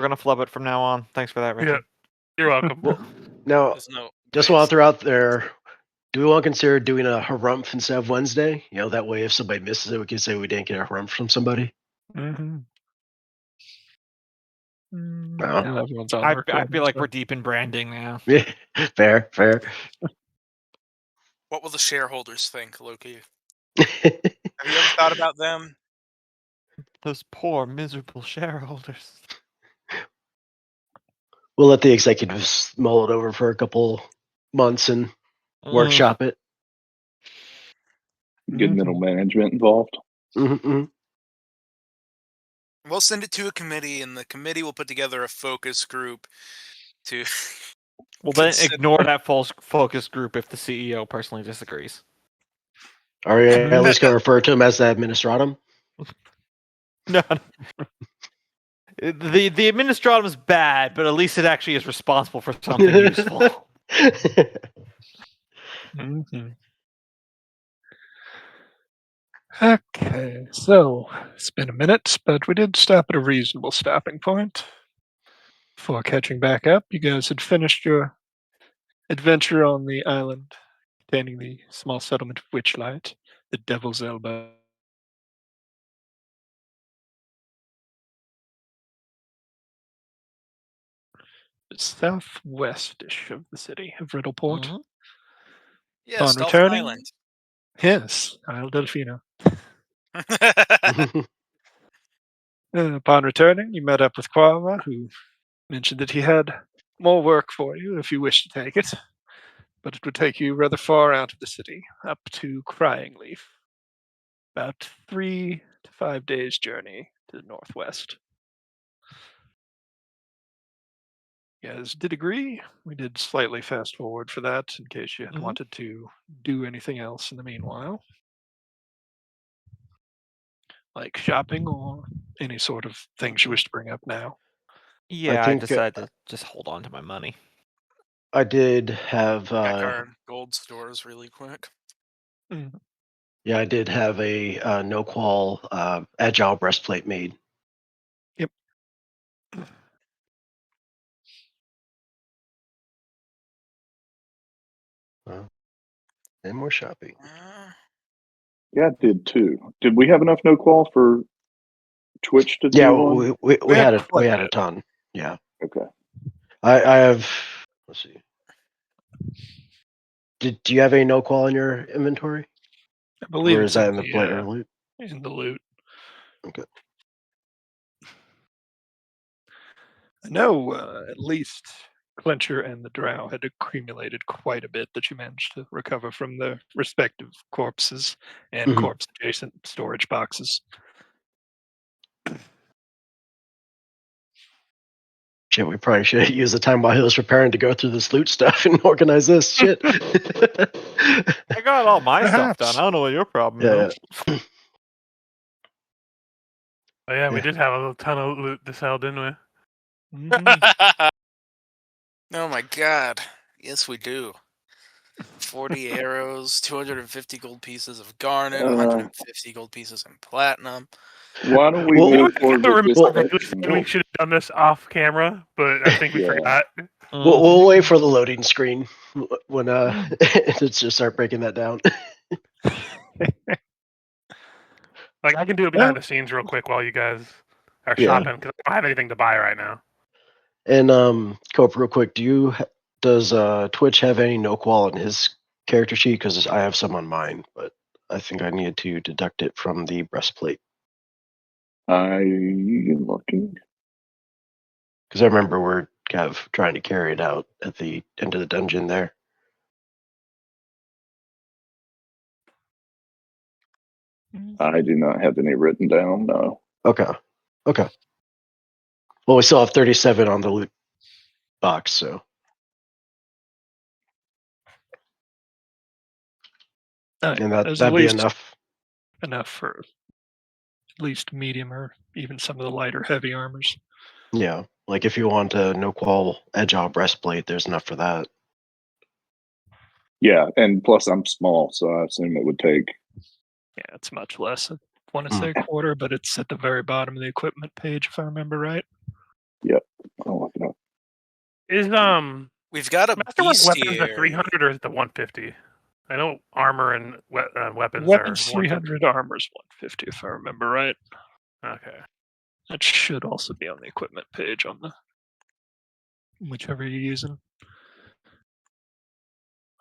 We're gonna flub it from now on. Thanks for that, Richard. Yeah, you're welcome. Well, now, just while they're out there, do we want to consider doing a harumph instead of Wednesday? That way if somebody misses it, we can say we didn't get a harumph from somebody. Mm-hmm. No. Everyone's on I feel like we're deep in branding now. Yeah, fair. What will the shareholders think, Loki? Have you ever thought about them? Those poor, miserable shareholders. We'll let the executives mull it over for a couple months and workshop it. Get middle management involved. Mm-hmm. We'll send it to a committee, and the committee will put together a focus group to... Well, then ignore that false focus group if the CEO personally disagrees. Are you at least going to refer to him as the administratum? No. The administratum is bad, but at least it actually is responsible for something useful. Okay, so it's been a minute, but we did stop at a reasonable stopping point. Before catching back up, you guys had finished your adventure on the island containing the small settlement of Witchlight, the Devil's Elbow. Southwestish of the city of Riddleport. Mm-hmm. Yes, Upon Dolphin returning, Island. Yes, Isle Delfino. Upon returning, you met up with Quava, who mentioned that he had more work for you if you wish to take it, but it would take you rather far out of the city, up to Crying Leaf. About 3 to 5 days' journey to the northwest. You guys did agree. We did slightly fast forward for that in case you wanted to do anything else in the meanwhile. Like shopping or any sort of things you wish to bring up now. Yeah, I decided to just hold on to my money. I did have... Check our gold stores really quick. Yeah, I did have a no-qual agile breastplate made. Yep. And more shopping. Yeah, I did too. Did we have enough no qual for Twitch to do? Yeah, one? we had a ton. Yeah. Okay. I have. Let's see. Do you have any no qual in your inventory? I believe or it's is that in in the player loot? In the loot. Okay. I know at least Clencher and the Drow had accumulated quite a bit that you managed to recover from their respective corpses and corpse-adjacent storage boxes. Shit, we probably should use the time while he was preparing to go through this loot stuff and organize this shit. I got all my stuff done. I don't know what your problem is. Oh yeah, we did have a ton of loot to sell, didn't we? Oh my god. Yes, we do. 40 arrows, 250 gold pieces of garnet, 150 gold pieces in platinum. Why don't we move forward with this? We should have done this off camera, but I think we forgot. We'll wait for the loading screen when to just start breaking that down. Like I can do it behind the scenes real quick while you guys are shopping because I don't have anything to buy right now. And Cope, real quick, does Twitch have any no qual in his character sheet? Because I have some on mine, but I think I needed to deduct it from the breastplate. I'm looking. Because I remember we're kind of trying to carry it out at the end of the dungeon there. I do not have any written down, no. Okay. Well, we still have 37 on the loot box, so. And that'd be enough. Enough for at least medium or even some of the lighter heavy armors. Yeah, like if you want a no qual agile breastplate, there's enough for that. Yeah, and plus I'm small, so I assume it would take. Yeah, it's much less. I want to say quarter, but it's at the very bottom of the equipment page, if I remember right. Yep. Is We've got a Masterwork weapons the bestiary. 300 or is it the 150? I know armor and weapons Weapons are 300, armor's 150, if I remember right. Okay. That should also be on the equipment page on the whichever you're using.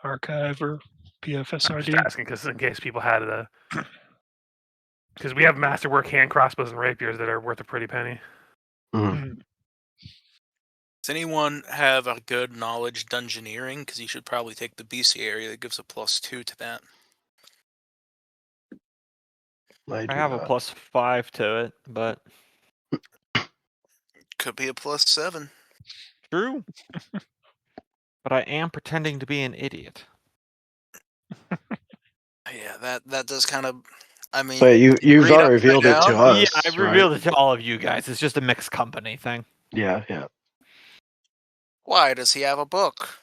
Archive or I'm PFSRD. just asking because in case people had because we have masterwork hand crossbows and rapiers that are worth a pretty penny. Mhm. Does anyone have a good knowledge dungeoneering? Because you should probably take the BC area that gives a +2 to that. I I have a +5 to it, but Could be a +7. true. But I am pretending to be an idiot. Yeah, that does kind of. I mean, But you've read already upside revealed it to down? us. Yeah, I've right? revealed it to all of you guys. It's just a mixed company thing. Yeah, yeah. Why does he have a book?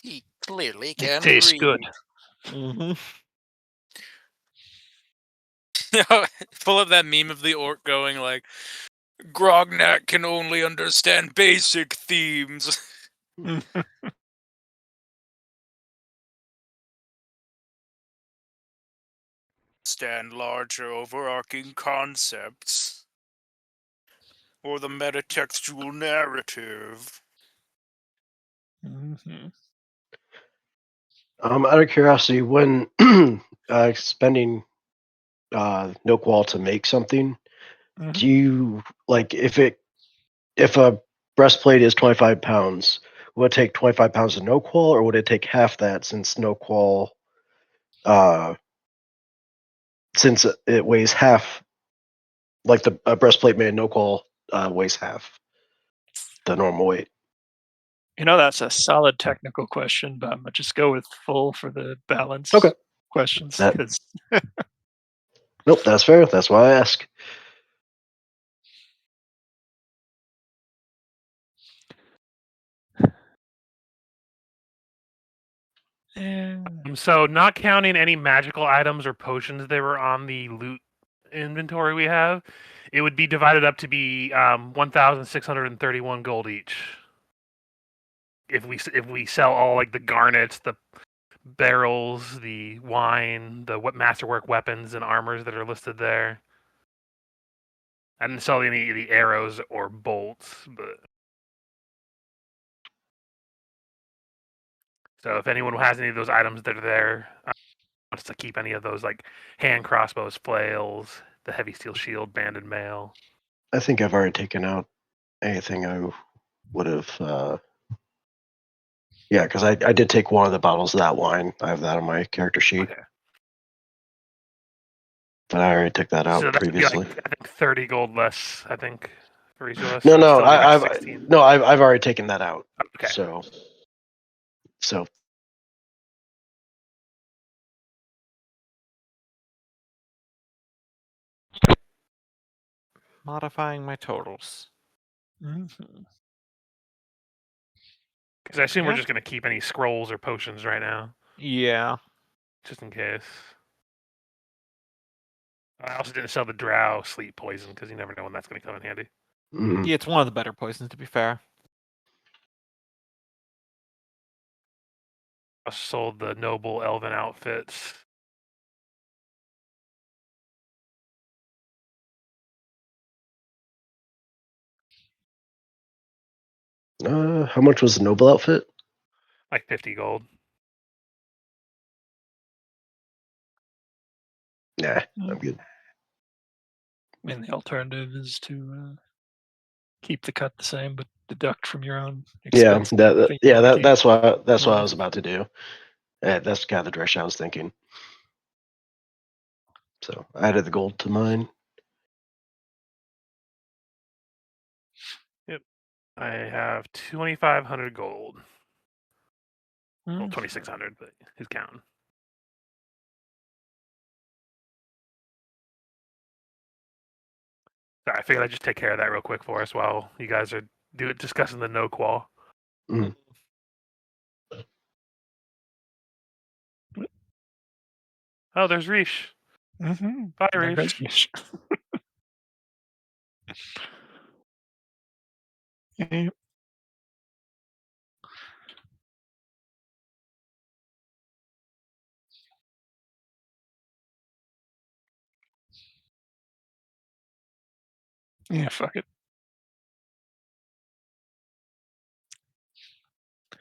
He clearly It can tastes read. good. Mm-hmm. Full of that meme of the orc going like, Grognak can only understand basic themes. Stand larger overarching concepts. Or the metatextual narrative. Mm-hmm. Out of curiosity, when spending no qual to make something, Mhm. do you like if a breastplate is 25 pounds, would it take 25 pounds of no qual, or would it take half that since no qual, since it weighs half, like the breastplate made no qual weighs half the normal weight? You know, that's a solid technical question, but I'm gonna just go with full for the balance Okay. questions That- because Nope, that's fair. That's why I ask. So not counting any magical items or potions that were on the loot inventory we have, it would be divided up to be 1,631 gold each. If we sell all like the garnets, the barrels, the wine, the masterwork weapons and armors that are listed there. I didn't sell any of the arrows or bolts, but so if anyone has any of those items that are there, wants to keep any of those like hand crossbows, flails, the heavy steel shield, banded mail. I think I've already taken out anything I would have. Yeah, because I did take one of the bottles of that wine. I have that on my character sheet. Okay. But I already took that out So that'd be previously. like, I think 30 gold less, I think, for each of us. No, so it'd no, still be like I've 16. no, I've already taken that out. Okay. So Modifying my totals. Mhm. Because I assume we're Yeah. just going to keep any scrolls or potions right now, Yeah. just in case. I also didn't sell the drow sleep poison because you never know when that's going to come in handy. mhm. Yeah, it's one of the better poisons, to be fair. I sold the noble elven outfits. How much was the noble outfit? Like 50 gold. Nah, I'm good. And the alternative is to keep the cut the same, but deduct from your own Yeah, expense. Thing you became. that's what I was about to do. That's kind of the direction I was thinking. So I added the gold to mine. Yep. I have 2,500 gold. Well, Mhm. 2,600, but who's counting? Sorry, I figured I'd just take care of that real quick for us while you guys are discussing the no qual. Mhm. Oh, there's Reesh. Mhm. Bye, There Reesh. goes Reesh. Yeah. Yeah, fuck it.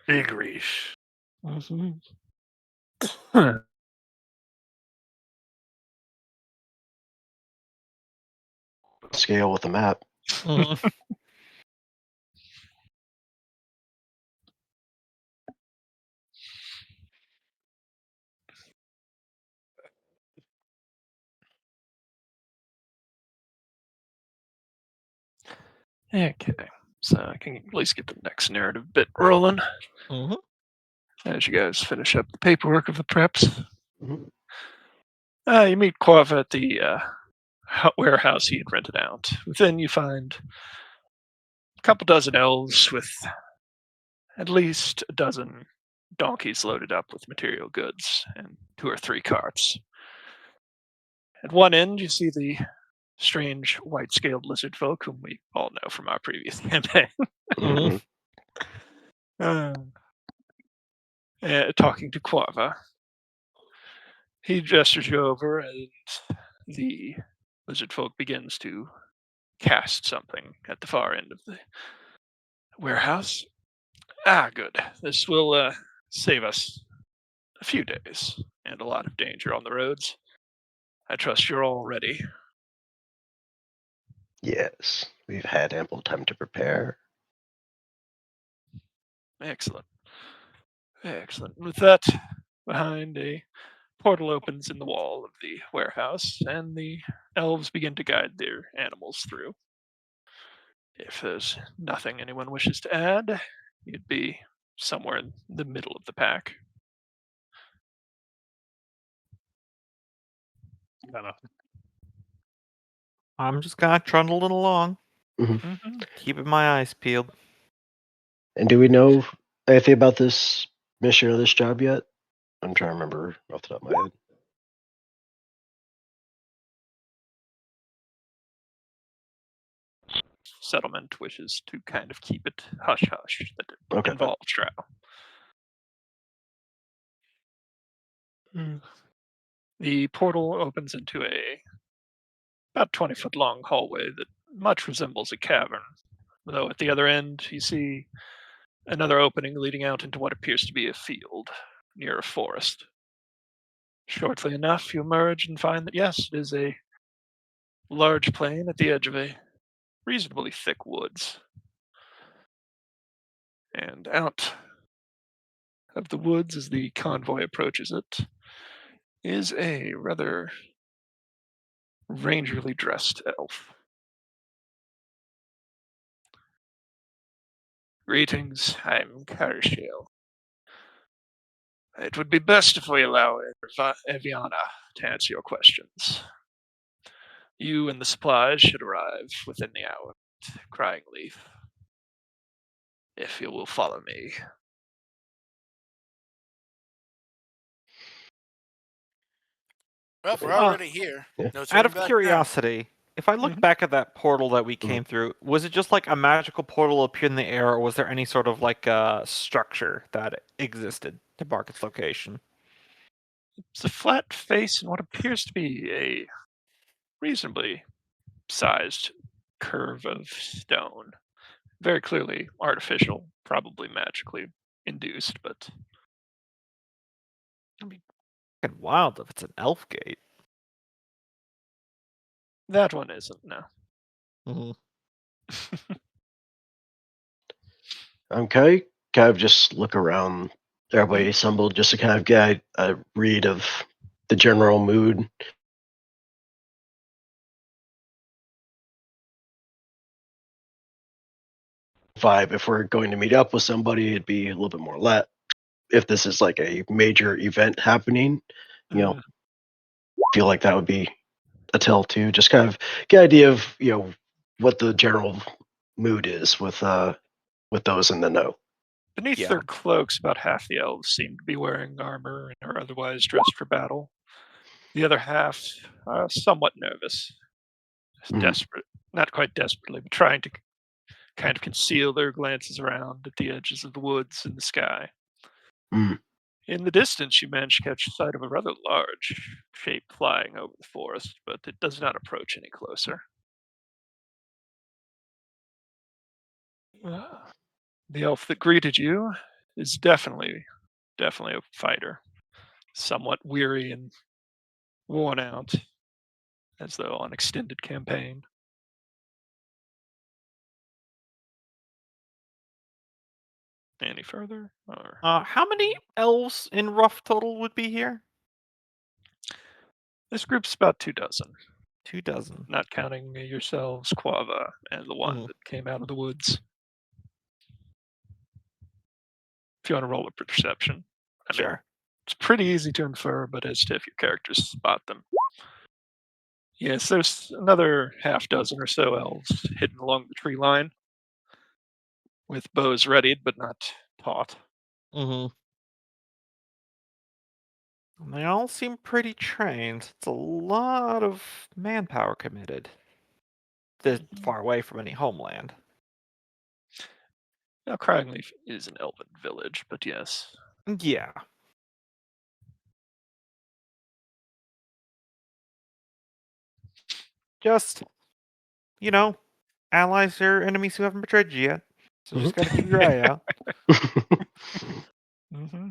Big Reach. Mm-hmm. Scale with the map. Mhm. Okay, so I can at least get the next narrative bit rolling Mhm. as you guys finish up the paperwork of the preps. Mhm. You meet Quava at the warehouse he had rented out. Within, you find a couple dozen elves with at least a dozen donkeys loaded up with material goods and 2 or 3 carts. At one end, you see the strange white-scaled lizard folk whom we all know from our previous campaign. Mhm. uh, talking to Quava. He gestures you over, and the lizard folk begins to cast something at the far end of the warehouse. Ah, good. This will save us a few days and a lot of danger on the roads. I trust you're all ready. Yes, we've had ample time to prepare. Excellent. Excellent. With that, behind a portal opens in the wall of the warehouse, and the elves begin to guide their animals through. If there's nothing anyone wishes to add, you'd be somewhere in the middle of the pack. Kind of. I'm just kind of trundling along, Mm-hmm. keeping my eyes peeled. And do we know anything about this mission or this job yet? I'm trying to remember off the top of my head. Settlement wishes to kind of keep it hush hush that it Okay. involves Drow. The portal opens into a about 20-foot long hallway that much resembles a cavern, though at the other end you see another opening leading out into what appears to be a field near a forest. Shortly enough, you emerge and find that yes, it is a large plain at the edge of a reasonably thick woods. And out of the woods, as the convoy approaches it, is a rather rangerly dressed elf. Greetings, I'm Karshale. It would be best if we allow Eviana to answer your questions. You and the supplies should arrive within the hour at Crying Leaf. If you will follow me. Well, we're Uh, already here. Yeah. No Out turning of back now. curiosity, if I look Mhm. back at that portal that we came through, was it just like a magical portal appeared in the air, or was there any sort of like structure that existed to mark its location? It's a flat face and what appears to be a reasonably sized curve of stone. Very clearly artificial, probably magically induced, but Fucking wild if it's an elf gate. that one isn't, no. Mhm. Okay. Kind of just look around. Everybody assembled just to kind of get a read of the general mood. Vibe. If we're going to meet up with somebody, it'd be a little bit more let. If this is like a major event happening, feel like that would be a tell too. Just kind of get an idea of what the general mood is with those in the know. Beneath Yeah. their cloaks, about half the elves seem to be wearing armor and are otherwise dressed for battle. The other half are somewhat nervous, desperate, not quite desperately, but trying to kind of conceal their glances around at the edges of the woods and the sky. Mm. In the distance, you manage to catch sight of a rather large shape flying over the forest, but it does not approach any closer. The elf that greeted you is definitely a fighter, somewhat weary and worn out, as though on extended campaign. Any further? Or How many elves in rough total would be here? this group's about 24, 24. not counting yourselves, Quava, and the one that came out of the woods. If you want to roll a perception, I mean, Sure. it's pretty easy to infer, but as to if your characters spot them. Yes, there's another half dozen or so elves hidden along the tree line, with bows readied but not taut. Mm-hmm. They all seem pretty trained. It's a lot of manpower committed. This far away from any homeland. Now, Cryingleaf is an elven village, but yes. Yeah. Just, allies or enemies who haven't betrayed you yet. So just gotta keep your eye out. Mm-hmm.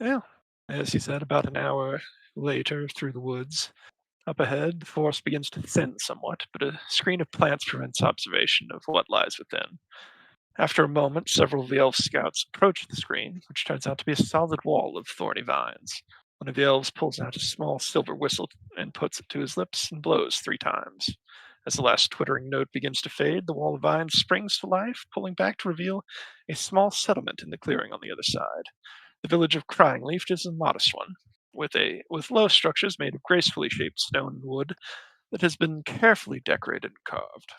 Yeah, as you said, about an hour later through the woods, up ahead, the forest begins to thin somewhat, but a screen of plants prevents observation of what lies within. After a moment, several of the elf scouts approach the screen, which turns out to be a solid wall of thorny vines. One of the elves pulls out a small silver whistle and puts it to his lips and blows 3 times. As the last twittering note begins to fade, the wall of vines springs to life, pulling back to reveal a small settlement in the clearing on the other side. The village of Cryingleaf is a modest one, with low structures made of gracefully shaped stone and wood that has been carefully decorated and carved.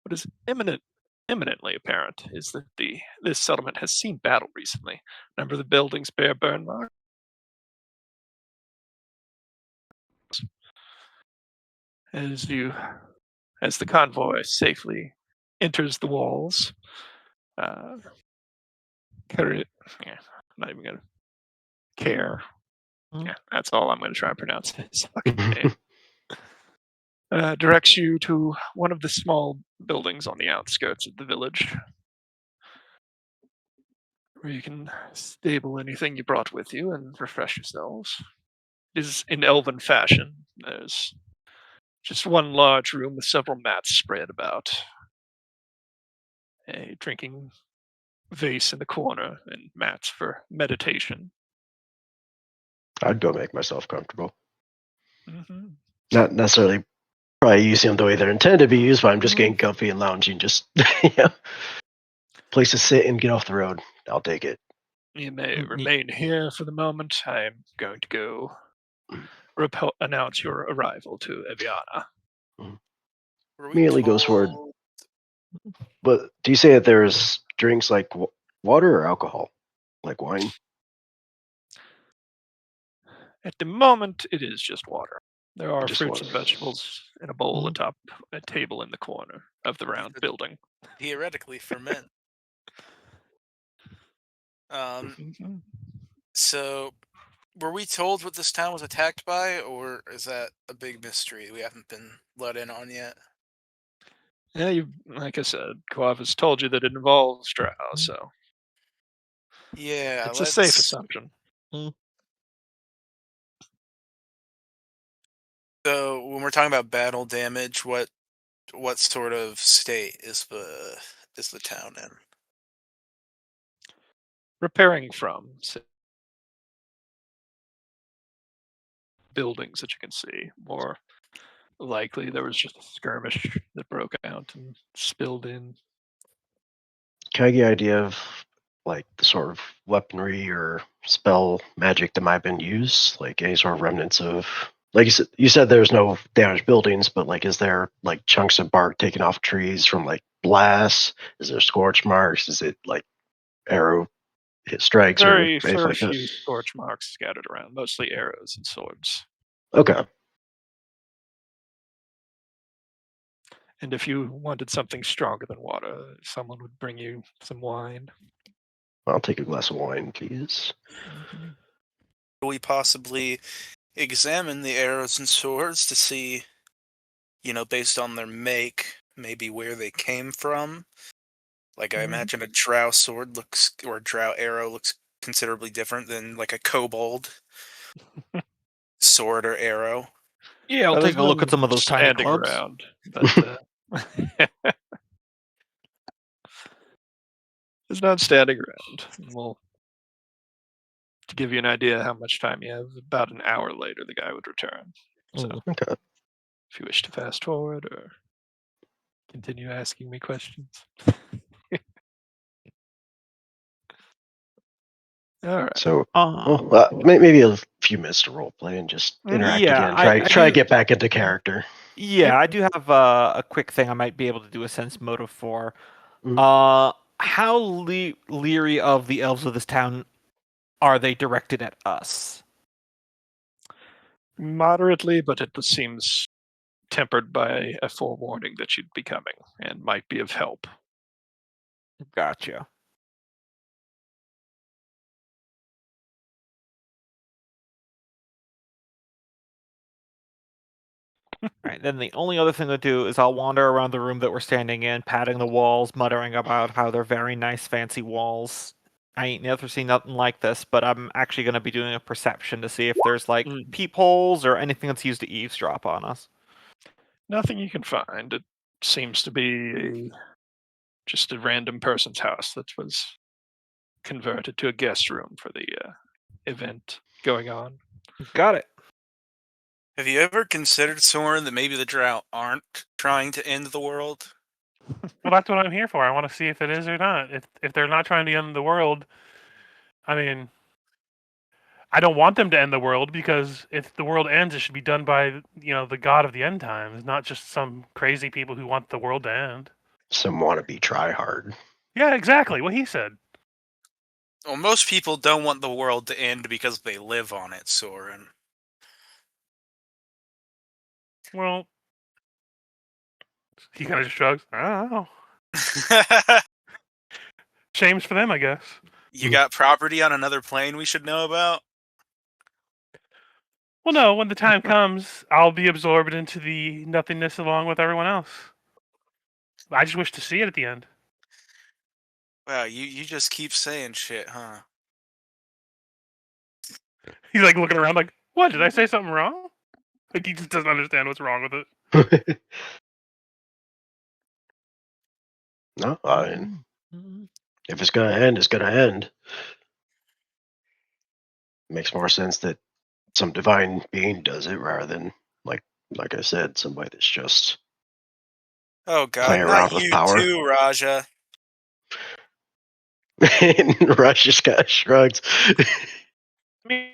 What is eminently apparent is that this settlement has seen battle recently. A number of the buildings bear burn marks. As the convoy safely enters the walls, not even gonna care. Yeah, that's all I'm gonna try and pronounce his fucking name. Directs you to one of the small buildings on the outskirts of the village, where you can stable anything you brought with you and refresh yourselves. It is in elven fashion. There's just one large room with several mats spread about, a drinking vase in the corner, and mats for meditation. I'd go make myself comfortable. Mm-hmm. Not necessarily probably using them the way they're intended to be used, but I'm just getting comfy and lounging. Just place to sit and get off the road. I'll take it. You may remain here for the moment. I am going to go announce your arrival to Eviana. Immediately goes forward. But do you say that there's drinks like water or alcohol, like wine? At the moment, it is just water. There are Just fruits water. and vegetables in a bowl atop a table in the corner of the round building. Theoretically, ferment. Mm-hmm. So, were we told what this town was attacked by, or is that a big mystery we haven't been let in on yet? Yeah, like I said, Quava's told you that it involves drow, so Yeah, it's a safe assumption. So, when we're talking about battle damage, what sort of state is the town in? Repairing from buildings that you can see. More likely, there was just a skirmish that broke out and spilled in. Can I get an idea of like the sort of weaponry or spell magic that might have been used? Like any sort of remnants of, like you said there's no damaged buildings, but like is there like chunks of bark taken off trees from like blasts? Is there scorch marks? Is it like arrow hit strikes or Very anything like that? few scorch marks scattered around, mostly arrows and swords. Okay. And if you wanted something stronger than water, someone would bring you some wine. I'll take a glass of wine, please. Could we possibly examine the arrows and swords to see based on their make, maybe where they came from. Like I Mhm. imagine a drow sword or a drow arrow looks considerably different than like a kobold sword or arrow. Yeah, I'll Well, take there's a look at none some of those tiny standing clubs. around, but there's none standing around. Well, to give you an idea how much time you have, about an hour later, the guy would return. So, Ooh. Okay. if you wish to fast forward or continue asking me questions. All right. So, Um, maybe a few minutes to role play and just interact yeah, again. I Try to do. get back into character. Yeah, I do have a quick thing I might be able to do a sense motive for. Mhm. How leery of the elves of this town are they directed at us? Moderately, but it seems tempered by a forewarning that you'd be coming and might be of help. Gotcha. Right, then the only other thing to do is I'll wander around the room that we're standing in, patting the walls, muttering about how they're very nice, fancy walls. I ain't never seen nothing like this, but I'm actually going to be doing a perception to see if there's like peepholes or anything that's used to eavesdrop on us. Nothing you can find. It seems to be just a random person's house that was converted to a guest room for the event going on. Got it. Have you ever considered, Soren, that maybe the drow aren't trying to end the world? Well, that's what I'm here for. I want to see if it is or not. If they're not trying to end the world, I mean, I don't want them to end the world, because if the world ends, it should be done by the god of the end times, not just some crazy people who want the world to end. Some wannabe try hard. Yeah, exactly what he said. Well, most people don't want the world to end because they live on it, Soren. Well, he kind of just shrugs. I don't know. Shames for them, I guess. You got property on another plane we should know about? Well, no, when the time comes, I'll be absorbed into the nothingness along with everyone else. I just wish to see it at the end. Wow, you just keep saying shit, huh? He's like looking around like, what, did I say something wrong? Like he just doesn't understand what's wrong with it. No, I mean, if it's gonna end, it's gonna end. Makes more sense that some divine being does it rather than like I said, somebody that's just Oh god, playing not around with you power. too, Raja. And Rush just kind of shrugs. I mean,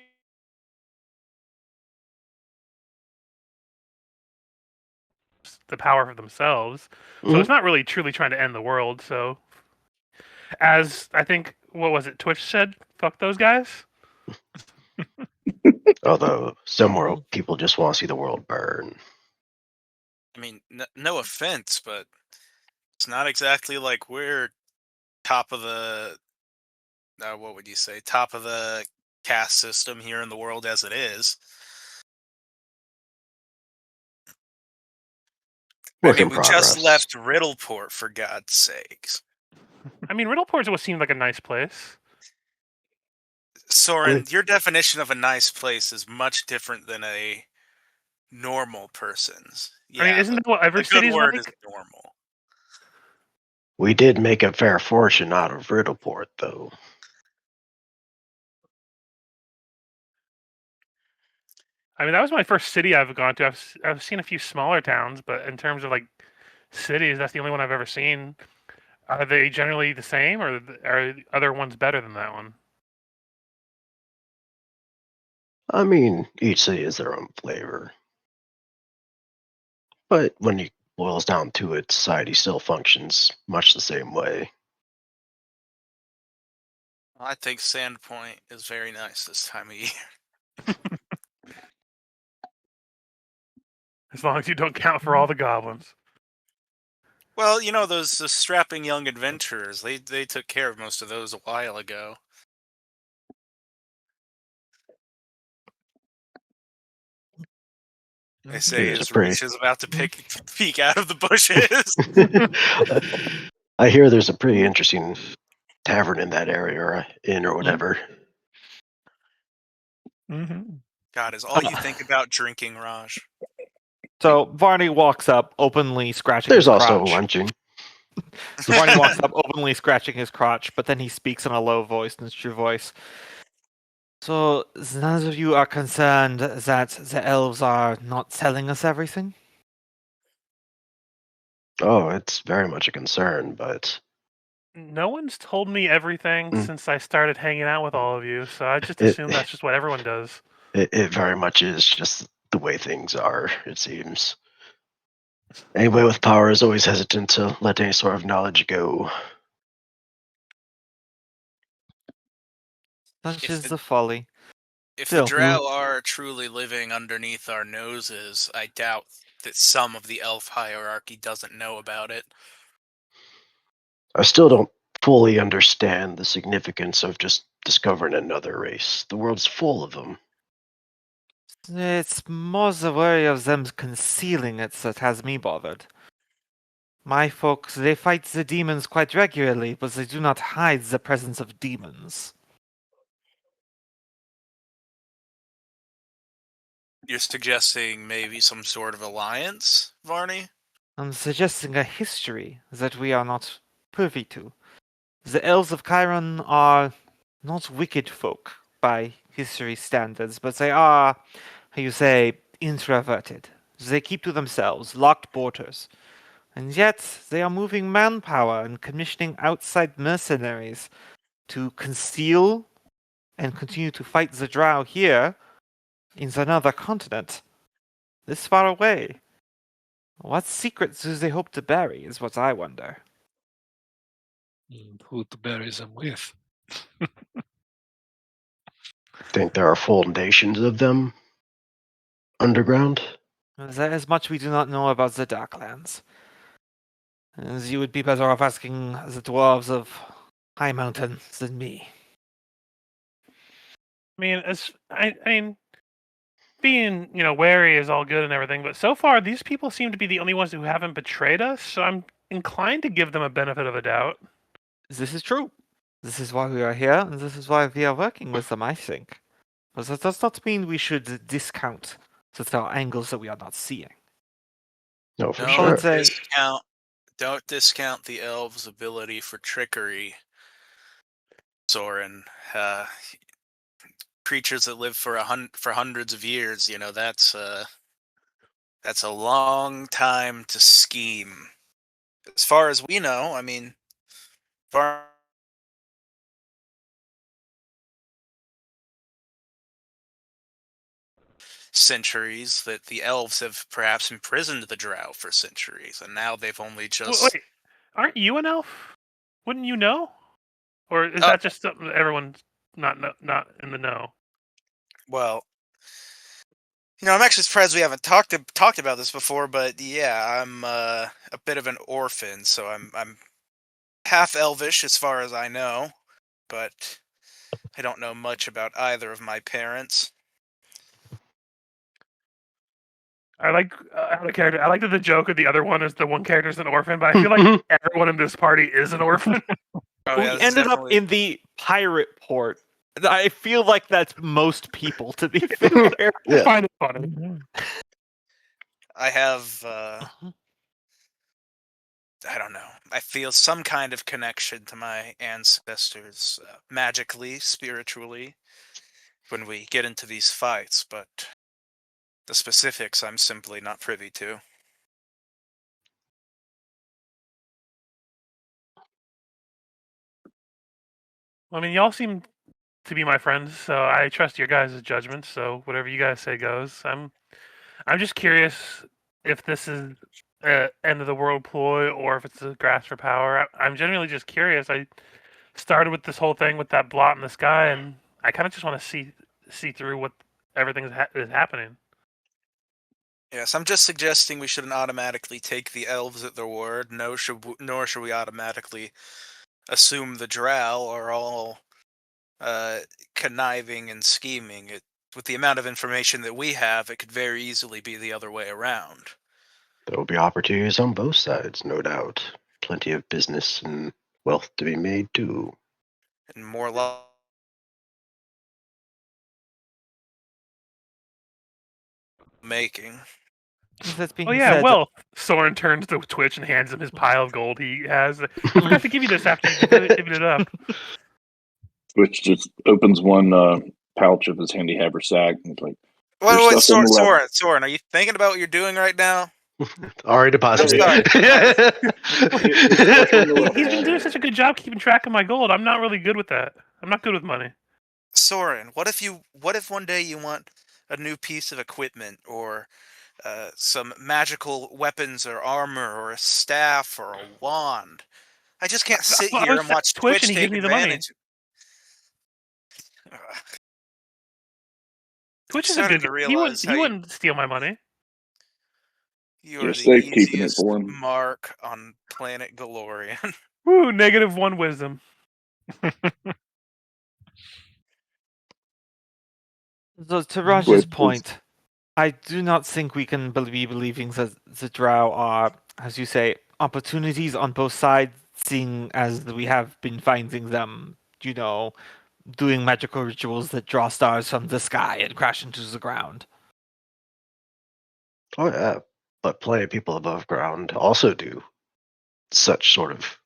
the power for themselves. So it's not really truly trying to end the world. So, as I think, what was it, Twitch said, fuck those guys? Although some world people just want to see the world burn. I mean, no offense, but it's not exactly like we're top of the what would you say, top of the caste system here in the world as it is. I Work mean, in we just progress. left Riddleport, for God's sakes. I mean, Riddleport always seemed like a nice place. Soren, your definition of a nice place is much different than a normal person's. I mean, isn't that what every a good city's word is like? normal. We did make a fair fortune out of Riddleport, though. I mean, that was my first city I've gone to. I've seen a few smaller towns, but in terms of like cities, that's the only one I've ever seen. Are they generally the same, or are other ones better than that one? I mean, each city has their own flavor. But when it boils down to it, society still functions much the same way. I think Sandpoint is very nice this time of year. As long as you don't count for all the goblins. Well, those strapping young adventurers, they took care of most of those a while ago. They say There's a as pretty- Reach is about to peek out of the bushes. I hear there's a pretty interesting tavern in that area, or inn, or whatever. Mm-hmm. God, is all you think about drinking, Raj? So Varney walks up, openly scratching There's his also crotch. lunching. So Varney walks up, openly scratching his crotch, but then he speaks in a low voice, in his true voice. So none of you are concerned that the elves are not telling us everything? Oh, it's very much a concern, but No one's told me everything Mm. since I started hanging out with all of you, so I just It- assume that's just what everyone does. it very much is just the way things are, it seems. Anybody with power is always hesitant to let any sort of knowledge go. Such If is the- the folly. If Still, the drow are truly living underneath our noses, I doubt that some of the elf hierarchy doesn't know about it. I still don't fully understand the significance of just discovering another race. The world's full of them. it's more the worry of them concealing it that has me bothered. My folks, they fight the demons quite regularly, but they do not hide the presence of demons. You're suggesting maybe some sort of alliance, Varney? I'm suggesting a history that we are not privy to. The elves of Chiron are not wicked folk by history standards, but they are, how you say, introverted. They keep to themselves, locked borders. And yet, they are moving manpower and commissioning outside mercenaries to conceal and continue to fight the drow here in another continent, this far away. What secrets do they hope to bury, is what I wonder. Who to bury them with? Think there are full nations of them underground? There is much we do not know about the Darklands. As you would be better off asking the dwarves of High Mountain than me. I mean, being wary is all good and everything, but so far these people seem to be the only ones who haven't betrayed us. So I'm inclined to give them a benefit of a doubt. This is true. This is why we are here, and this is why we are working with them, I think. But that does not mean we should discount that there are angles that we are not seeing. No, for Don't sure. say- don't discount the elves' ability for trickery, Soren. Creatures that live for hundreds of years, that's a long time to scheme. As far as we know, I mean, centuries that the elves have perhaps imprisoned the drow for centuries, and now they've only just. Wait, aren't you an elf? Wouldn't you know? Or is Oh. that just something that everyone's not in the know? Well, I'm actually surprised we haven't talked about this before, but yeah, I'm a bit of an orphan, so I'm half elvish as far as I know, but I don't know much about either of my parents. I like out of character. I like that the joke of the other one is the one character's an orphan, but I feel like everyone in this party is an orphan. Oh, we yeah, this is ended up definitely- in the pirate port. I feel like that's most people, to be fair. Yeah. I find it funny. I have I don't know. I feel some kind of connection to my ancestors, magically, spiritually, when we get into these fights, but the specifics I'm simply not privy to. I mean, y'all seem to be my friends, so I trust your guys' judgment. So whatever you guys say goes. I'm just curious if this is end of the world ploy or if it's a grasp for power. I'm genuinely just curious. I started with this whole thing with that blot in the sky, and I kind of just want to see through what everything is happening. Yes, I'm just suggesting we shouldn't automatically take the elves at their word, nor should we automatically assume the drow are all conniving and scheming. with the amount of information that we have, it could very easily be the other way around. There will be opportunities on both sides, no doubt. Plenty of business and wealth to be made, too. And more making. With that being Oh yeah, said, well, Soren turns to Twitch and hands him his pile of gold he has. I forgot to give you this after you divvied it up. Which just opens one pouch of his handy haver sack and it's like, Wait, There's stuff in the lab. Soren, are you thinking about what you're doing right now? Already deposited. He's been doing such a good job keeping track of my gold. I'm not really good with that. I'm not good with money. Soren, what if one day you want a new piece of equipment or some magical weapons or armor or a staff or a wand? I just can't sit I here was and watch Twitch Twitch and he take gives me the money. advantage. Twitch is a starting good. to He realize how wouldn't steal my money. you are You're the safekeeping it easiest for him. mark on planet Galorian. Woo, -1 wisdom. So to Raj's But point, I do not think we can be believing that the Drow are, as you say, opportunities on both sides, seeing as we have been finding them, doing magical rituals that draw stars from the sky and crash into the ground. Oh, yeah. But plenty of people above ground also do such sort of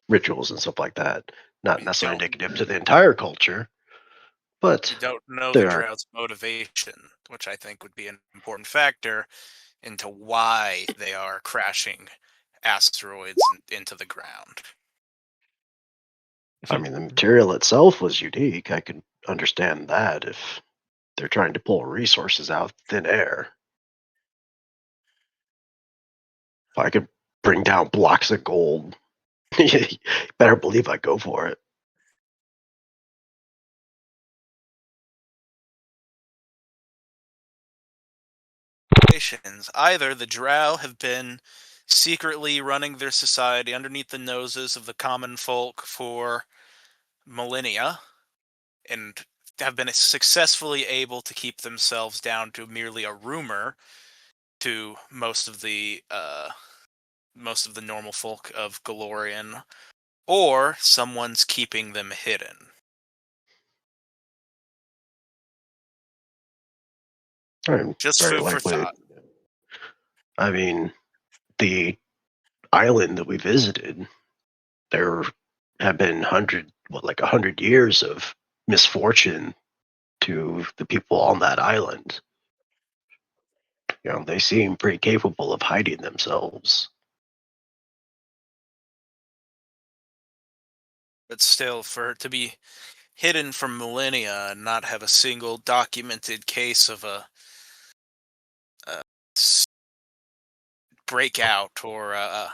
rituals and stuff like that. Not We necessarily don't- indicative to the entire culture, but We don't know they the are. Drows' motivation, which I think would be an important factor into why they are crashing asteroids into the ground. I mean, the material itself was unique. I could understand that if they're trying to pull resources out of thin air. If I could bring down blocks of gold, you better believe I'd go for it. Either the Drow have been secretly running their society underneath the noses of the common folk for millennia and have been successfully able to keep themselves down to merely a rumor to most of the normal folk of Galorian, or someone's keeping them hidden. Just Very food for likely. thought. I mean, the island that we visited, there have been 100 years of misfortune to the people on that island. They seem pretty capable of hiding themselves. But still, for it to be hidden from millennia and not have a single documented case of a breakout or a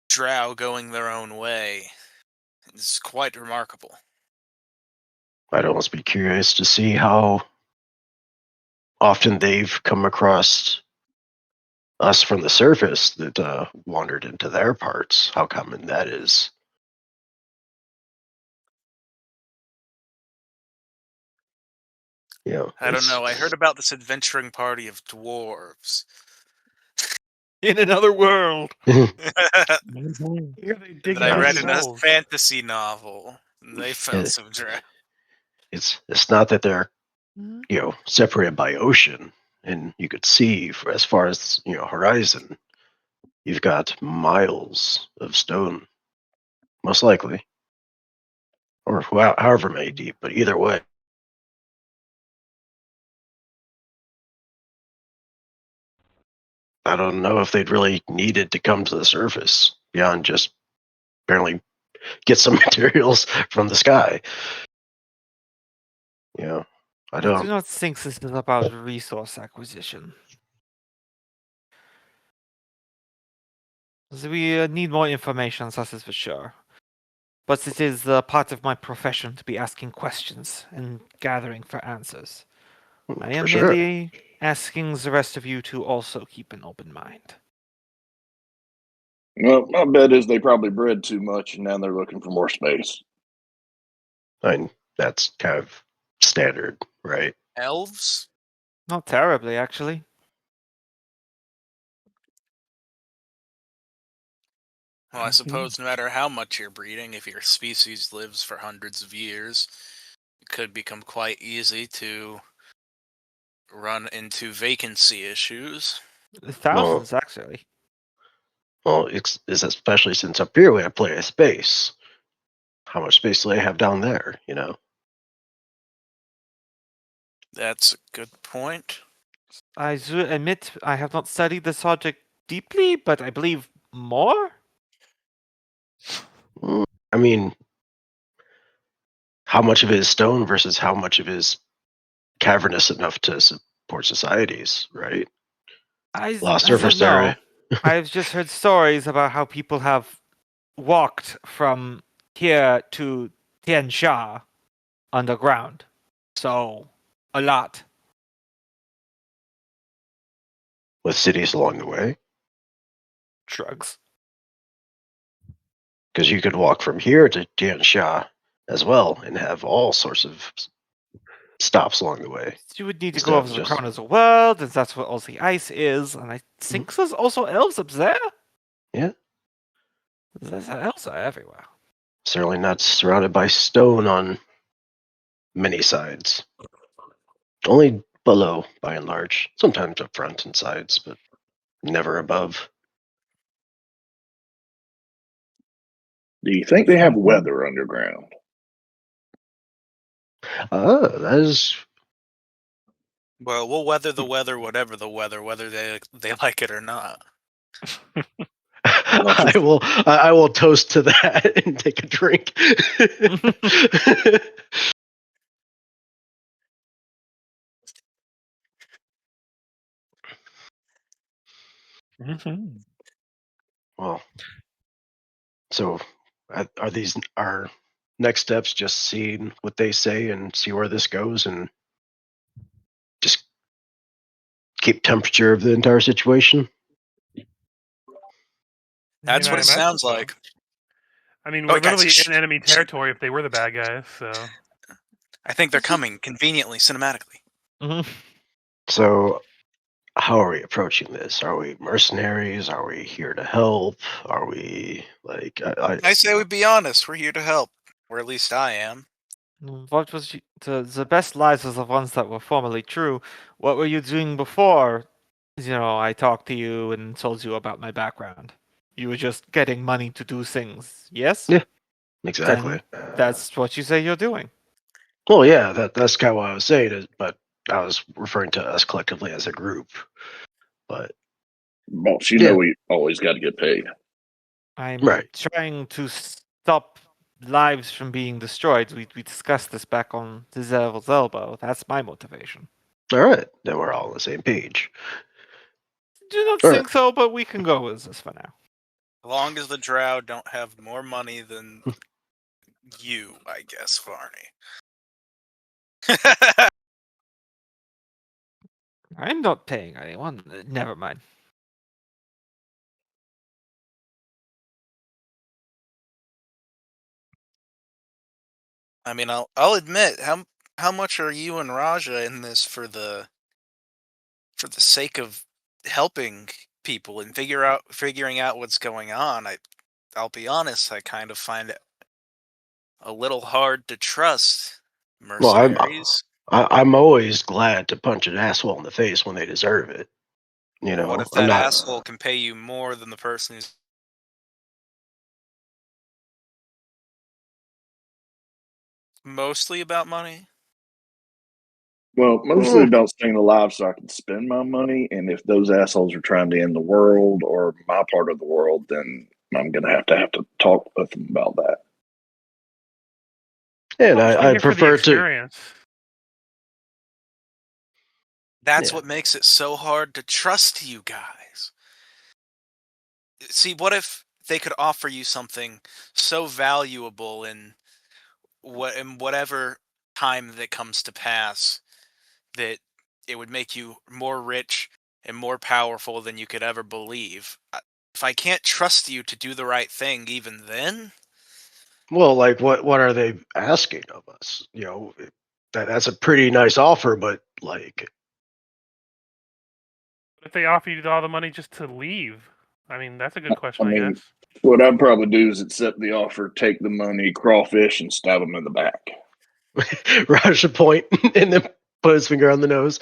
drow going their own way is quite remarkable. I'd almost be curious to see how often they've come across us from the surface that wandered into their parts, how common that is. I don't know. I heard about this adventuring party of dwarves. In another world. that Here they dig I read these in a holes. fantasy novel. And they found Yeah. some drow. It's not that they're separated by ocean, and you could see as far as horizon. You've got miles of stone, most likely, or however many deep. But either way, I don't know if they'd really needed to come to the surface beyond just barely get some materials from the sky. I I do don't. not think this is about resource acquisition. We need more information, that is for sure. But it is part of my profession to be asking questions and gathering for answers. I am For sure. merely asking the rest of you to also keep an open mind. Well, my bet is they probably bred too much and now they're looking for more space. I mean, That's kind of standard, right? Elves? Not terribly, actually. Well, I suppose no matter how much you're breeding, if your species lives for hundreds of years, it could become quite easy to run into vacancy issues. Thousands, actually. Well, it's especially since up here we have plenty of space. How much space do they have down there? That's a good point. I admit I have not studied the subject deeply, but I believe more? I mean, how much of it is stone versus how much of it is cavernous enough to support societies, right? I Lost don't surface know. area. I've just heard stories about how people have walked from here to Tian Sha underground. So, a lot. With cities along the way. Drugs. Because you could walk from here to Tiansha as well and have all sorts of stops along the way. You would need to Instead go of over the just- crown of the world, and that's where all the ice is. And I think there's also elves up there. Yeah. There's elves are everywhere. Certainly not surrounded by stone on many sides. Only below, by and large. Sometimes up front and sides, but never above. Do you think they have weather underground? That is. Well, we'll weather the weather, whatever the weather, whether they like it or not. I will toast to that and take a drink. Well, so are these our next steps? Just seeing what they say and see where this goes, and just keep temperature of the entire situation. That's what I it imagine sounds so. like. I mean, Oh, we're guys, literally shh, in enemy shh. territory if they were the bad guys, so. I think they're coming conveniently, cinematically. So, how are we approaching this? Are we mercenaries? Are we here to help? Are we like? I say we be honest. We're here to help, or at least I am. What was the best lies are the ones that were formerly true. What were you doing before? I talked to you and told you about my background. You were just getting money to do things, yes? Yeah, exactly. Then that's what you say you're doing. Well, yeah, that's kind of what I was saying. But I was referring to us collectively as a group. But Boss, Yeah. we always got to get paid. I'm Right. trying to stop lives from being destroyed. We discussed this back on the Devil's Elbow. That's my motivation. All right, then we're all on the same page. Do not All think so, but we can go with this for now. As long as the drow don't have more money than you, I guess, Varney. I'm not paying anyone. Never mind. I mean, I'll admit, how much are you and Raja in this for the sake of helping people and figuring out what's going on? I'll be honest, I kind of find it a little hard to trust Well, mercenaries. I'm always glad to punch an asshole in the face when they deserve it. What if I'm that not. asshole can pay you more than the person who's mostly about money? Well, mostly about staying alive so I can spend my money. And if those assholes are trying to end the world or my part of the world, then I'm going to have to talk with them about that. And I'm I here for the prefer to. experience. That's Yeah. what makes it so hard to trust you guys. See, what if they could offer you something so valuable in whatever time that comes to pass that it would make you more rich and more powerful than you could ever believe? If I can't trust you to do the right thing even then, Well, like what are they asking of us? That's a pretty nice offer, but like, What if they offer you all the money just to leave? I mean, that's a good question, I mean, guess. what I'd probably do is accept the offer, take the money, crawfish, and stab him in the back. Raj should point and then put his finger on the nose.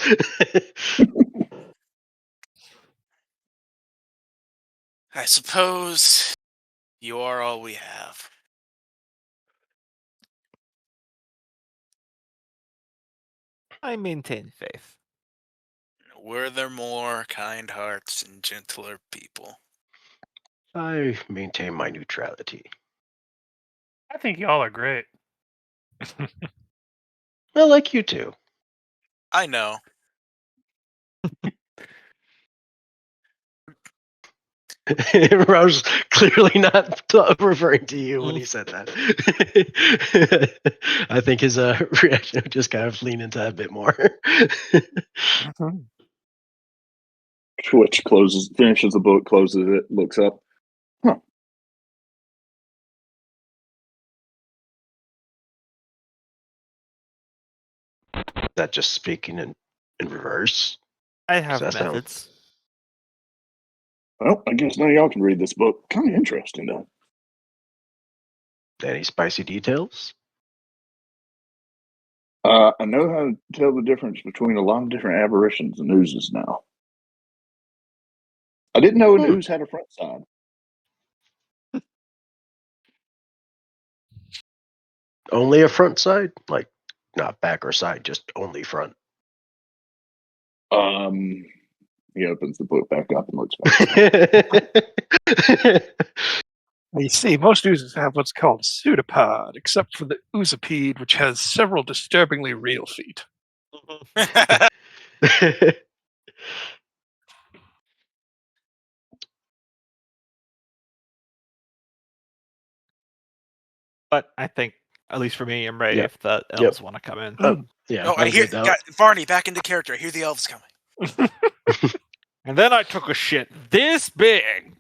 I suppose you are all we have. I maintain faith. Were there more kind hearts and gentler people? I maintain my neutrality. I think y'all are great. I like you too. I know. Raj clearly not referring to you when he said that. I think his reaction would just kind of lean into that a bit more. Twitch finishes the book, closes it, looks up. Huh. Is that just speaking in reverse? I have that sound- methods. Well, I guess none of y'all can read this book. Kind of interesting, though. Any spicy details? I know how to tell the difference between a lot of different aberrations and oozes now. I didn't know an ooze had a front side. Only a front side? Like, not back or side, just only front. He opens the book back up and looks back. You see, most oozes have what's called a pseudopod, except for the oozipede, which has several disturbingly real feet. But I think, at least for me, I'm ready Yep. if the elves want to come in. Yeah, Oh, I I'm hear good now. Varney back into character. I hear the elves coming. And then I took a shit this big.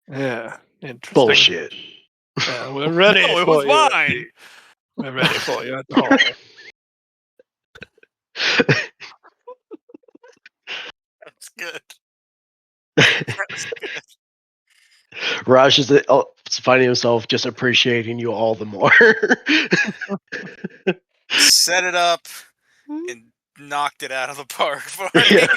Yeah, interesting. Bullshit. We're ready No, it for was you. mine. We're ready for you at the hall. That's good. That's good. Raj is finding himself just appreciating you all the more. Set it up and knocked it out of the park, Varney.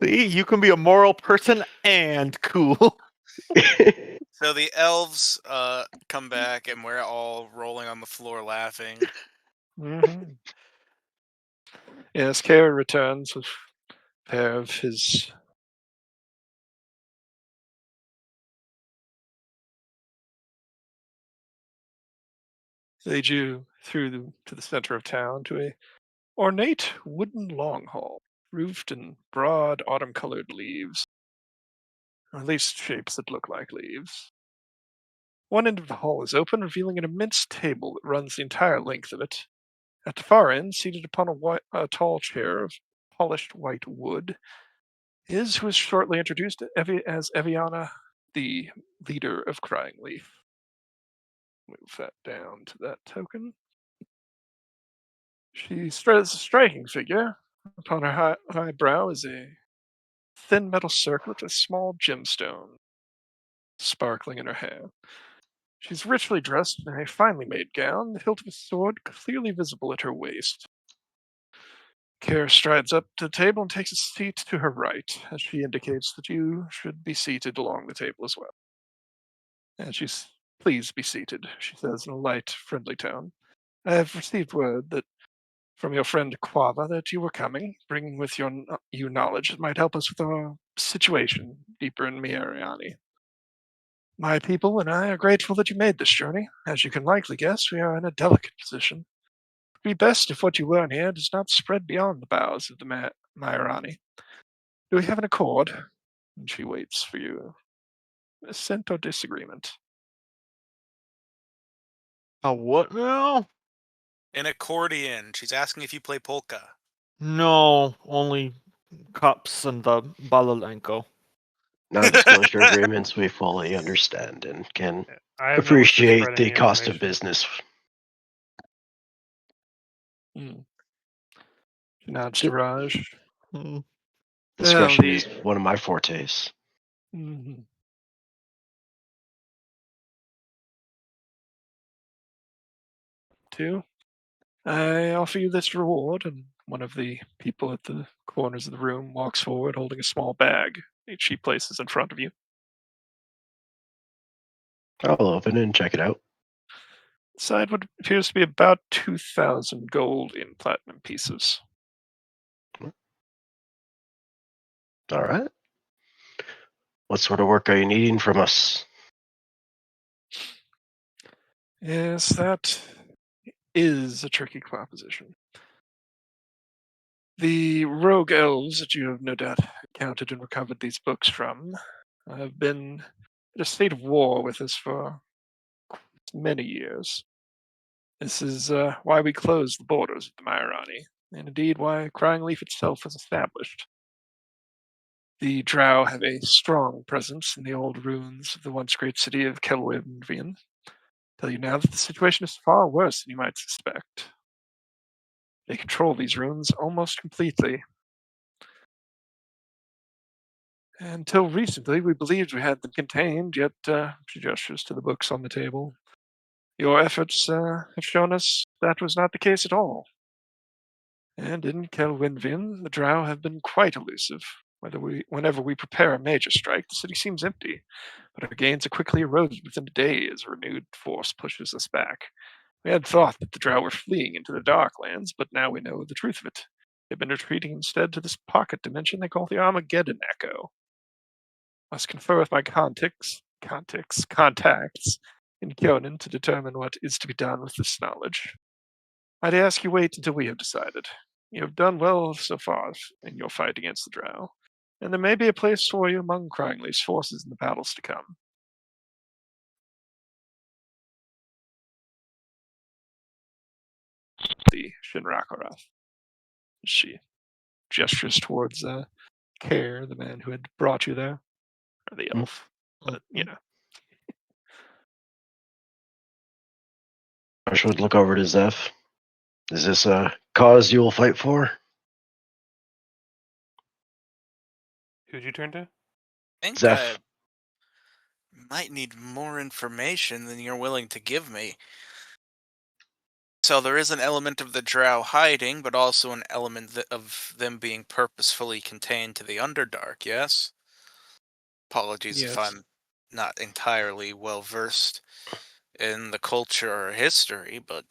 See, you can be a moral person and cool. So the elves come back, and we're all rolling on the floor laughing. Mm-hmm. Yes, Kara returns with a pair of his. They lead you through to the center of town to a ornate wooden long hall, roofed in broad autumn-colored leaves, or at least shapes that look like leaves. One end of the hall is open, revealing an immense table that runs the entire length of it. At the far end, seated upon a tall chair of polished white wood, is who is shortly introduced as Eviana, the leader of Crying Leaf. Move that down to that token. She spreads a striking figure. Upon her high brow is a thin metal circlet with a small gemstone sparkling in her hair. She's richly dressed in a finely made gown, the hilt of a sword clearly visible at her waist. Kara strides up to the table and takes a seat to her right, as she indicates that you should be seated along the table as well. And she's please be seated, she says in a light, friendly tone. I have received word that from your friend Quava that you were coming, bringing with you knowledge that might help us with our situation deeper in Miariani. My people and I are grateful that you made this journey. As you can likely guess, we are in a delicate position. It would be best if what you learn here does not spread beyond the bounds of the Miarani. Do we have an accord? And she waits for you. Assent or disagreement? A what now? An accordion. She's asking if you play polka. No, only cups and the balalenko. Non-disclosure agreements we fully understand and can I have no wish to appreciate spread the any cost of information. business. Nods to Raj. Hmm. Discretion the- is one of my fortes. Mhm. Two, I offer you this reward, and one of the people at the corners of the room walks forward holding a small bag, which she places in front of you. I'll open it and check it out. Inside what appears to be about 2,000 gold in platinum pieces. All right. What sort of work are you needing from us? Yes, that is a tricky proposition. The rogue elves that you have no doubt encountered and recovered these books from have been in a state of war with us for many years. This is why we closed the borders of the Myrani, and indeed why Crying Leaf itself was established. The Drow have a strong presence in the old ruins of the once great city of Celwynvian. Tell you now that the situation is far worse than you might suspect. They control these ruins almost completely. Until recently, we believed we had them contained, yet, she gestures to the books on the table. Your efforts have shown us that was not the case at all. And in Celwynvian, the Drow have been quite elusive. Whenever we prepare a major strike, the city seems empty, but our gains are quickly eroded within a day as a renewed force pushes us back. We had thought that the Drow were fleeing into the Darklands, but now we know the truth of it. They've been retreating instead to this pocket dimension they call the Armageddon Echo. Must confer with my contacts in Kyonin to determine what is to be done with this knowledge. I'd ask you wait until we have decided. You have done well so far in your fight against the Drow, and there may be a place for you among Cryingleaf's forces in the battles to come. The Shinrakarath. She gestures towards Care, the man who had brought you there, or the elf, but you know. I should look over to Zeph. Is this a cause you will fight for? Who'd you turn to? I think I Zeph. might need more information than you're willing to give me. So there is an element of the Drow hiding, but also an element of them being purposefully contained to the Underdark, yes? Apologies if Yes. I'm not entirely well versed in the culture or history, but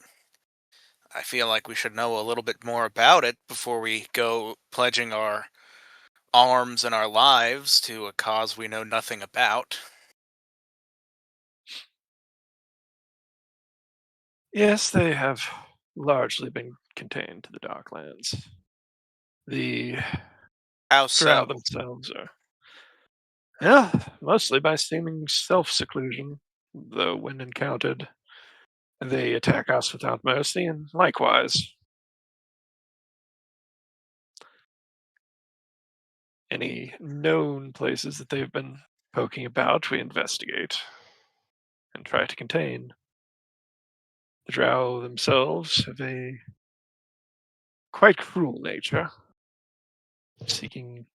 I feel like we should know a little bit more about it before we go pledging our arms and our lives to a cause we know nothing about. Yes, they have largely been contained to the Darklands. The How Drow so? themselves are, yeah, mostly by seeming self-seclusion, though when encountered, they attack us without mercy, and likewise, any known places that they've been poking about, we investigate and try to contain. The Drow themselves have a quite cruel nature, seeking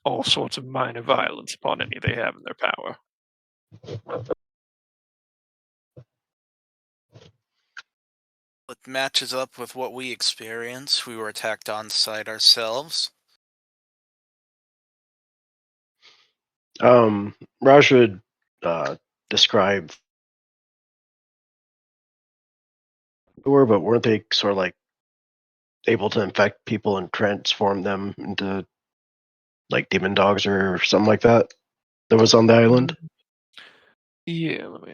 all sorts of minor violence upon any they have in their power. It matches up with what we experienced. We were attacked on site ourselves. Raj would describe but weren't they sort of like able to infect people and transform them into like demon dogs or something like that? That was on the island. Yeah, let me.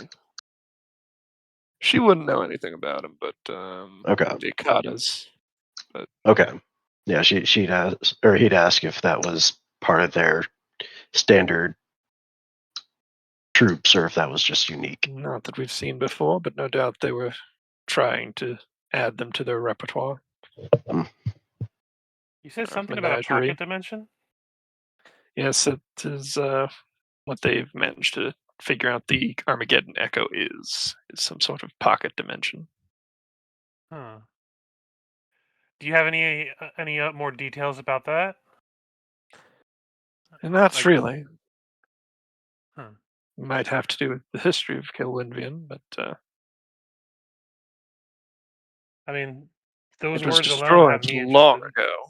She wouldn't know anything about him, but Okay. the Akatas. Okay. Yeah, she'd ask, or he'd ask if that was part of their standard troops or if that was just unique. Not that we've seen before, but no doubt they were trying to add them to their repertoire. You said something about a Menagerie. pocket dimension? Yes, it is what they've managed to figure out the Armageddon Echo is some sort of pocket dimension. Huh. Do you have any more details about that? And that's Like- really. Huh. Might have to do with the history of Celwynvian, but I mean, those it was words alone have destroyed me long interested. ago.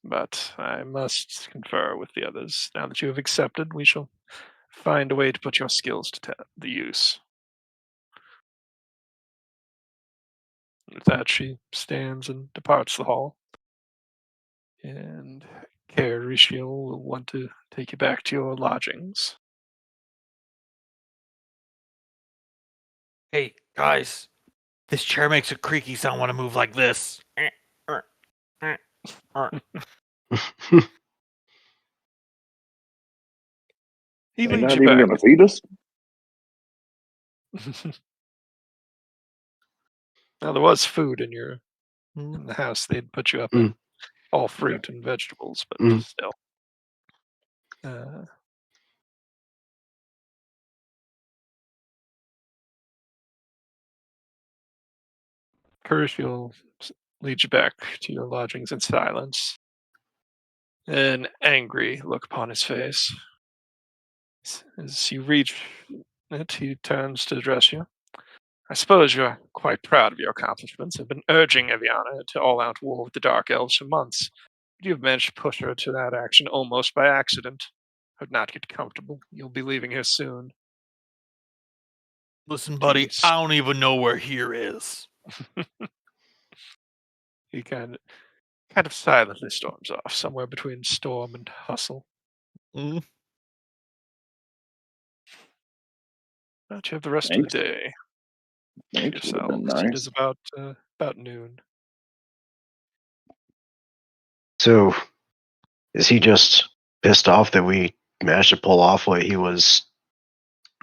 But I must confer with the others. Now that you have accepted, we shall find a way to put your skills to the use. With that, she stands and departs the hall. And Carishiel will want to take you back to your lodgings. Hey, guys. This chair makes a creaky sound when I move like this. He They're leads not you even back. going to feed us. Now there was food in Mm. the house. They'd put you up Mm. with all fruit and vegetables, but Mm. still. Uh, Carishiel leads you back to your lodgings in silence. An angry look upon his face. As you reach it, he turns to address you. I suppose you're quite proud of your accomplishments. I've been urging Eviana to all-out war with the Dark Elves for months. But you've managed to push her to that action almost by accident. I would not get comfortable. You'll be leaving here soon. Listen, buddy, Jeez. I don't even know where here is. He kind of silently storms off, somewhere between storm and hustle. Mm. But you have the rest Thanks. of the day to Thanks would have been yourselves. It nice. is about noon. So, is he just pissed off that we managed to pull off what he was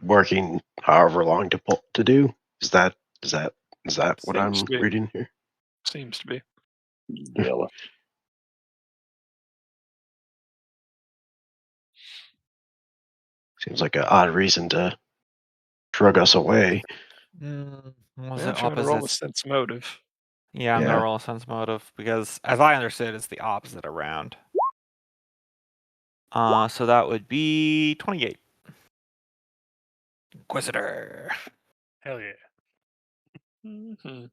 working however long to do? Is that what I'm Seems to be. reading here? Seems to be. Jealous. Seems like an odd reason to shrug us away. Was Yeah, it trying to roll a opposites? sense motive. Yeah, I'm Yeah. gonna roll a sense motive because, as I understood, it's the opposite around. So that would be 28. Inquisitor. Hell yeah. Mm-hmm.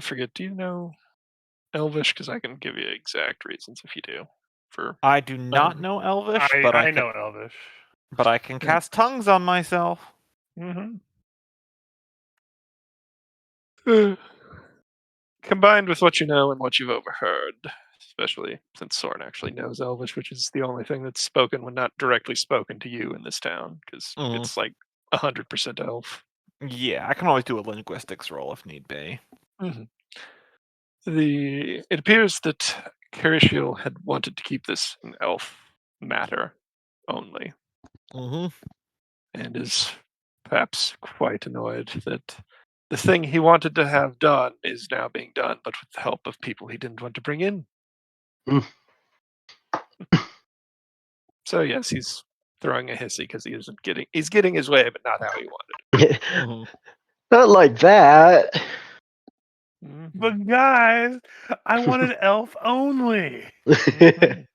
Forget. Do you know Elvish? Because I can give you exact reasons if you do. I do not know Elvish, but I know Elvish. But I can cast tongues on myself. Mm-hmm. Combined with what you know and what you've overheard, especially since Soren actually knows Elvish, which is the only thing that's spoken when not directly spoken to you in this town, because it's like 100% elf. Yeah, I can always do a linguistics roll if need be. Mm-hmm. It appears that Carishiel had wanted to keep this an elf matter only, Mm-hmm. and is perhaps quite annoyed that the thing he wanted to have done is now being done, but with the help of people he didn't want to bring in. Mm. So yes, he's throwing a hissy because he's getting his way, but not how he wanted. Not like that. Mm-hmm. But guys, I wanted elf only. Mhm.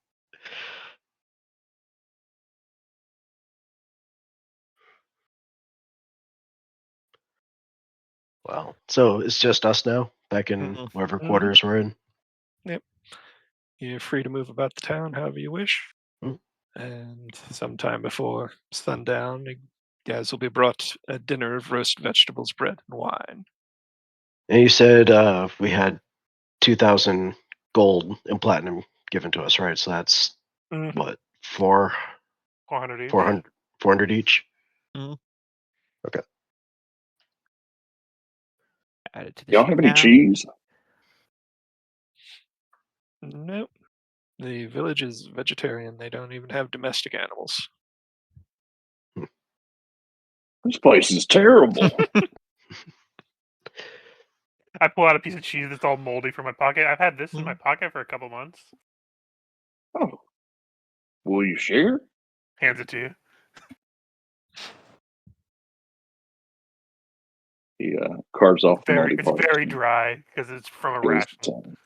Well, so it's just us now, back in whatever quarters we're in. Yep. You're free to move about the town however you wish. Mm. And sometime before sundown, you guys will be brought a dinner of roast vegetables, bread, and wine. And you said we had 2,000 gold and platinum given to us, right? So that's Mhm. what, 400 each. 400 each? Mhm. Okay. Add it to the Y'all sheet have any now. cheese? Nope. The village is vegetarian. They don't even have domestic animals. This place is terrible. I pull out a piece of cheese that's all moldy from my pocket. I've had this in my Mhm. pocket for a couple months. Oh, will you share? Hands it to you. He carves off the moldy It's parts. very and dry because it's from a goes ration. to town.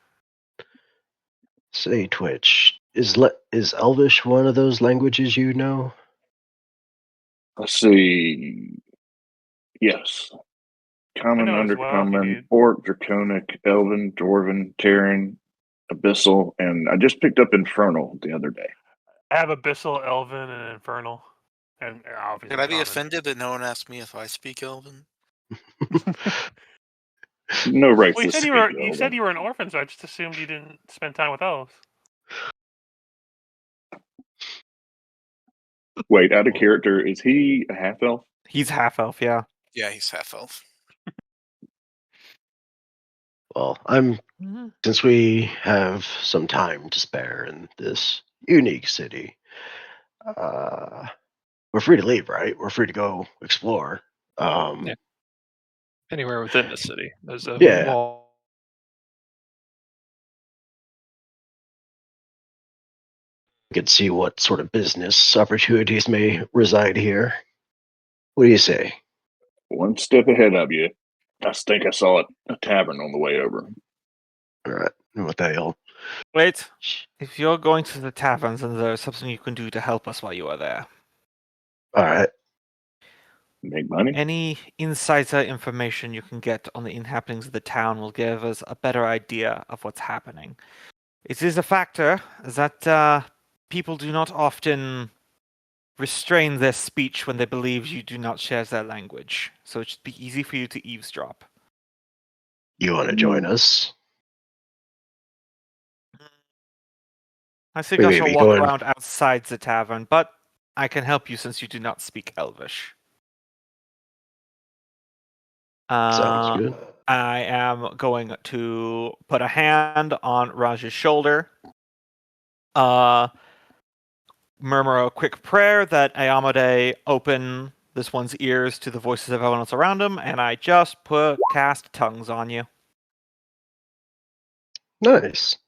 Say, Twitch, is Elvish one of those languages you know? Let's see. Yes. Common, know as well, if you Undercommon, need. Orc, Draconic, Elven, Dwarven, Terran, Abyssal, and I just picked up Infernal the other day. I have Abyssal, Elven, and Infernal, and obviously Can I be Common. offended that no one asked me if I speak Elven? No Well, races you said speak you Elven. said you were an orphan, so I just assumed you didn't spend time with elves. Wait, out of character, is he a half elf? He's half elf, yeah. Yeah, he's half elf. Well, Mm-hmm. since we have some time to spare in this unique city, we're free to leave, right? We're free to go explore. Yeah. Anywhere within the city, there's a Yeah. wall. We could see what sort of business opportunities may reside here. What do you say? One step ahead of you. I think I saw a tavern on the way over. All right, what the hell? Wait, if you're going to the taverns, then there's something you can do to help us while you are there. All right. Make money? Any insider information you can get on the inhabitants of the town will give us a better idea of what's happening. It is a factor that people do not often restrain their speech when they believe you do not share their language, so it should be easy for you to eavesdrop. You want to join us? I think We I may shall be walk going. around outside the tavern, but I can help you since you do not speak Elvish. Sounds good. I am going to put a hand on Raj's shoulder, murmur a quick prayer that Ayamade open this one's ears to the voices of everyone else around him, and I just cast tongues on you. Nice.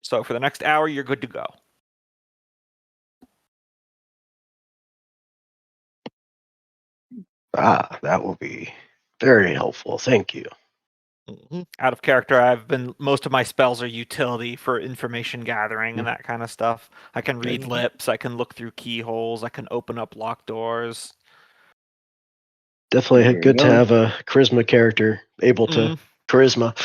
So for the next hour, you're good to go. That will be very helpful. Thank you. Out of character, most of my spells are utility for information gathering and that kind of stuff. I can read lips, I can look through keyholes, I can open up locked doors. Definitely Very good to nice. have a charisma character able to charisma.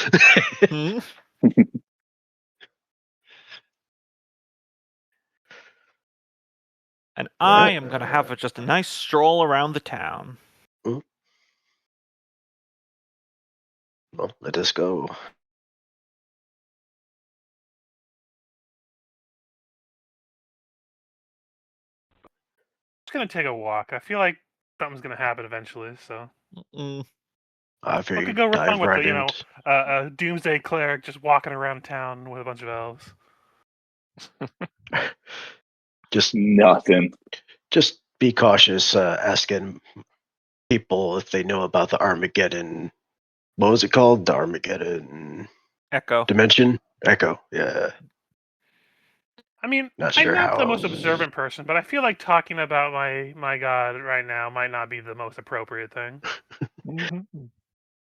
And I am going to have just a nice stroll around the town. Well, let us go. Just gonna take a walk. I feel like something's gonna happen eventually, so I we figured could go dive wrong with right the, into. a doomsday cleric just walking around town with a bunch of elves. Just Nothing. Just be cautious asking people if they know about the Armageddon. What was it called? The Armageddon Echo. Dimension? Echo, yeah. I mean, Not I'm sure not the how. most observant person, but I feel like talking about my god right now might not be the most appropriate thing.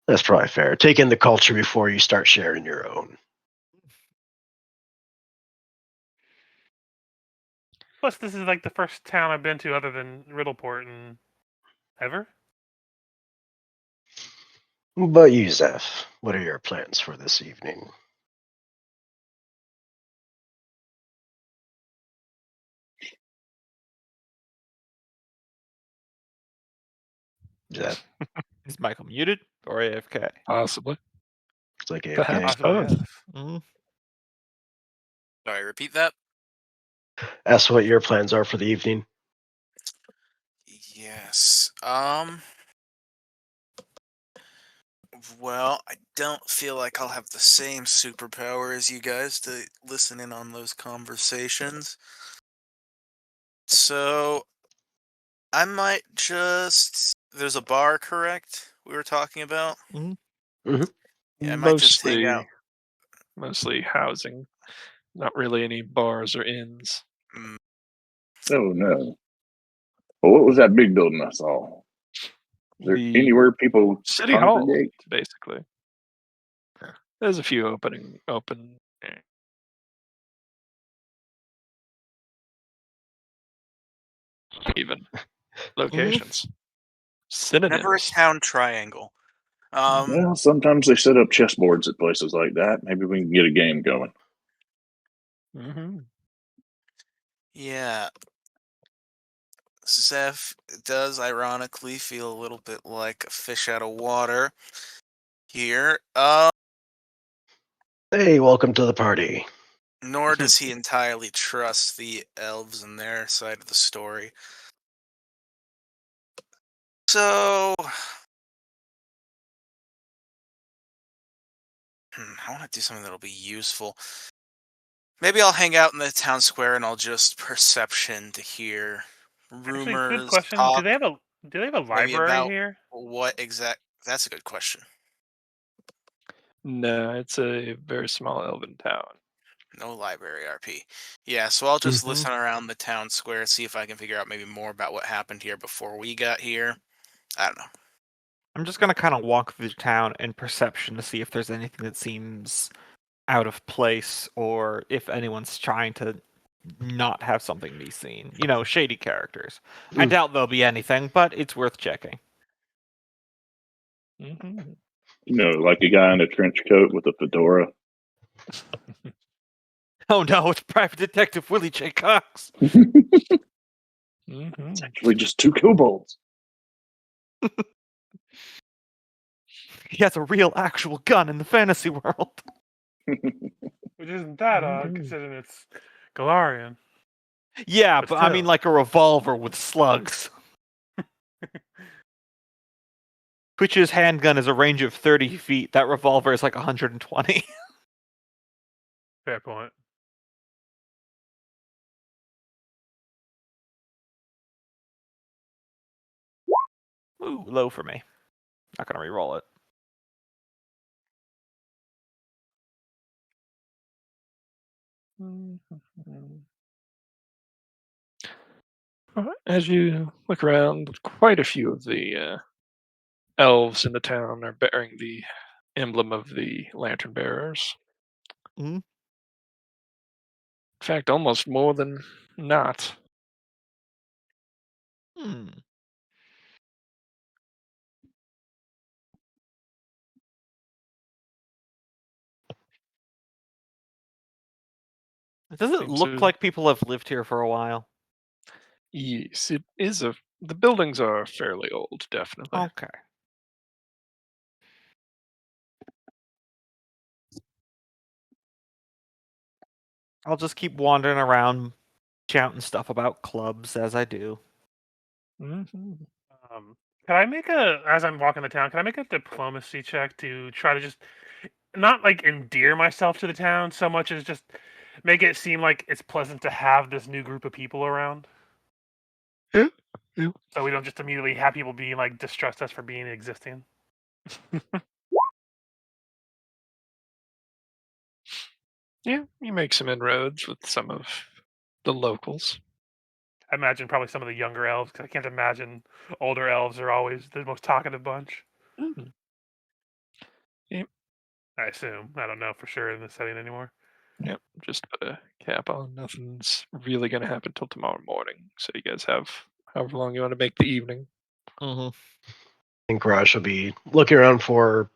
That's probably fair. Take in the culture before you start sharing your own. Plus, this is like the first town I've been to other than Riddleport and ever. But you, Zeph, what are your plans for this evening? Zeph, Is Michael muted or AFK? Possibly. it's like Perhaps AFK. Possibly, both. yes. Sorry, repeat that. Ask what your plans are for the evening. Yes. Well, I don't feel like I'll have the same superpower as you guys to listen in on those conversations. So I might just. There's a bar, correct? We were talking about. Mm-hmm. Mm-hmm. Yeah, I might just hang out. Mostly housing. Not really any bars or inns. Mm, Oh no. Well, what was that big building I saw? Is there The anywhere people City Hall, congregate? basically. There's a few open even locations. Synonyms. never a town triangle. Well, sometimes they set up chessboards at places like that. Maybe we can get a game going. Mm-hmm. Yeah. Zeph does ironically feel a little bit like a fish out of water here. Hey, welcome to the party. Nor does he entirely trust the elves and their side of the story. So, I want to do something that'll be useful. Maybe I'll hang out in the town square and I'll just perception to hear Actually, rumors, good question. talk, Do they have a maybe library about here? what exact. That's a good question. No, it's a very small elven town. No library RP. Yeah, so I'll just Mhm. listen around the town square, see if I can figure out maybe more about what happened here before we got here. I don't know. I'm just gonna kind of walk through the town in perception to see if there's anything that seems out of place or if anyone's trying to not have something be seen. You know, shady characters. I Mm. doubt there'll be anything, but it's worth checking. Mm-hmm. You know, like a guy in a trench coat with a fedora. Oh no, it's Private Detective Willie J. Cox. Mm-hmm. It's actually just two kobolds. He has a real, actual gun in the fantasy world. Which isn't that odd, Mhm. considering it's Galarian. Yeah, But but I mean still. like a revolver with slugs. Twitch's handgun is a range of 30 feet. That revolver is like 120. Fair point. Ooh, low for me. Not gonna re-roll it. As you look around, quite a few of the elves in the town are bearing the emblem of the lantern bearers. Mhm. In fact, almost more than not. Hmm. Does it Seems look to- like people have lived here for a while? Yes, it is a. The buildings are fairly old, definitely. Okay. I'll just keep wandering around, shouting stuff about clubs as I do. Mm-hmm. Can I make as I'm walking the town, can I make a diplomacy check to try to just not like endear myself to the town so much as just make it seem like it's pleasant to have this new group of people around? Yeah. Yeah. So we don't just immediately have people being like distrust us for being existing. Yeah, you make some inroads with some of the locals. I imagine probably some of the younger elves, because I can't imagine older elves are always the most talkative bunch. Mm. I assume. I don't know for sure in this setting anymore. Yep, just put a cap on. Nothing's really going to happen till tomorrow morning. So you guys have however long you want to make the evening. Mm-hmm. I think Raj will be looking around for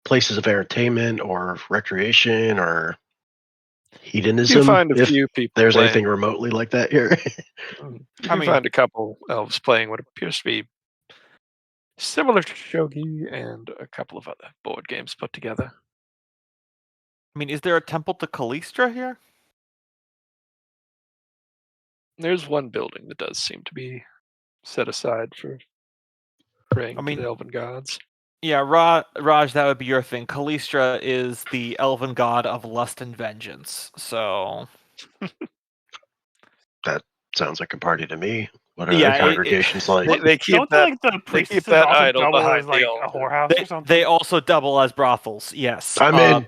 places of entertainment or recreation or hedonism. You find a if few people there's playing. anything remotely like that here. You I do mean- find a couple elves playing what appears to be similar to shogi and a couple of other board games put together. I mean, is there a temple to Callistra here? There's one building that does seem to be set aside for praying I mean- to the elven gods. Yeah, Raj, that would be your thing. Callistra is the elven god of lust and vengeance. So That sounds like a party to me. What are Yeah, their congregations like? They keep Don't that. like the They keep priestesses that also idol double behind as the like a altar. whorehouse or something? They also double as brothels. Yes. I'm in.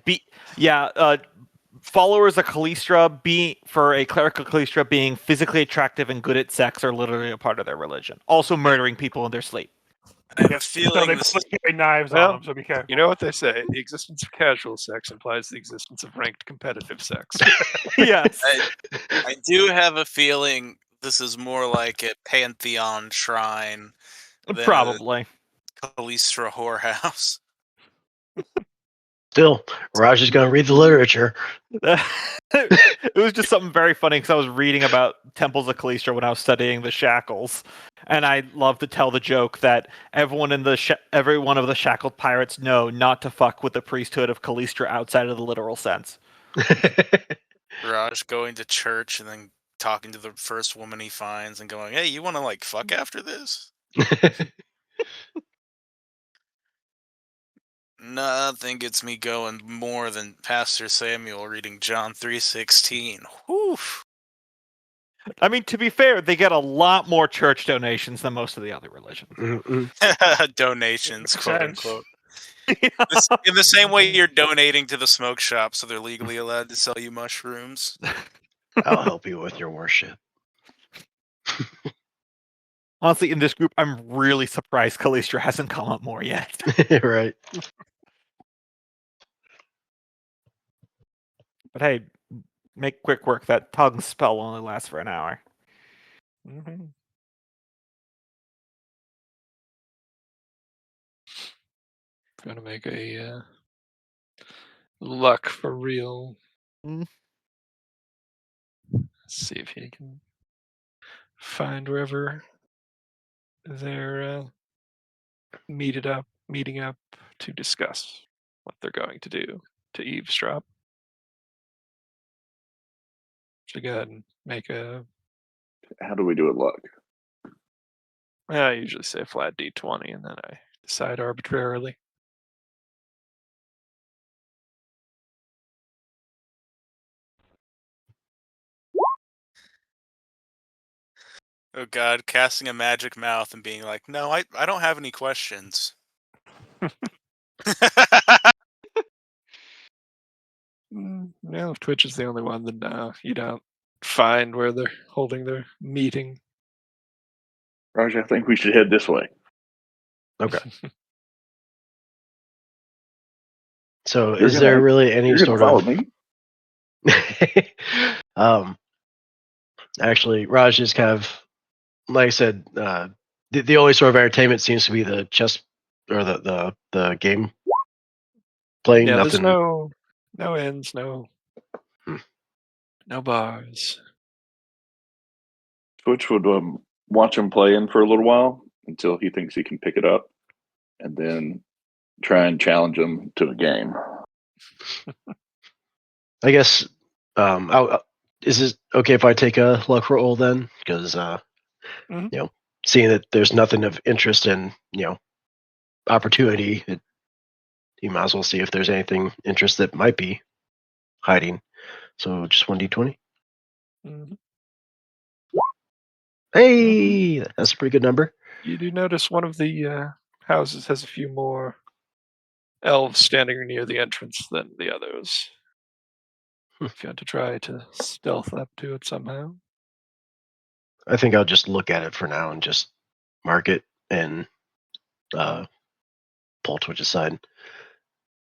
Followers of Callistra, for a cleric of Callistra, being physically attractive and good at sex are literally a part of their religion. Also murdering people in their sleep. I have a So feeling they this. probably carry knives Well, on them, so be careful. You know what they say? The existence of casual sex implies the existence of ranked competitive sex. Yes. I do have a feeling this is more like a pantheon shrine than Probably. a Callistra whorehouse. Still, Raj is going to read the literature. It was just something very funny because I was reading about temples of Callistra when I was studying the shackles, and I love to tell the joke that every one of the shackled pirates know not to fuck with the priesthood of Callistra outside of the literal sense. Raj going to church and then talking to the first woman he finds and going, "Hey, you want to like fuck after this?" Nothing gets me going more than Pastor Samuel reading John 3:16. Whew. I mean, to be fair, they get a lot more church donations than most of the other religions. Donations, Makes quote sense. unquote. In the same way you're donating to the smoke shop so they're legally allowed to sell you mushrooms. I'll help you with your worship. Honestly, in this group, I'm really surprised Callistra hasn't come up more yet. Right. But hey, make quick work. That tongue spell only lasts for an hour. Mm-hmm. Gonna make a luck for real. Mm. See if he can find wherever they're meeting up to discuss what they're going to do to eavesdrop. So go ahead and make a. How do we do it, luck? I usually say flat d20, and then I decide arbitrarily. Oh god, casting a magic mouth and being like, "No, I don't have any questions." No, if Twitch is the only one, then you don't find where they're holding their meeting. Raj, I think we should head this way. Okay. So, You're is gonna- there really any You're going to sort follow of? me? Actually, Raj is kind of, like I said, the only sort of entertainment seems to be the chess or the game playing. Yeah, Nothing. there's no ends, no bars. Twitch would watch him playing for a little while until he thinks he can pick it up, and then try and challenge him to a game. I guess. Is it okay if I take a luck roll then? Because Mhm. Seeing that there's nothing of interest in opportunity, you might as well see if there's anything interest that might be hiding. So just 1d20. Mhm. Hey, that's a pretty good number. You do notice one of the houses has a few more elves standing near the entrance than the others. If you want to try to stealth up to it somehow. I think I'll just look at it for now and just mark it and pull Twitch aside.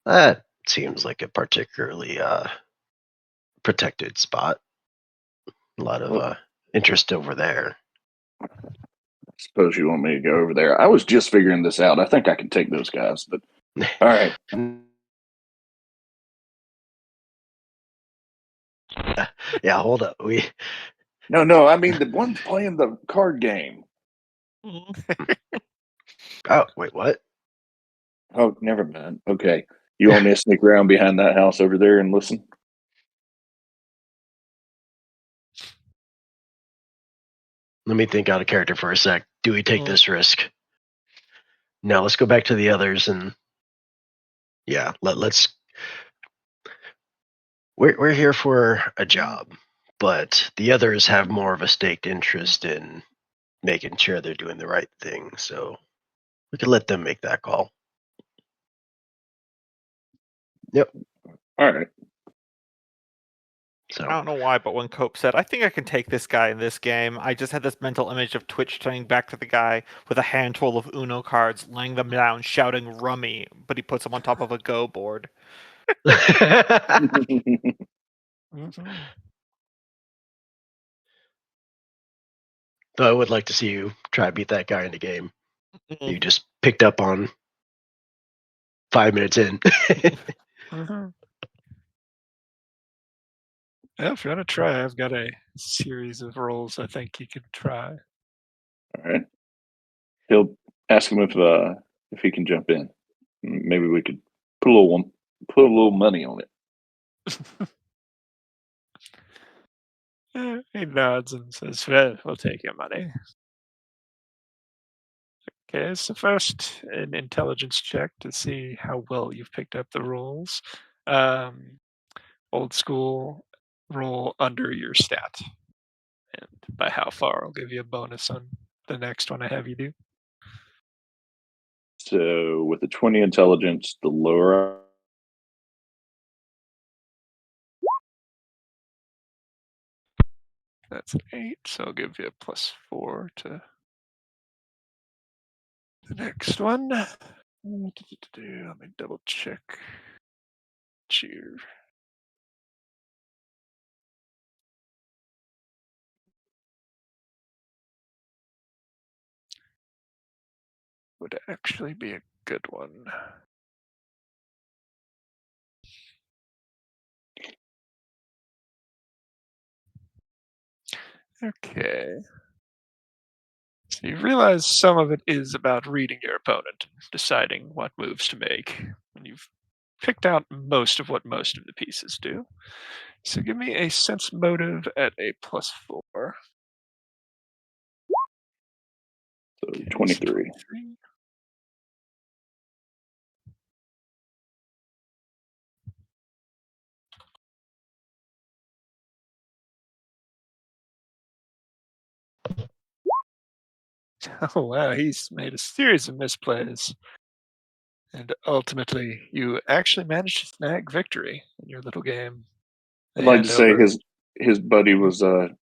That seems like a particularly protected spot. A lot of interest over there. Suppose you want me to go over there. I was just figuring this out. I think I can take those guys, but all right. Yeah, hold up. No, I mean the ones playing the card game. Oh, wait, what? Oh, never mind. Okay. You want me to sneak around behind that house over there and listen? Let me think out of character for a sec. Do we take this risk? No, let's go back to the others and yeah, let's. We're here for a job, but the others have more of a staked interest in making sure they're doing the right thing. So we could let them make that call. Yep. All right. So I don't know why, but when Cope said, "I think I can take this guy in this game," I just had this mental image of Twitch turning back to the guy with a handful of Uno cards, laying them down, shouting "Rummy," but he puts them on top of a Go board. Mhm. Though I would like to see you try to beat that guy in the game. Mhm. You just picked up on 5 minutes in. Mhm. Yeah, if you want to try, I've got a series of roles I think you could try. All right. He'll ask him if he can jump in. Maybe we could put a little money on it. He nods and says, "Well, we'll take your money." Okay, so first, an intelligence check to see how well you've picked up the rules. Um, Old school, roll under your stat. And by how far, I'll give you a bonus on the next one I have you do. So with the 20 intelligence, the lower That's an 8, so I'll give you a +4 to the next one. Let me double check. Cheer. Would actually be a good one. Okay. So you realize some of it is about reading your opponent and deciding what moves to make. And you've picked out most of what most of the pieces do. So give me a sense motive at a +4. so Okay, so 23. 23. Oh wow, he's made a series of misplays. And ultimately, you actually managed to snag victory in your little game. I'd They like to hand say over. his buddy was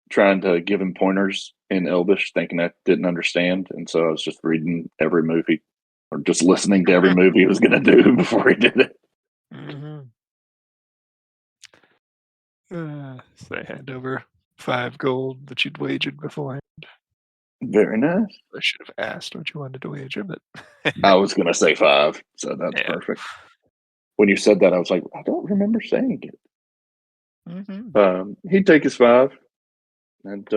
trying to give him pointers in Elvish, thinking I didn't understand, and so I was just reading every movie or just listening to every movie he was going to do before he did it. Mhm. So they hand over 5 gold that you'd wagered beforehand. Very nice. I should have asked what you wanted to wager, but I was going to say 5, so that's yeah. perfect. When you said that, I was like, I don't remember saying it. Mhm. He'd take his 5 and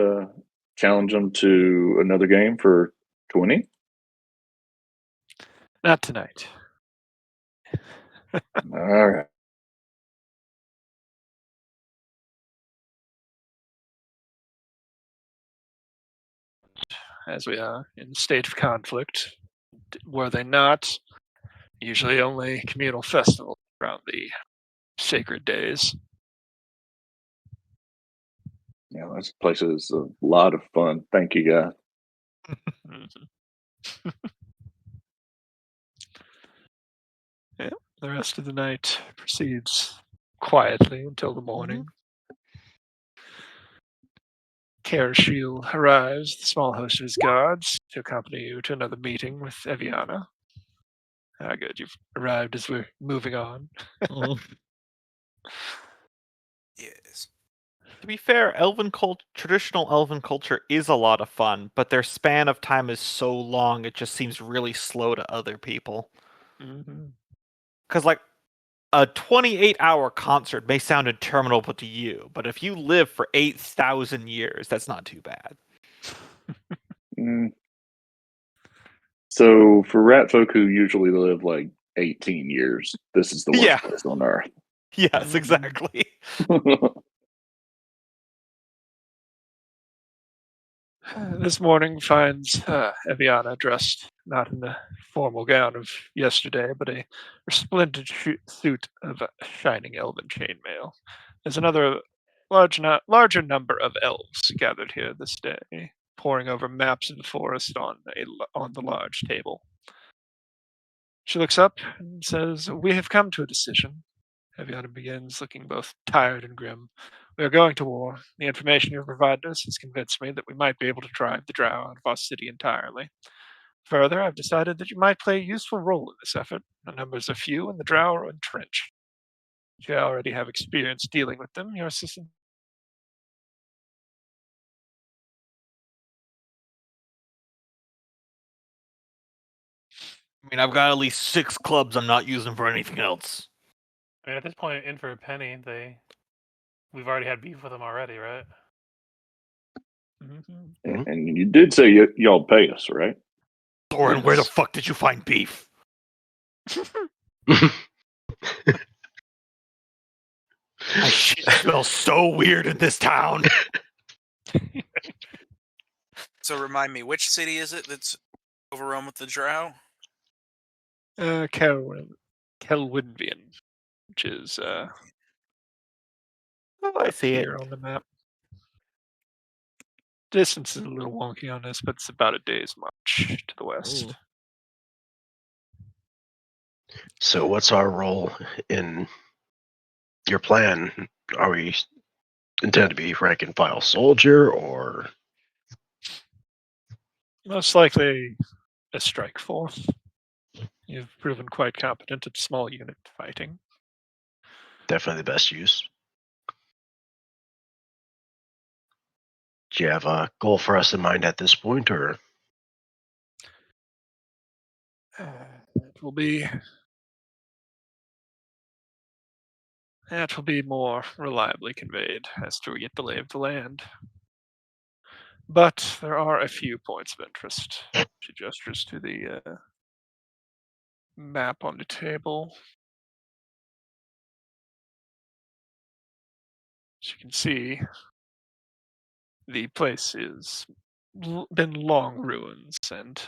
challenge him to another game for 20. Not tonight. All right. As we are in a state of conflict, were they not usually only communal festivals around the sacred days? Yeah, this place is a lot of fun. Thank you, guys. Mhm. Yeah, the rest of the night proceeds quietly until the morning. Karashiel arrives, the small host of his guards, to accompany you to another meeting with Eviana. Ah, good, you've arrived as we're moving on. Mhm. Yes. To be fair, traditional elven culture is a lot of fun, but their span of time is so long it just seems really slow to other people. Mm-hmm. Because, like, a 28-hour concert may sound interminable to you, but if you live for 8,000 years, that's not too bad. Mm. So for rat folk who usually live like 18 years, this is the Yeah. worst place on earth. Yes, Mhm. exactly. This morning finds Eviana dressed not in the formal gown of yesterday, but a resplendent suit of shining elven chainmail. There's another larger number of elves gathered here this day. poring over maps of the forest on the large table. She looks up and says, "We have come to a decision." Eviana begins, looking both tired and grim. "We are going to war. The information you have provided us has convinced me that we might be able to drive the Drow out of our city entirely. Further, I've decided that you might play a useful role in this effort. The numbers are few, and the Drow are entrenched. You already have experience dealing with them. Your assistant..." I mean, I've got at least 6 clubs I'm not using for anything else. I mean, at this point, in for a penny, we've already had beef with them already, right? Mhm. And you did say y'all pay us, right? Thorin, where the Yes. fuck did you find beef? My shit smells so weird in this town. So remind me, which city is it that's overrun with the Drow? Celwynvian, which is Oh, I see it. here on the map. Distance is a little wonky on this, but it's about a day's march to the west. Ooh. So, what's our role in your plan? Are we intended to be rank and file soldier, or Most likely a strike force. You've proven quite competent at small unit fighting. definitely the best use? Do you have a goal for us in mind at this point, or It will be more reliably conveyed as to get the lay of the land. But there are a few points of interest. She gestures to the map on the table. As you can see, the place is been long ruins and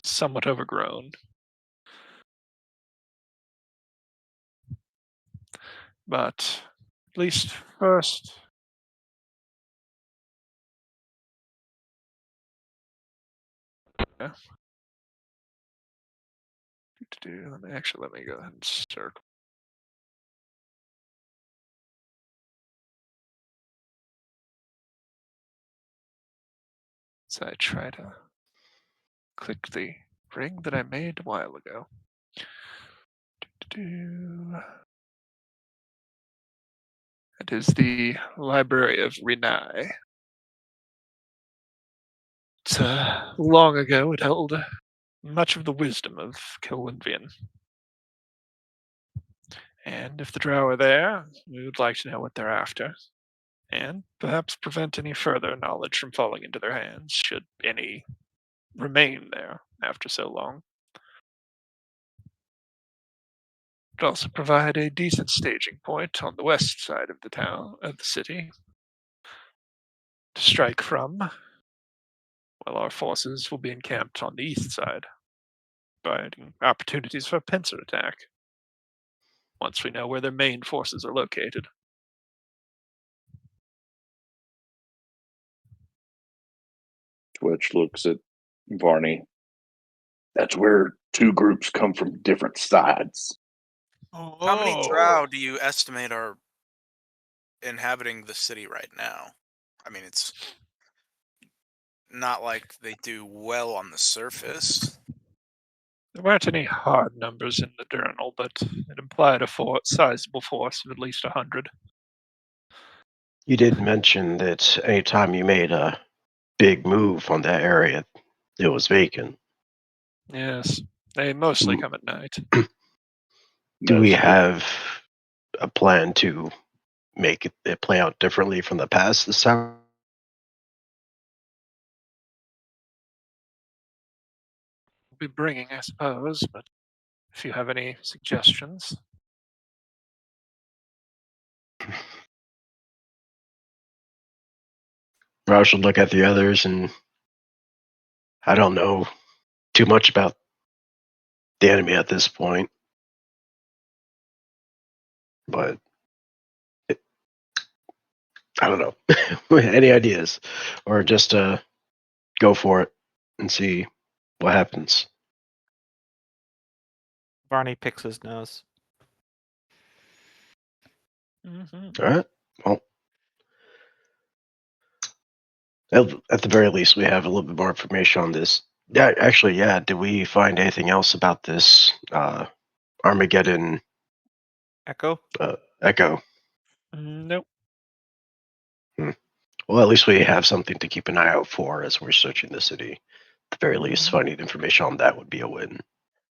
somewhat overgrown. But at least first, let me go ahead and circle. So I try to click the ring that I made a while ago. It is the Library of Renai. Long ago, it held much of the wisdom of Celwynvian. And if the Drow are there, we would like to know what they're after, and perhaps prevent any further knowledge from falling into their hands, should any remain there after so long. It also provide a decent staging point on the west side of the city, to strike from, while our forces will be encamped on the east side, providing opportunities for a pincer attack once we know where their main forces are located. Twitch looks at Varney. That's where two groups come from different sides. How many Drow do you estimate are inhabiting the city right now? I mean, it's not like they do well on the surface. There weren't any hard numbers in the journal, but it implied a sizable force of at least 100. you did mention that anytime you made a big move on that area, it was vacant. Yes, they mostly come at night. Do we Mostly. have a plan to make it play out differently from the past this time? We'll be bringing, I suppose, but if you have any suggestions. I should look at the others, and I don't know too much about the enemy at this point, but I don't know. Any ideas, or just go for it and see what happens. Barney picks his nose. All right. Well, at the very least, we have a little bit more information on this. Yeah, actually, yeah. Did we find anything else about this Armageddon Echo? Echo? Nope. Well, at least we have something to keep an eye out for as we're searching the city. At the very least, finding information on that would be a win.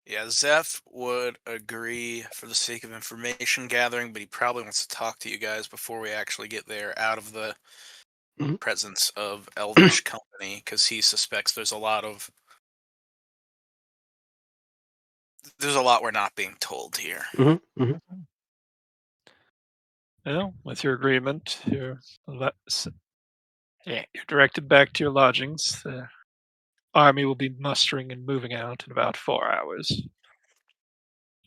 Yeah, Zeph would agree for the sake of information gathering, but he probably wants to talk to you guys before we actually get there, out of the Mhm. presence of Elvish company, because he suspects there's a lot we're not being told here. Well, with your agreement, you're directed back to your lodgings. The army will be mustering and moving out in about 4 hours.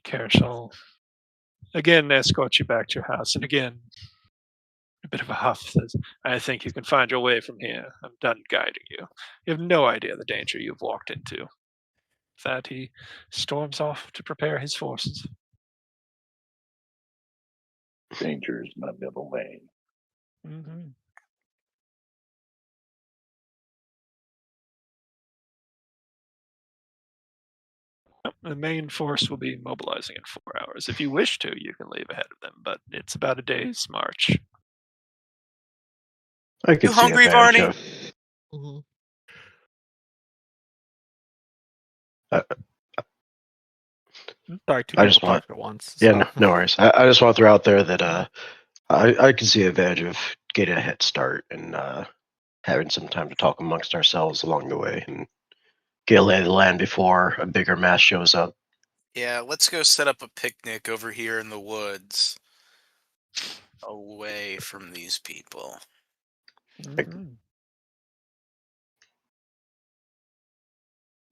Care shall again escort you back to your house, and again, a bit of a huff says, I think you can find your way from here. I'm done guiding you. You have no idea the danger you've walked into. With that, he storms off to prepare his forces. Danger is my middle name. Mm-hmm. The main force will be mobilizing in 4 hours. If you wish to, you can leave ahead of them, but it's about a day's march. I could You see hungry, advantage Varney? of. Uh, Sorry, two I people just want. talked at once. Yeah, So. no worries. I just want to throw out there that I can see advantage of getting a head start and having some time to talk amongst ourselves along the way and get a lay of the land before a bigger mass shows up. Yeah, let's go set up a picnic over here in the woods, away from these people. Mm-hmm.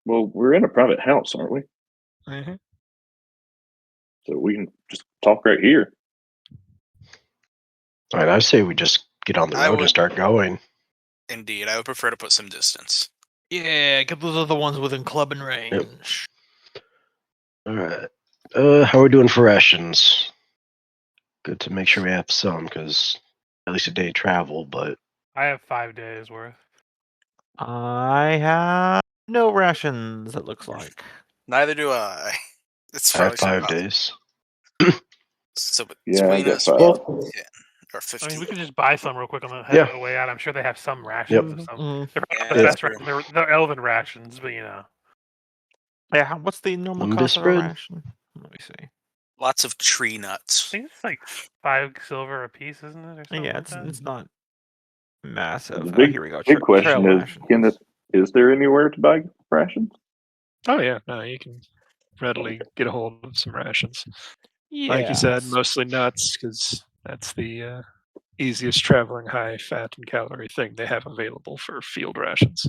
Well, we're in a private house, aren't we? Mm-hmm. So we can just talk right here. All right, I say we just get on the I road and would- start going. Indeed, I would prefer to put some distance. Yeah, because those are the ones within clubbing range. All right. How are we doing for rations? Good to make sure we have some, because at least a day travel, but I have 5 days worth. I have no rations, it looks like. Neither do I. It's I have probably 5 days. So Yeah, I between got us, 5. we have 10 or I 15. mean, we could just buy some real quick on the Yeah. way out. I'm sure they have some rations of Yep. some. They're probably Yeah, not the that's best true. rations. They're elven rations, but Yeah, what's the normal Limit cost of a spread? ration? Let me see. Lots of tree I nuts. think it's like 5 silver a piece, isn't it, or something Yeah, like it's that? it's not massive. The Here we go. big question Trail is, rations. Kenneth, is there anywhere to buy rations? Oh yeah, no, you can readily get a hold of some rations. Yeah. Like you said, mostly nuts, because that's the easiest traveling high fat and calorie thing they have available for field rations.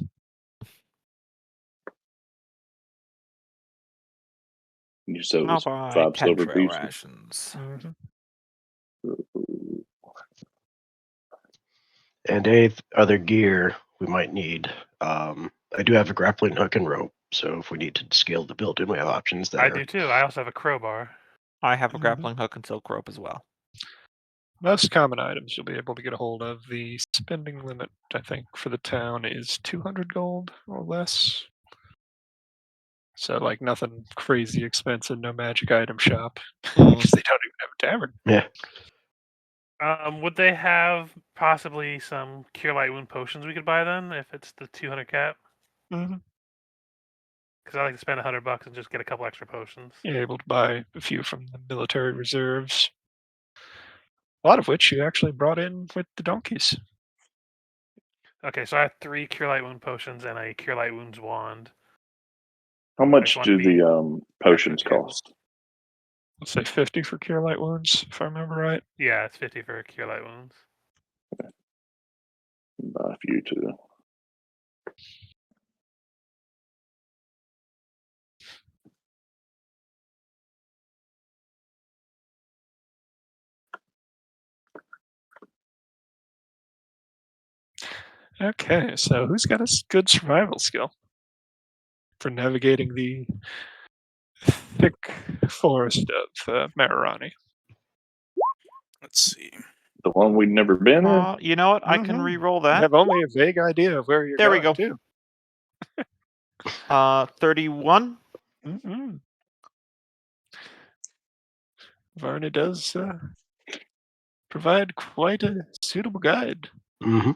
You said it I'll was buy 5 10 silver trail pieces. rations. Mm-hmm. And any other gear we might need. I do have a grappling hook and rope, so if we need to scale the building, we have options there. I do too. I also have a crowbar. I have a Mhm. grappling hook and silk rope as well. Most common items you'll be able to get a hold of. The spending limit, I think, for the town is 200 gold or less. So, like, nothing crazy expensive, no magic item shop, because they don't even have a tavern. Yeah. Would they have possibly some cure light wound potions we could buy then, if it's the 200 cap? Mm-hmm. Because I like to spend $100 and just get a couple extra potions. You're able to buy a few from the military reserves, a lot of which you actually brought in with the donkeys. Okay, so I have 3 cure light wound potions and a cure light wounds wand. How much want do to be the potions careful. cost? Let's say 50 for cure light wounds, if I remember right. Yeah, it's 50 for cure light wounds. Buy a few too. Okay, so who's got a good survival skill for navigating the thick forest of Marirani? Let's see. The one we'd never been in. You know what? I can Mhm. re-roll You that. have only a vague idea of where you're There we going go. to. 31. Mm-hmm. Varney does provide quite a suitable guide. Hmm.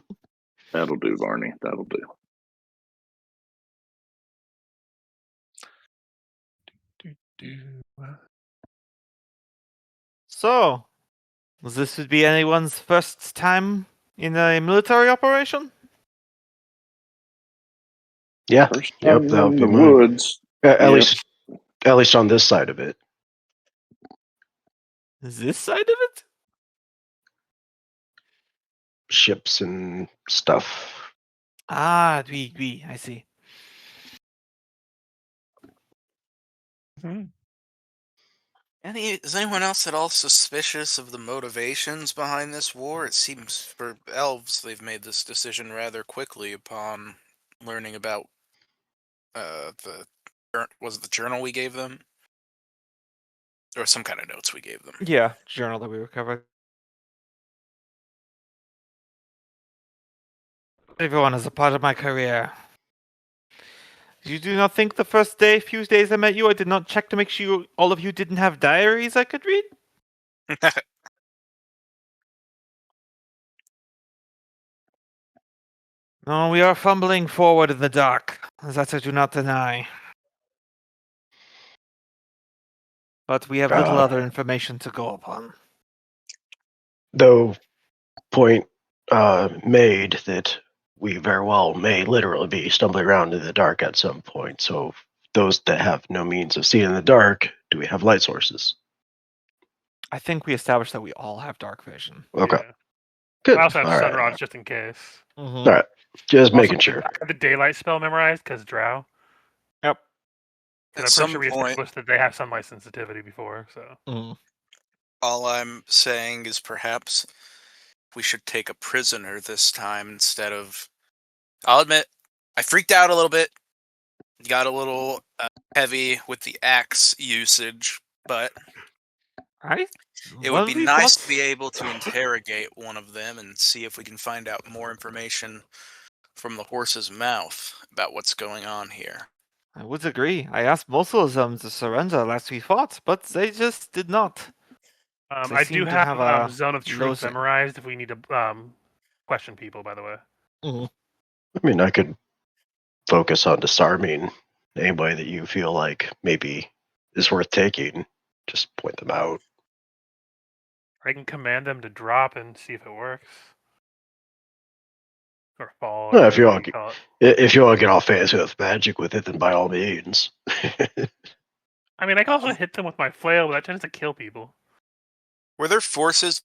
That'll do, Barney. That'll do. So, this would be anyone's first time in a military operation? Yeah. First Yep. time That would in be the mine. woods. At Yep. least on this side of it. This side of it? Ships and stuff. Ah, I see. Mhm. Is anyone else at all suspicious of the motivations behind this war? It seems for elves they've made this decision rather quickly upon learning about was it the journal we gave them? Or some kind of notes we gave them. Yeah, journal that we recovered. Everyone is a part of my career. You do not think the first few days I met you, I did not check to make sure all of you didn't have diaries I could read? No, we are fumbling forward in the dark. That I do not deny. But we have little other information to go upon. Though, point made that we very well may literally be stumbling around in the dark at some point. So, those that have no means of seeing in the dark, do we have light sources? I think we established that we all have dark vision. Okay. Yeah. Good. I also have All sun right. rods just in case. All right. Just Also, making sure. I have the daylight spell memorized because Drow. Yep. And At I'm some pretty sure we point, established that they have sunlight sensitivity before. So all I'm saying is perhaps we should take a prisoner this time instead of. I'll admit, I freaked out a little bit. Got a little heavy with the axe usage, but it would be nice to be able to interrogate one of them and see if we can find out more information from the horse's mouth about what's going on here. I would agree. I asked most of them to surrender last we fought, but they just did not. They I do seem to have a have Zone of Truth low- memorized if we need to question people, by the way. I mean, I could focus on disarming anybody that you feel like maybe is worth taking. Just point them out. I can command them to drop and see if it works. Or fall. Or Well, if you all whatever get, call it. if you all get all fancy with magic with it, then by all means. I mean, I can also hit them with my flail, but that tends to kill people. Were there forces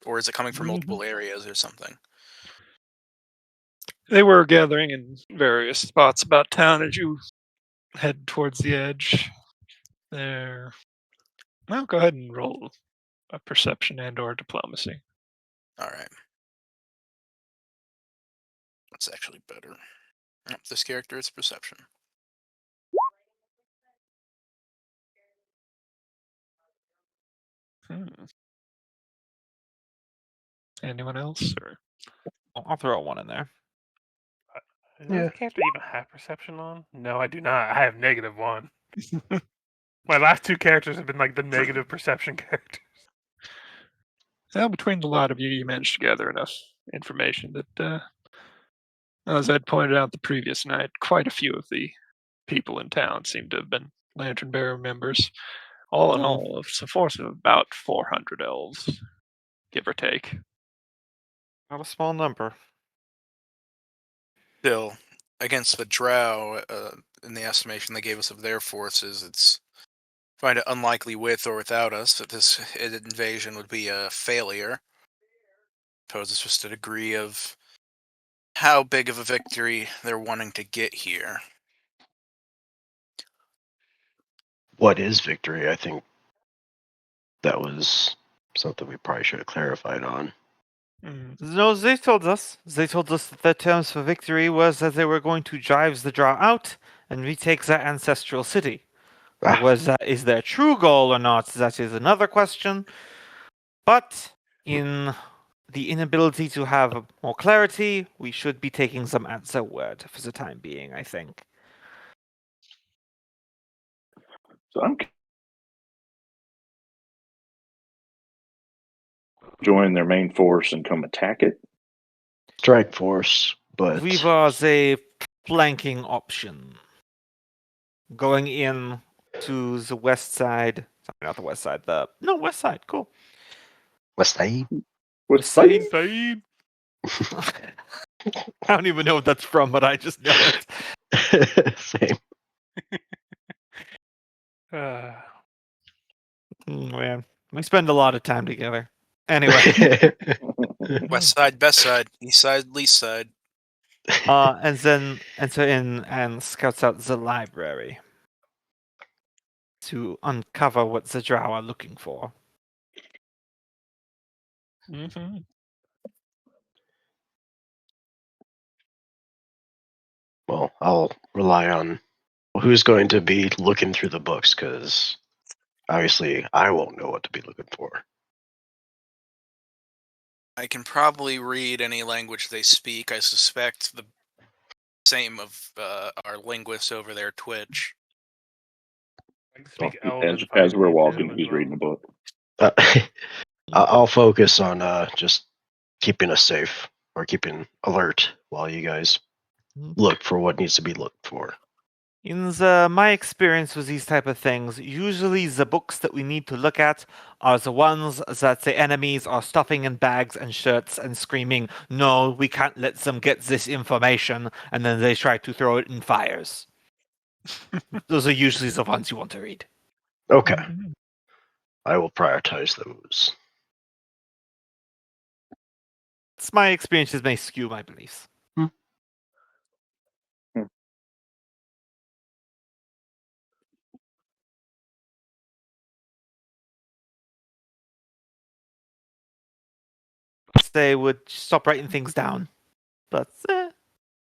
or is it coming from multiple areas or something? They were gathering in various spots about town as you head towards the edge. There. Well, go ahead and roll a perception and/or diplomacy. All right. That's actually better. Yep, this character is perception. Anyone else? Or? I'll throw one in there. Does this character even have perception on? No, I do not. I have -1. My last two characters have been like the negative perception characters. Well, between the lot of you, you managed to gather enough information that, as I'd pointed out the previous night, quite a few of the people in town seem to have been Lantern Bearer members. All in all, it's a force of about 400 elves, give or take. Not a small number. Still, against the Drow, in the estimation they gave us of their forces, it's find it unlikely with or without us that this invasion would be a failure. Suppose it's just a degree of how big of a victory they're wanting to get here. What is victory? I think that was something we probably should have clarified on. No, they told us. They told us that their terms for victory was that they were going to drive the Drow out and retake their ancestral city. Ah. Was that is their true goal or not? That is another question. But in the inability to have more clarity, we should be taking them at their word for the time being, I think. So I'm join their main force and come attack it. Strike force, but We was a flanking option. Going in to the west side. Sorry, not the west side. West side. Cool. West Side. What's Side. Saeed. I don't even know what that's from, but I just know it. Same. Man, we spend a lot of time together. Anyway, West side, best side, east side, least side. and scouts out the library to uncover what the Drow are looking for. Well, I'll rely on who's going to be looking through the books, because obviously I won't know what to be looking for. I can probably read any language they speak. I suspect the same of our linguist over there, Twitch. I can speak As, Elven as we're finely, walking, too, he's as well. reading a book. I'll focus on just keeping us safe, or keeping alert while you guys look for what needs to be looked for. In my experience with these type of things, usually the books that we need to look at are the ones that the enemies are stuffing in bags and shirts and screaming, "No, we can't let them get this information," and then they try to throw it in fires. Those are usually the ones you want to read. Okay. I will prioritize those. It's my experiences may skew my beliefs. They would stop writing things down. But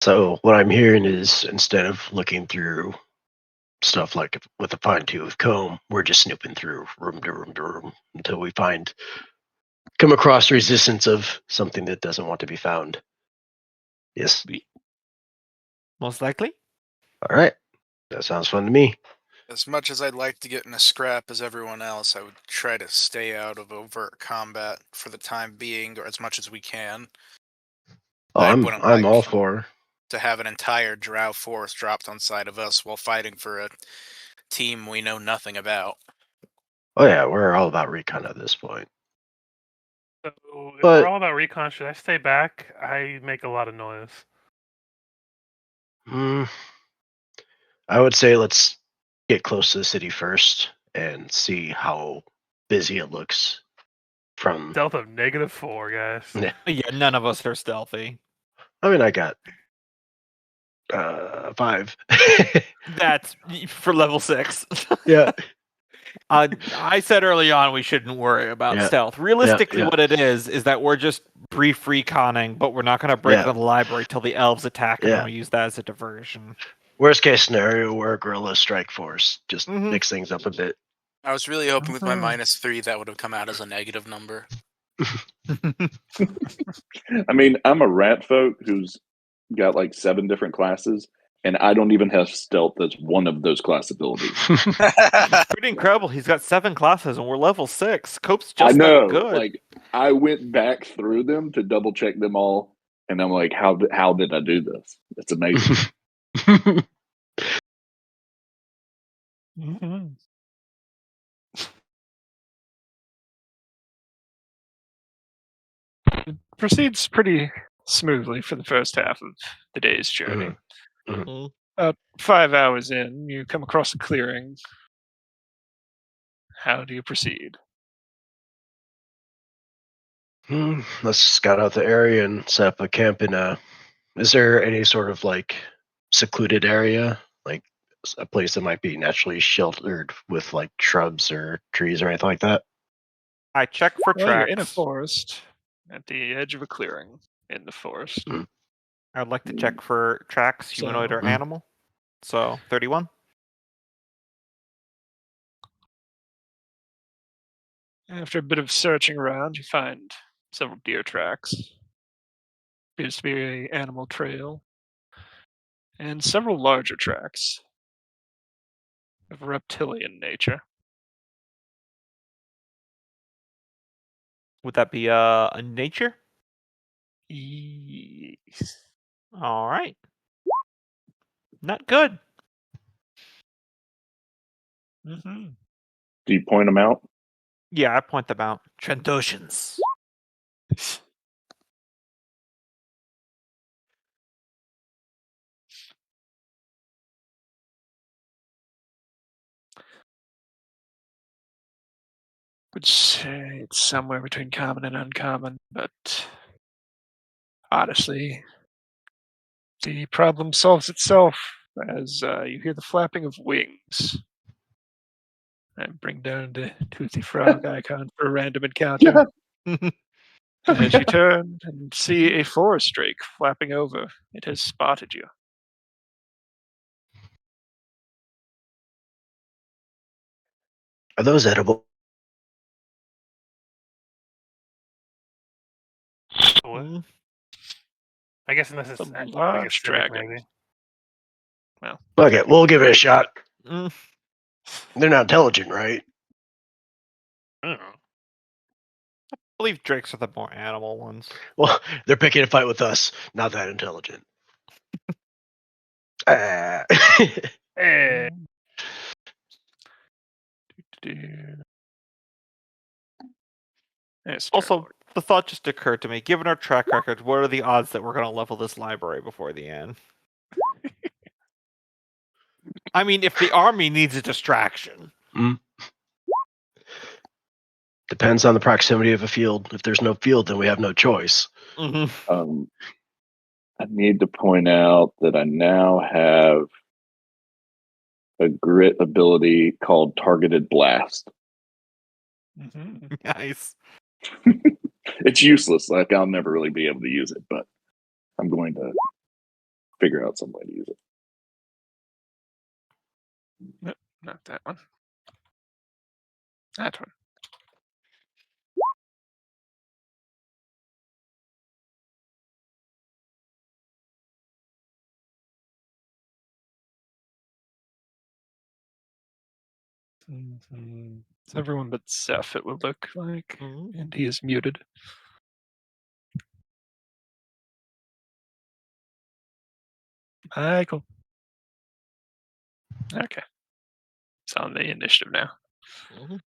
So what I'm hearing is, instead of looking through stuff like with a fine-tooth comb, we're just snooping through room to room to room until we come across resistance of something that doesn't want to be found. Yes. most likely. All right. That sounds fun to me. As much as I'd like to get in a scrap as everyone else, I would try to stay out of overt combat for the time being, or as much as we can. Oh, I I'm wouldn't all like for. to have an entire Drow force dropped on side of us while fighting for a team we know nothing about. Oh yeah, we're all about recon at this point. So if But- we're all about recon, should I stay back? I make a lot of noise. I would say let's get close to the city first and see how busy it looks from. Stealth of -4, guys. Yeah, none of us are stealthy. I mean, I got 5. That's for level 6. Yeah. I said early on we shouldn't worry about Yeah. stealth. Realistically, Yeah. what it is that we're just brief reconning, but we're not going to break Yeah. into the library till the elves attack, and Yeah. then we use that as a diversion. Worst case scenario, we're a guerrilla strike force. Just Mhm. mix things up a bit. I was really hoping with my -3 that would have come out as a negative number. I mean, I'm a rat folk who's got like 7 different classes, and I don't even have stealth as one of those class abilities. Pretty incredible. He's got 7 classes, and we're level 6. Cope's I just know, that good. like I went back through them to double check them all, and I'm like, how did I do this? It's amazing. It proceeds pretty smoothly for the first half of the day's journey. Mhm. 5 hours in, you come across a clearing. How do you proceed? Let's scout out the area and set up a camp in a. Is there any sort of like secluded area, like a place that might be naturally sheltered with like shrubs or trees or anything like that? I check for Well, you're in a tracks. forest at the edge of a clearing in the forest. I'd like to check for tracks, humanoid or So- animal. So 31. After a bit of searching around, you find several deer tracks. Appears to be an animal trail. And several larger tracks of reptilian nature. Would that be a nature? Yes. All right. Not good. Mm-hmm. Do you point them out? Yeah, I point them out. Trendoshans. Would say it's somewhere between common and uncommon, but honestly, the problem solves itself as you hear the flapping of wings. And bring down the toothy frog icon for a random encounter. As you turn and see a forest drake flapping over, it has spotted you. Are those edible? Mm. I guess unless it's Some like large acidic, dragon. maybe. Okay, we'll give it a shot. Mm. They're not intelligent, right? I don't know. I believe drakes are the more animal ones. Well, they're picking a fight with us. Not that intelligent. Ah. Eh, Yes, Also, the thought just occurred to me. Given our track record, what are the odds that we're going to level this library before the end? I mean, if the army needs a distraction. Depends on the proximity of a field. If there's no field, then we have no choice. Mm-hmm. I need to point out that I now have a grit ability called Targeted Blast. Mm-hmm. Nice. It's useless. Like, I'll never really be able to use it, but I'm going to figure out some way to use it. Not that one. That one. Mm-hmm. It's everyone but Zeph, it would look like. Mhm. And he is muted. Michael. Okay. It's on the initiative now. Mhm.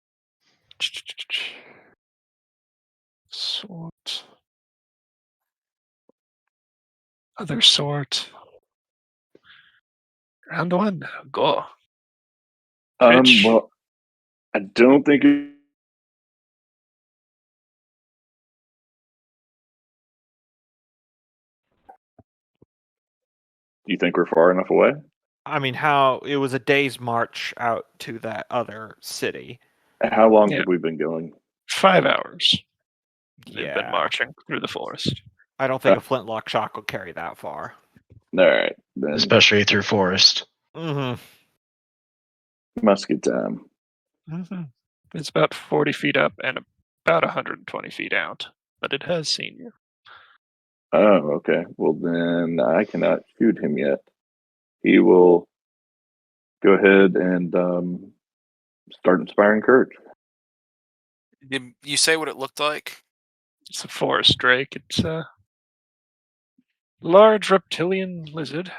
Sort. Other sort. Round one. Go. Twitch. Well, I don't think it. Do you think we're far enough away? I mean, how it was a day's march out to that other city. How long Yeah. have we been going? 5 hours. They've been Yeah, marching through the forest. I don't think a flintlock shock will carry that far. All right, then Especially through forest. Mm-hmm. musket time. Mm-hmm. It's about 40 feet up and about 120 feet out, but it has seen you. Oh, okay. Well, then I cannot shoot him yet. He will go ahead and start inspiring courage. Did you say what it looked like? It's a forest drake. It's a large reptilian lizard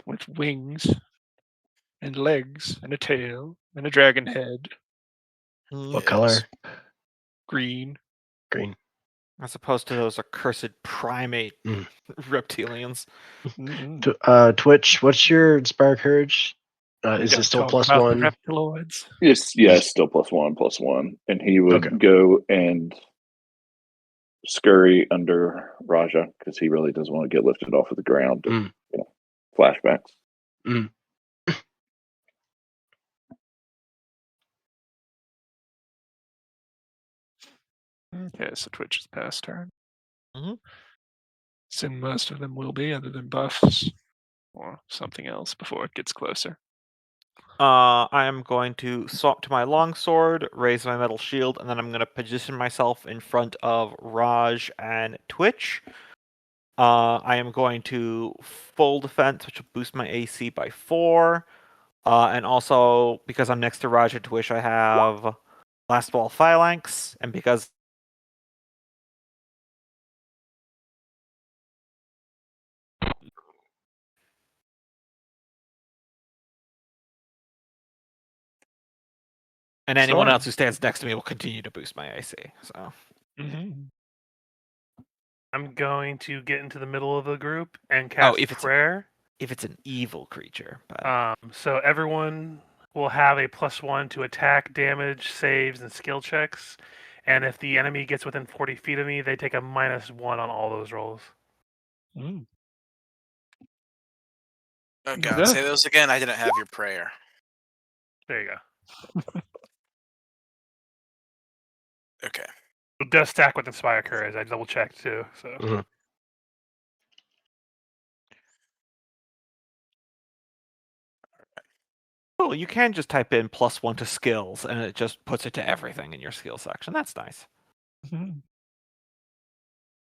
with wings and legs and a tail and a dragon head. What color? Green. Green. As opposed to those accursed primate Mm. reptilians. Mm-hmm. Twitch, what's your Inspire Courage? We Is don't it still talk plus about one? the reptiloids. Yes, still +1/+1. And he would Okay. go and scurry under Raja because he really doesn't want to get lifted off of the ground. And, flashbacks. Okay, so Twitch is past turn. Mhm. Assume most of them will be, other than buffs or something else before it gets closer. I am going to swap to my longsword, raise my metal shield, and then I'm going to position myself in front of Raj and Twitch. I am going to full defense, which will boost my AC by 4. And also, because I'm next to Raj and Twitch, I have Last Ball Phalanx, and because and anyone Sorry. else who stands next to me will continue to boost my AC. So Mm-hmm. I'm going to get into the middle of the group and cast if it's prayer. if it's an evil creature, but So everyone will have a +1 to attack, damage, saves, and skill checks. And if the enemy gets within 40 feet of me, they take a -1 on all those rolls. Mm. Oh Yeah. God, say those again. I didn't have your prayer. There you go. Okay. It does stack with Inspire Courage. I double checked too. So Mhm. well, you can just type in +1 to skills, and it just puts it to everything in your skill section. That's nice. Mm-hmm.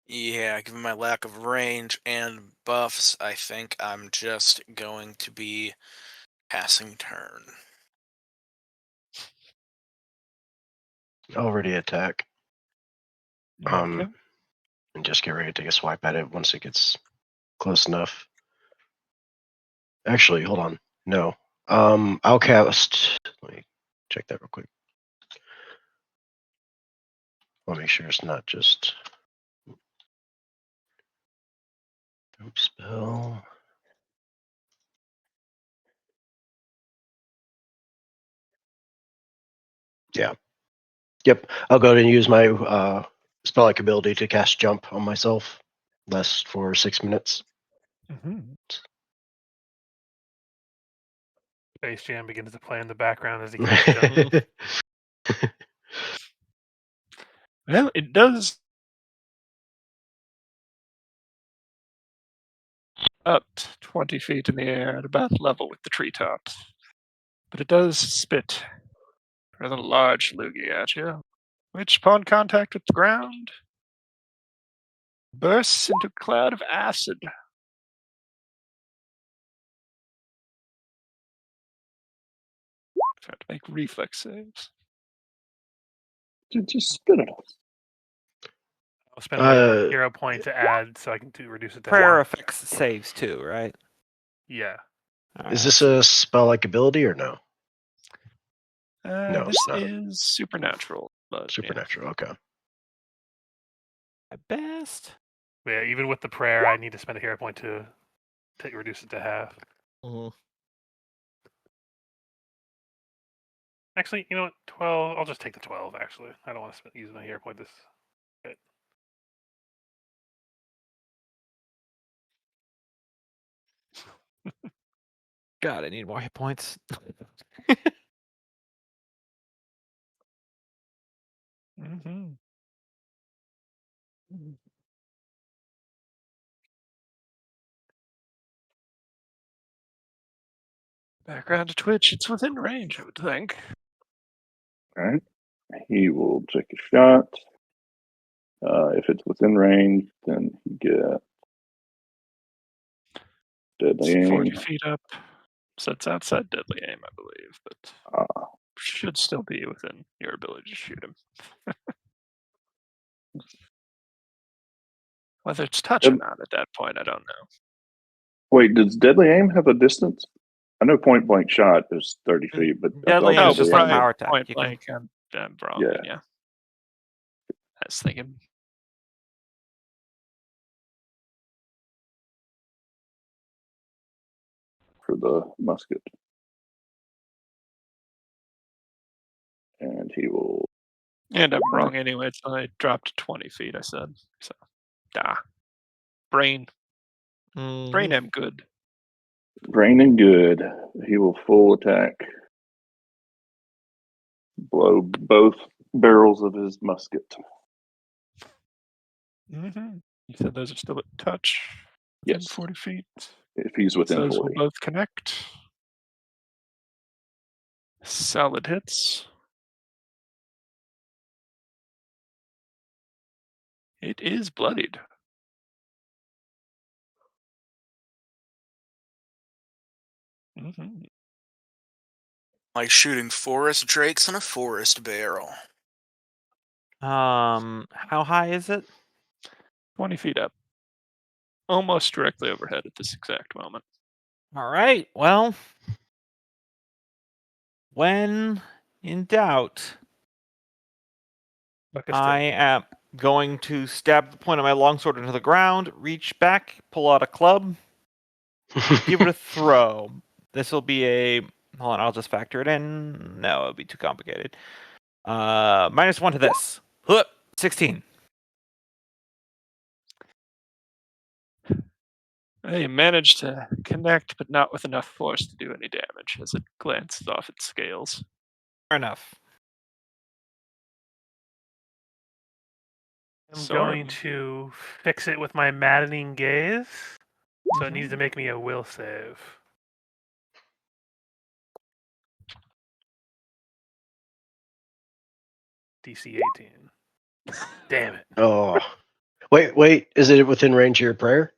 Yeah, given my lack of range and buffs, I think I'm just going to be passing turn. Already attack. Okay. And just get ready to take a swipe at it once it gets close enough. Actually, hold on. No. I'll cast. Let me check that real quick. I'll make sure it's not just. Spell. Yeah. Yep. I'll go ahead and use my spell-like ability to cast jump on myself. Lasts for 6 minutes. Mm-hmm. Space Jam begins to play in the background as he casts jump. Well, it does up 20 feet in the air at about level with the treetops. But it does spit a rather large loogie at you, which, upon contact with the ground, bursts into a cloud of acid. Try to make reflex saves. Just spit it off. I'll spend a Uh, hero point to add so I can reduce it to Prayer 1. affects saves too, right? Yeah. Is this a spell-like ability or no? No, This it's not. is supernatural, but Supernatural. Okay. at best? Yeah, even with the prayer, I need to spend a hero point to reduce it to half. Mhm. Actually, you know what? 12. I'll just take the 12. Actually, I don't want to use my hero point. This. Bit. God, I need more hit points. Mm-hmm. Background to Twitch, it's within range, I would think. All right. He will take a shot. If it's within range, then he get deadly It's aim. 40 feet up. So it's outside deadly aim, I believe, but Ah, should still be within your ability to shoot him. Whether it's touch or Yep. not at that point, I don't know. wait, does deadly aim have a distance? I know point blank shot is 30 feet, but I Deadly thought aim Oh, is just deadly like aim. power attack. Point You can- blank, I'm wrong. Yeah. Yeah. I was thinking. For the musket. And he will. And I'm wrong anyway. It's I dropped 20 feet, I said. So, Brain. Brain Mhm. am good. Brain and good. He will full attack. Blow both barrels of his musket. Mm-hmm. You said those are still at touch. Within Yes. 40 feet. If he's within Those 40. will both connect. Solid hits. It is bloodied. Mm-hmm. Like shooting forest drakes in a forest barrel. How high is it? 20 feet up. Almost directly overhead at this exact moment. All right. Well, when in doubt, Buck a I stick. am going to stab the point of my longsword into the ground, reach back, pull out a club, give it a throw. This will be a. Hold on, I'll just factor it in. No, it'll be too complicated. -1 to this. 16. You managed to connect, but not with enough force to do any damage as it glances off its scales. Fair enough. I'm going to fix it with my maddening gaze. So it needs to make me a will save. DC 18. Damn it. Oh, wait. Is it within range of your prayer?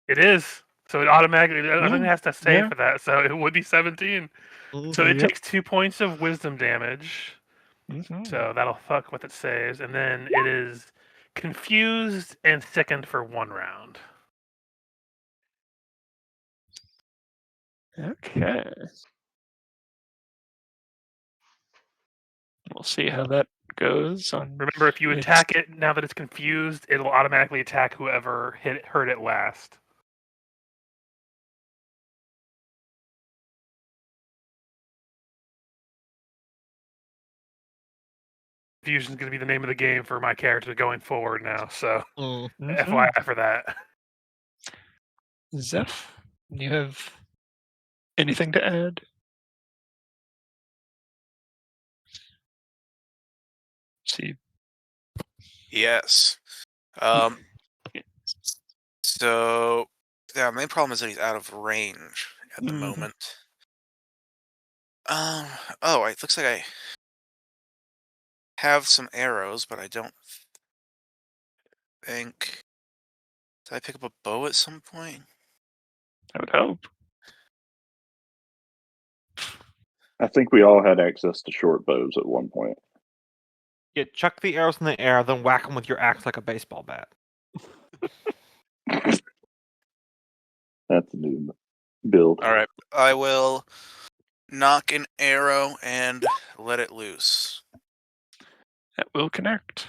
It is. So it automatically, I think it Yeah, has to save yeah. for that. So it would be 17. So it Yep. takes 2 points of wisdom damage. Mhm. So that'll fuck with its saves. And then it is confused and sickened for 1 round. Okay. We'll see how that goes on. Remember, if you its- attack it now that it's confused, it'll automatically attack whoever hurt it last. Confusion is going to be the name of the game for my character going forward now. So, FYI for that. Zeph, you have anything to add? See, Yes. So yeah, main problem is that he's out of range at the Mhm. moment. Oh, it looks like I have some arrows, but I don't think. Did I pick up a bow at some point? I would hope. I think we all had access to short bows at one point. You chuck the arrows in the air, then whack them with your axe like a baseball bat. That's a new build. All right, I will knock an arrow and let it loose. That will connect.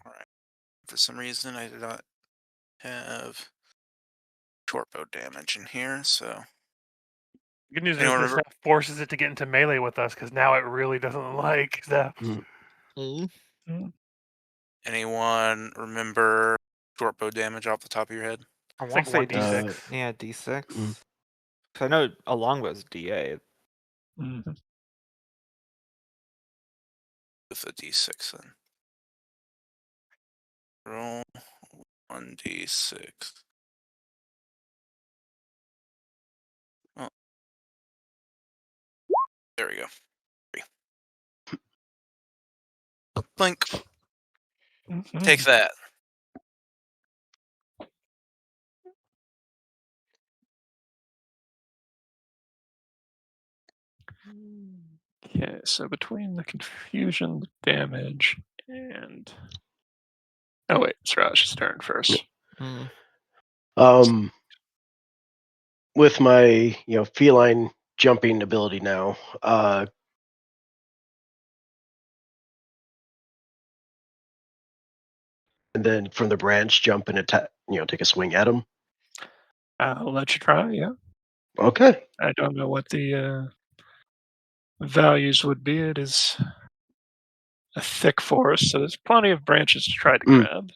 All right. For some reason, I did not have short bow damage in here, so Good news is Anyone this remember- forces it to get into melee with us because now it really doesn't like Zeph. anyone remember short bow damage off the top of your head? I It's want like to say 1d6. D6. Yeah, D6. Mm. 'Cause I know a longbow is DA. Mhm. With a d6 then. Roll 1d6. Oh. There we go. Blink. Take Mhm. that. Okay, so between the confusion, the damage, and oh wait, it's Raj's turn first. With my feline jumping ability now, and then from the branch jump and attack, take a swing at him. I'll let you try. Yeah, Okay. I don't know what the values would be. It is a thick forest, so there's plenty of branches to try to grab.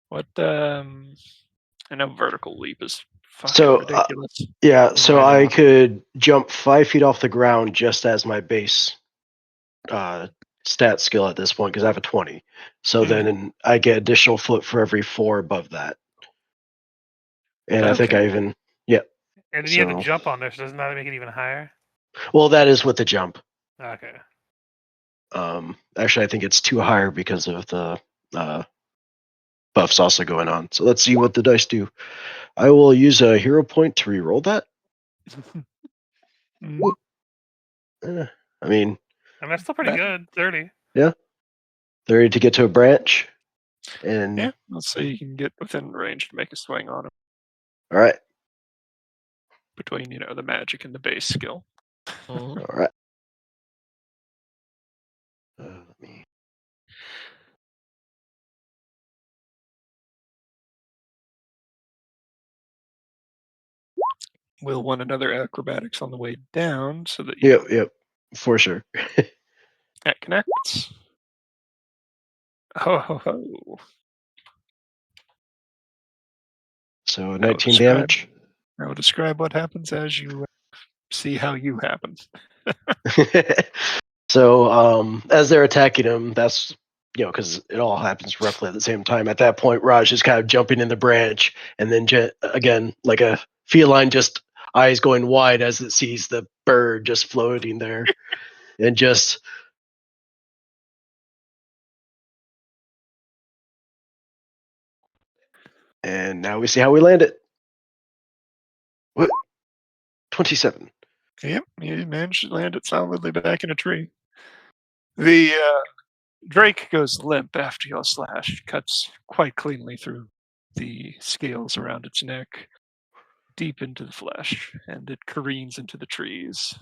What I know vertical leap is fucking So, ridiculous. Yeah, so I I know. could jump 5 feet off the ground just as my base stat skill at this point because I have a 20. So then I get additional foot for every 4 above that. And I think Okay. I even yeah. And then you have So to jump on there, so doesn't that make it even higher? well, that is with the jump. Okay. Actually, I think it's 2 higher because of the buffs also going on. So let's see what the dice do. I will use a hero point to re-roll that. I mean, that's still pretty good. 30. yeah, 30 to get to a branch, and Yeah, let's say you can get within range to make a swing on him all right, between the magic and the base skill. all right. Let me. We'll want another acrobatics on the way down so that you Yep, for sure. that connects. Ho. So I will 19 damage. I will describe what happens as you see how you happen. So as they're attacking him, that's because it all happens roughly at the same time. At that point, Raj is kind of jumping in the branch, and then again, like a feline, just eyes going wide as it sees the bird just floating there, and just. And now we see how we land it. What? 27. Yep, you managed to land it solidly back in a tree. The Drake goes limp after your slash, cuts quite cleanly through the scales around its neck, deep into the flesh, and it careens into the trees.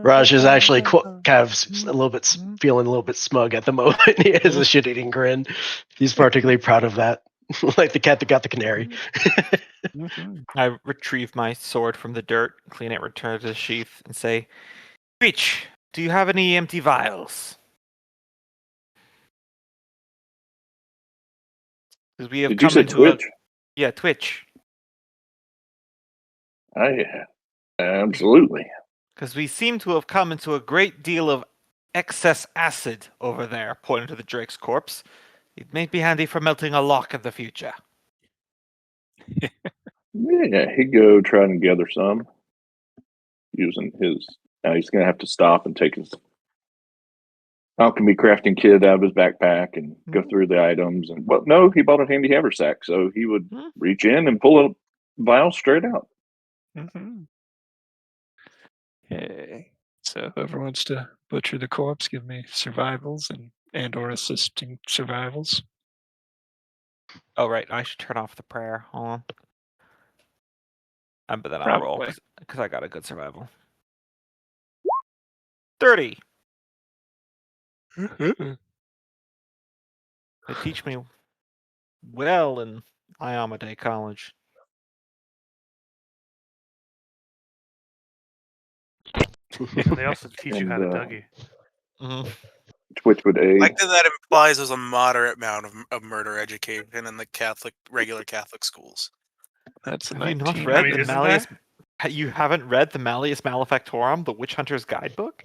Raj is actually kind of a little bit feeling a little bit smug at the moment. He has a shit-eating grin. He's particularly proud of that, like the cat that got the canary. I retrieve my sword from the dirt, clean it, return it to the sheath, and say, "Reach, do you have any empty vials?" Because we have Did you come say into Twitch? Twitch. Absolutely. Because we seem to have come into a great deal of excess acid over there, pointing to the Drake's corpse. It may be handy for melting a lock in the future. Yeah, he'd go try and gather some using his. Now he's going to have to stop and take his alchemy crafting kit out of his backpack and go through the items. And well, no, he bought a handy haversack, so he would reach in and pull a vial straight out. Okay. So whoever wants to butcher the corpse, give me survivals and or assisting survivals. Oh, right. I should turn off the prayer. Hold on. But then I'll roll because I got a good survival. 30. They teach me well in Iamade College. And they also teach you how to Dougie. Which would aid. Like that implies there's a moderate amount of murder education in the regular Catholic schools. That's a Have you 19. not read the Malleus? You haven't read the Malleus Malefictorum, the Witch Hunter's Guidebook?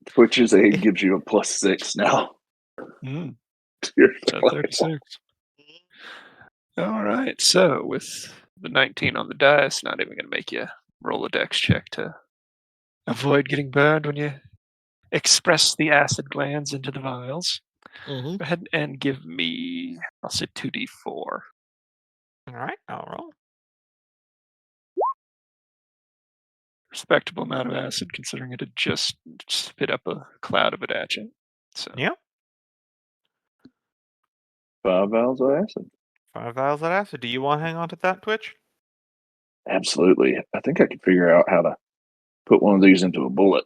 Twitch's aid gives you a +6 now. So 36. All right. So with the 19 on the dice, not even going to make you roll a dex check to avoid getting burned when you express the acid glands into the vials. Go ahead and give me, I'll say 2d4. All right, I'll roll. Respectable amount of acid, considering it had just spit up a cloud of it at you. So yeah. 5 vials of acid. 5 vials of acid. Do you want to hang on to that, Twitch? Absolutely. I think I could figure out how to put one of these into a bullet.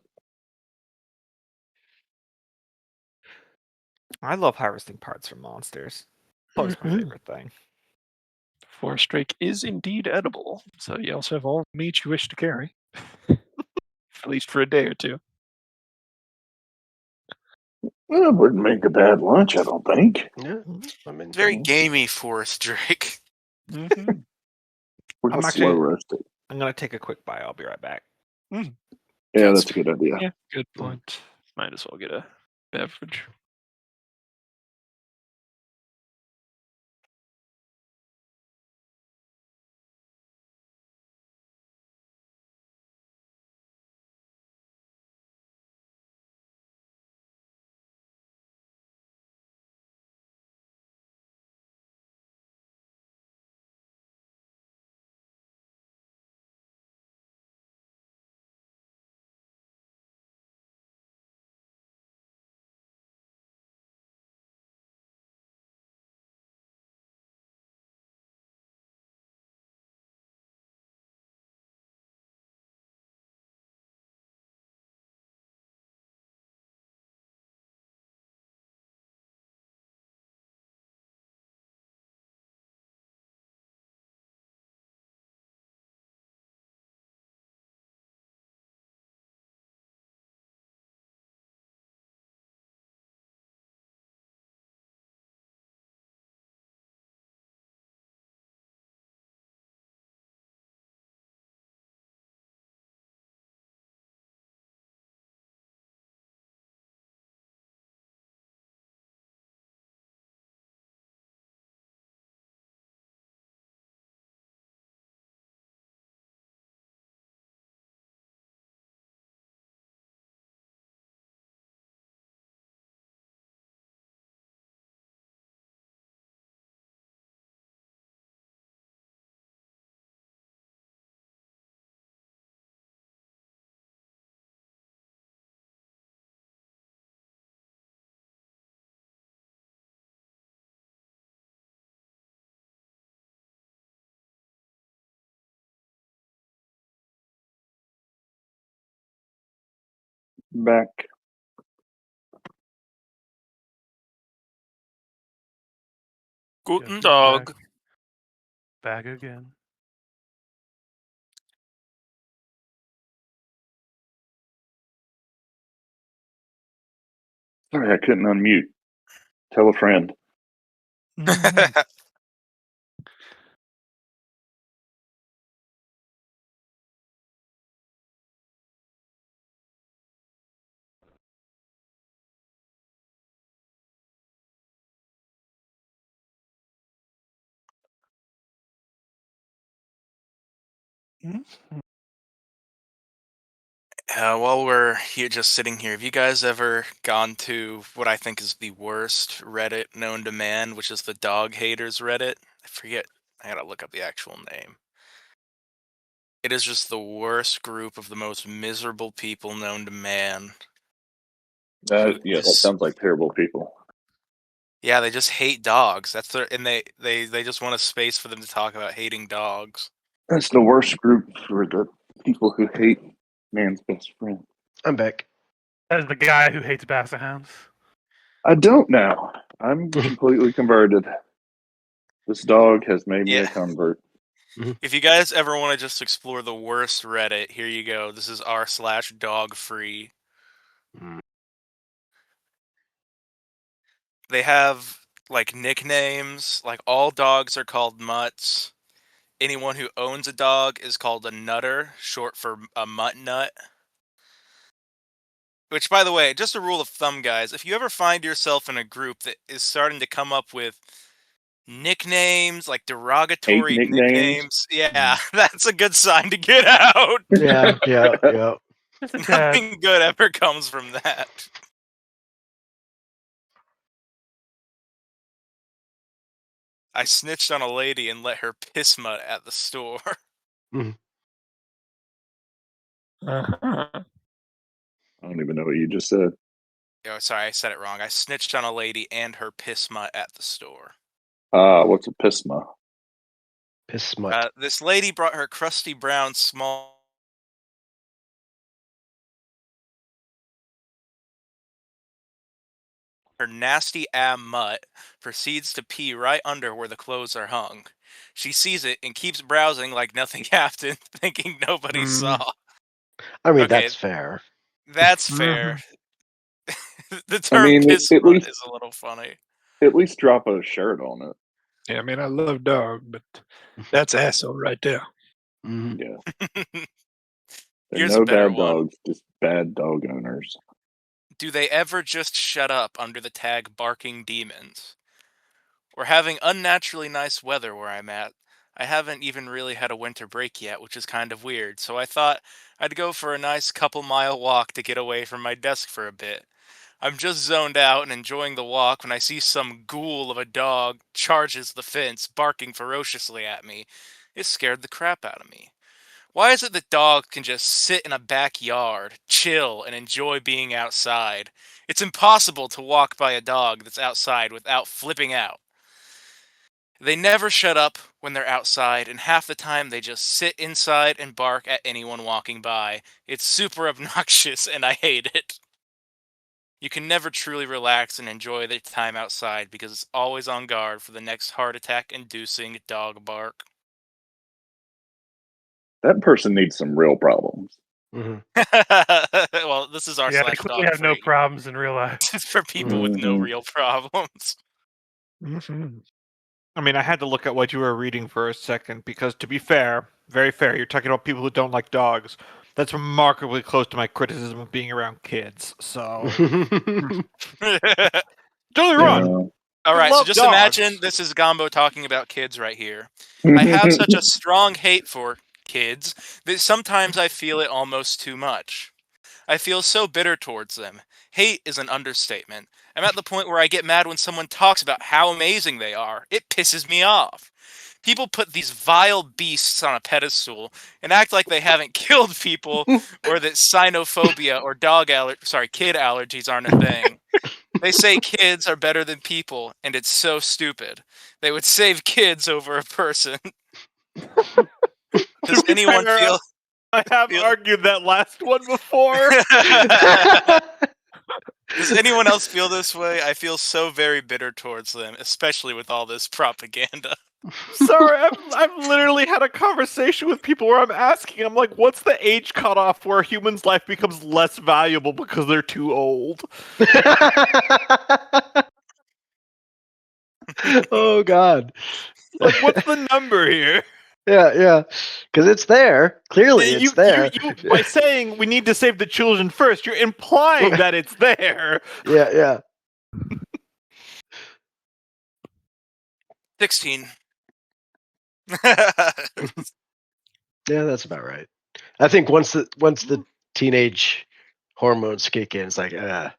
I love harvesting parts from monsters. It's my favorite thing. Forest Drake is indeed edible, so you also have all the meat you wish to carry. At least for a day or two. Well, it wouldn't make a bad lunch, I don't think. Yeah, Very gamey Forest Drake. Mm-hmm. We're I'm gonna actually- slow roast it. I'm gonna take a quick bite. I'll be right back. Yeah, that's a good idea. Yeah, good point. Might as well get a beverage. Back. Guess Guten he's Tag. Back again. Sorry, I couldn't unmute. Tell a friend. Mhm. While we're here, just sitting here, have you guys ever gone to what I think is the worst Reddit known to man, which is the Dog Haters Reddit? I forget. I gotta look up the actual name. It is just the worst group of the most miserable people known to man. Yeah, that sounds like terrible people. Yeah, they just hate dogs. That's their, and they just want a space for them to talk about hating dogs. That's the worst group for the people who hate man's best friend. I'm back. As the guy who hates basset hounds. I don't now. I'm completely converted. This dog has made me a Yeah. convert. If you guys ever want to just explore the worst Reddit, here you go. This is r/dogfree. They have like nicknames, like all dogs are called mutts. Anyone who owns a dog is called a nutter, short for a mutt nut. Which, by the way, just a rule of thumb, guys, if you ever find yourself in a group that is starting to come up with nicknames, like derogatory Hate nicknames? yeah, that's a good sign to get out. Yeah. Just a tad. Nothing good ever comes from that. I snitched on a lady and let her piss mud at the store. Uh-huh. I don't even know what you just said. Oh, sorry, I said it wrong. I snitched on a lady and her piss mutt at the store. What's a pisma? Piss smut. This lady brought her crusty brown small. Her nasty mutt proceeds to pee right under where the clothes are hung. She sees it and keeps browsing like nothing happened, thinking nobody saw. I mean, Okay. that's fair. That's fair. The I term mean, piss at mutt least- is a little funny. At least drop a shirt on it. Yeah, I mean, I love dog, but that's asshole right there. Mhm. Yeah. There are Here's a no better bad one. dogs, just bad dog owners. Do they ever just shut up under the tag barking demons? We're having unnaturally nice weather where I'm at. I haven't even really had a winter break yet, which is kind of weird, so I thought I'd go for a nice couple-mile walk to get away from my desk for a bit. I'm just zoned out and enjoying the walk when I see some ghoul of a dog charges the fence, barking ferociously at me. It scared the crap out of me. Why is it that dogs can just sit in a backyard, chill, and enjoy being outside? It's impossible to walk by a dog that's outside without flipping out. They never shut up when they're outside, and half the time they just sit inside and bark at anyone walking by. It's super obnoxious, and I hate it. You can never truly relax and enjoy the time outside because it's always on guard for the next heart attack inducing dog bark. That person needs some real problems. Mhm. Well, this is r Yeah, they slash clearly dog have no free. problems in real life. It's for people with no Mhm. real problems. Mhm. I mean, I had to look at what you were reading for a second because, to be fair, very fair, you're talking about people who don't like dogs. That's remarkably close to my criticism of being around kids. So, totally wrong. Yeah. All I right, so love just dogs. imagine this is Gombo talking about kids right here. I have such a strong hate for kids that sometimes I feel it almost too much. I feel so bitter towards them. Hate is an understatement. I'm at the point where I get mad when someone talks about how amazing they are. It pisses me off. People put these vile beasts on a pedestal and act like they haven't killed people or that xenophobia or kid allergies aren't a thing. They say kids are better than people, and it's so stupid. They would save kids over a person. To Does be anyone fair, feel I have feel argued that last one before. Does anyone else feel this way? I feel so very bitter towards them, especially with all this propaganda. Sorry, I've literally had a conversation with people where I'm asking, I'm like, what's the age cutoff where a human's life becomes less valuable because they're too old? Oh God. Like, what's the number here? Yeah. Because it's there. Clearly, You, it's there. by saying we need to save the children first, you're implying that it's there. Yeah. 16. Yeah, that's about right. I think once the teenage hormones kick in, it's like, they're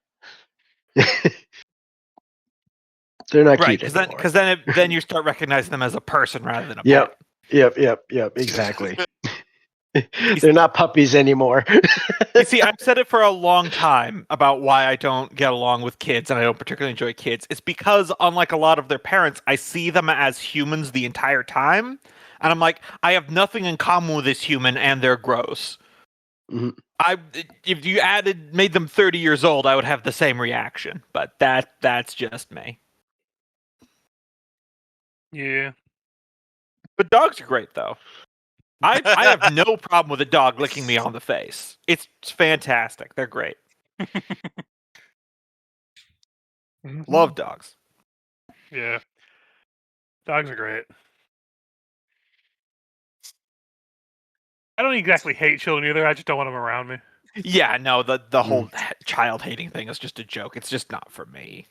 not Right, cute anymore. because then you start recognizing them as a person rather than a Yep. pet. Yep. Exactly. They're not puppies anymore. You see, I've said it for a long time about why I don't get along with kids and I don't particularly enjoy kids. It's because, unlike a lot of their parents, I see them as humans the entire time. And I'm like, I have nothing in common with this human and they're gross. Mhm. If you made them 30 years old, I would have the same reaction. But that's just me. Yeah. But dogs are great, though. I have no problem with a dog licking me on the face. It's fantastic. They're great. Love dogs. Yeah. Dogs are great. I don't exactly hate children either. I just don't want them around me. Yeah, no, the whole child hating thing is just a joke. It's just not for me.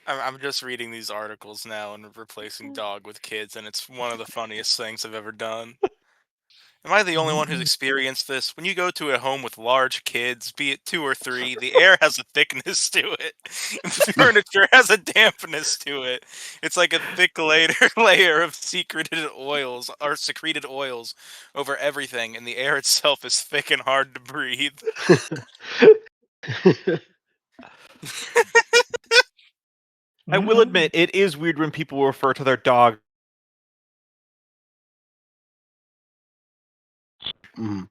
I'm just reading these articles now and replacing dog with kids, and it's one of the funniest things I've ever done. Am I the only one who's experienced this? When you go to a home with large kids, be it 2 or 3, the air has a thickness to it. The furniture has a dampness to it. It's like a thick layer of secreted oils over everything, and the air itself is thick and hard to breathe. I will admit, it is weird when people refer to their dog. Mhm.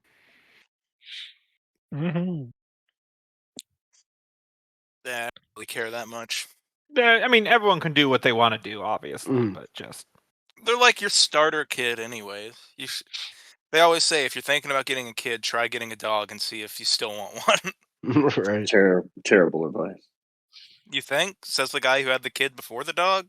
I don't really care that much. I mean, everyone can do what they want to do, obviously, Mm. but just They're like your starter kid, anyways. They always say if you're thinking about getting a kid, try getting a dog and see if you still want one. Right. Terrible advice. You think? Says the guy who had the kid before the dog.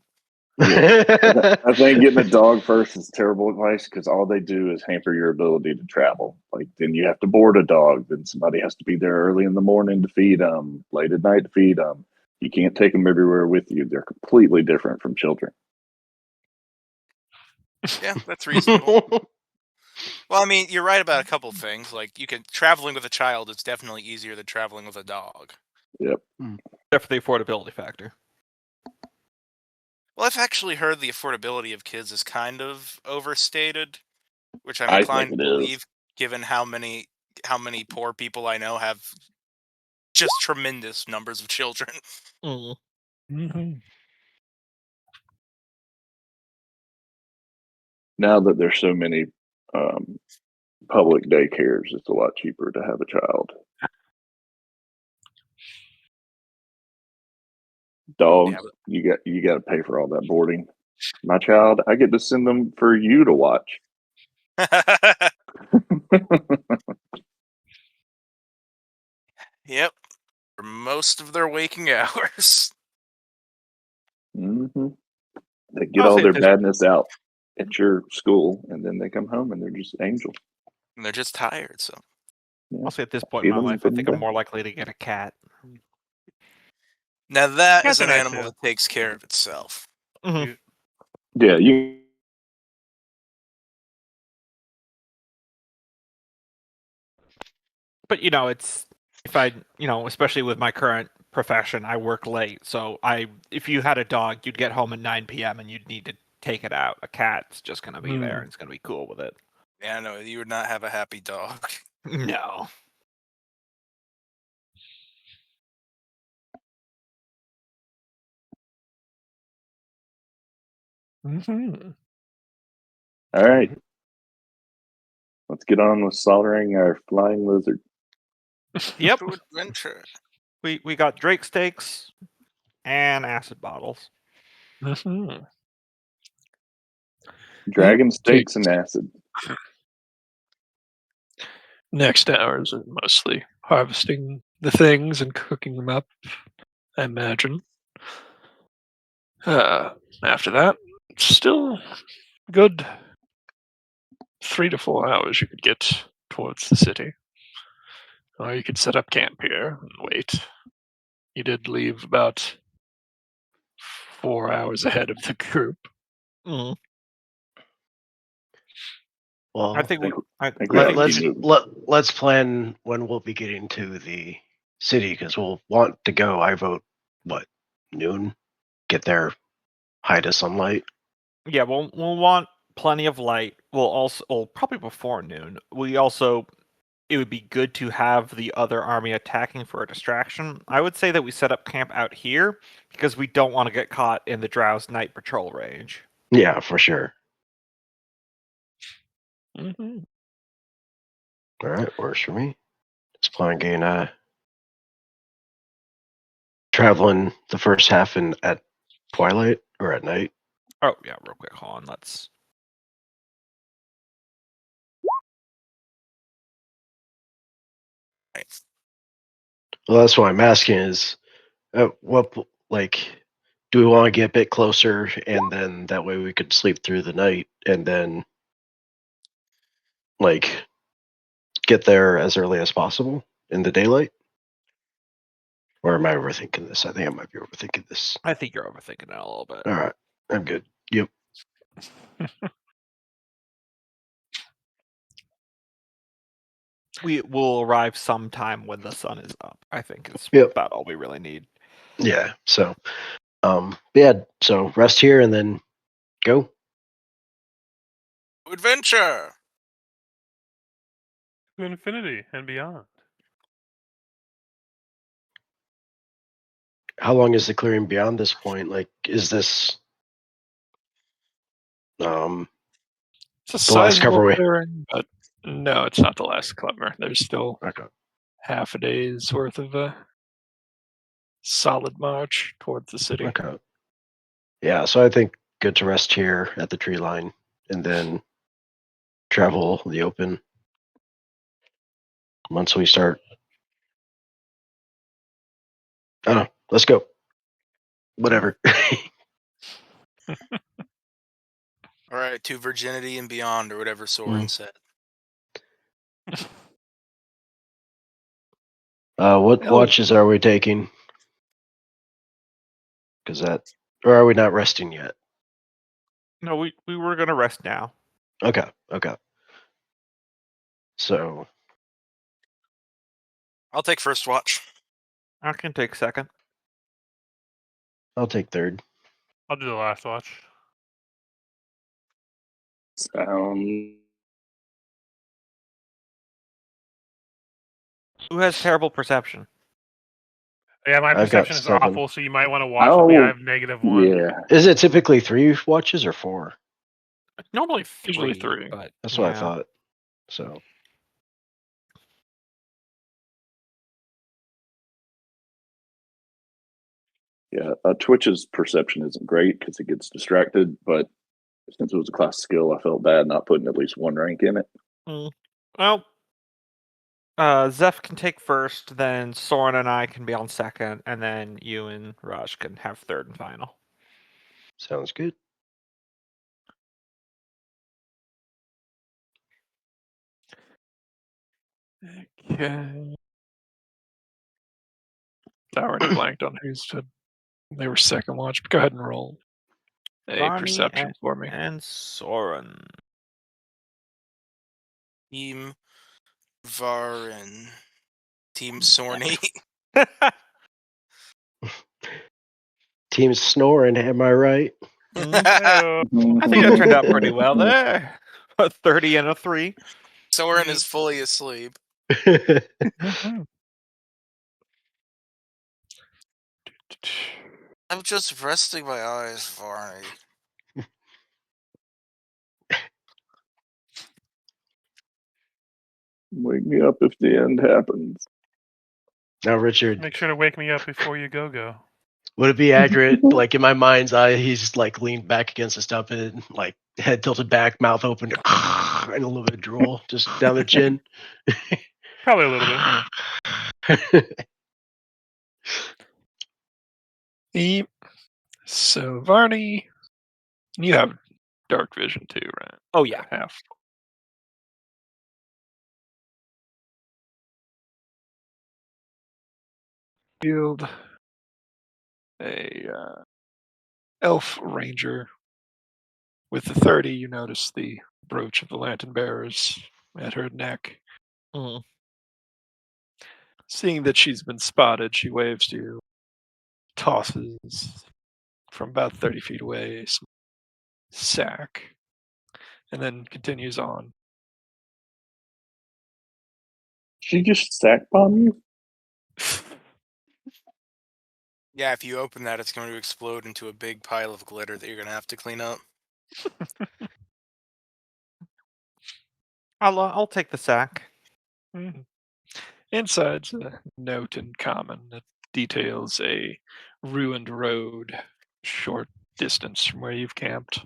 I think getting a dog first is terrible advice because all they do is hamper your ability to travel. Like then you have to board a dog, then somebody has to be there early in the morning to feed them, late at night to feed them. You can't take them everywhere with you. They're completely different from children. Yeah, that's reasonable. Well, I mean, you're right about a couple of things. Like traveling with a child is definitely easier than traveling with a dog. Yep. Except for the affordability factor. Well, I've actually heard the affordability of kids is kind of overstated, which I'm I inclined think to it is. believe, given how many poor people I know have just tremendous numbers of children. Mm. Mm-hmm. Now that there's so many public daycares, it's a lot cheaper to have a child. Dogs, Yeah, you got to pay for all that boarding. My child, I get to send them for you to watch. Yep, for most of their waking hours. Mm-hmm. They get all Honestly, their at this- badness out at your school, and then they come home and they're just angels. And they're just tired, so. Yeah. Honestly, at this point in Feed my 'em, life, I put 'em think I'm down. more likely to get a cat. Now that Cats is are an nice, animal too. that takes care of itself. Mhm. Yeah, you. But it's if I especially with my current profession, I work late. So if you had a dog, you'd get home at 9 p.m. and you'd need to take it out. A cat's just gonna be there and it's gonna be cool with it. Yeah, no, you would not have a happy dog. No. Mm-hmm. All right, let's get on with slaughtering our flying lizard. Yep. To adventure. We got Drake steaks and acid bottles. Mm-hmm. Dragon steaks and acid. Next hours are mostly harvesting the things and cooking them up, I imagine. After that, still good 3 to 4 hours you could get towards the city. Or you could set up camp here and wait. You did leave about 4 hours ahead of the group. Mm. Well, I think we. I think we think ought we to should. move. let's plan when we'll be getting to the city because we'll want to go. I vote noon. Get there, high to sunlight. Yeah, we'll want plenty of light. Probably before noon. It would be good to have the other army attacking for a distraction. I would say that we set up camp out here because we don't want to get caught in the Drow's night patrol range. Yeah, for sure. Mm-hmm. All right, works for me. Just plan on getting traveling the first half at twilight or at night. Oh yeah, real quick, hold on. Let's. Well, that's why I'm asking is, what do we want to get a bit closer, and then that way we could sleep through the night, and then get there as early as possible in the daylight? Or am I overthinking this? I think I might be overthinking this. I think you're overthinking it a little bit. All right, I'm good. Yep. We will arrive sometime when the sun is up. I think is Yep. about all we really need. Yeah. So, yeah. So rest here and then go. Adventure! To infinity and beyond. How long is the clearing beyond this point? Is this It's a the last sizable cover we? clearing, but no, it's not the last cover. There's still Okay. half a day's worth of a solid march towards the city. Okay. Yeah. So I think good to rest here at the tree line and then travel the open once we start. I don't know. Let's go. Whatever. All right, to virginity and beyond, or whatever Soren said. What Hell- watches are we taking? Or are we not resting yet? No, we were gonna rest now. Okay. So I'll take first watch. I can take second. I'll take third. I'll do the last watch. Who has terrible perception? Yeah, my I've got perception is 7. awful, so you might want to watch with me. I have -1. Yeah. Is it typically 3 watches or 4? Normally Usually 3, 3. but That's what I yeah. thought. So Yeah, Twitch's perception isn't great because it gets distracted, but since it was a class skill, I felt bad not putting at least 1 rank in it. Well, Zeph can take first, then Soren and I can be on second, and then you and Raj can have third and final. sounds good. Okay. I already blanked on who's to. They were second watch. But go ahead and roll a Barney perception for me. And Soren. Team Varen. Team Sorny. Team snoring, am I right? I think that turned out pretty well there. A 30 and a 3. Soren is fully asleep. Mhm. I'm just resting my eyes, Varney. Wake me up if the end happens. Now, Richard, Make sure to wake me up before you go. would it be accurate? Like in my mind's eye, he's like leaned back against the stump and like head tilted back, mouth open, and a little bit of drool just down the chin. Probably a little bit. So Varney, you have dark vision too, right? Oh, yeah. Half. Field. A elf ranger. With the 30, you notice the brooch of the lantern bearers at her neck. Mhm. Seeing that she's been spotted, she waves to you, tosses from about 30 feet away a sack, and then continues on. She just sack bomb you? Yeah, if you open that, it's going to explode into a big pile of glitter that you're going to have to clean up. I'll take the sack. Mhm. Inside's a note in common that details a ruined road short distance from where you've camped.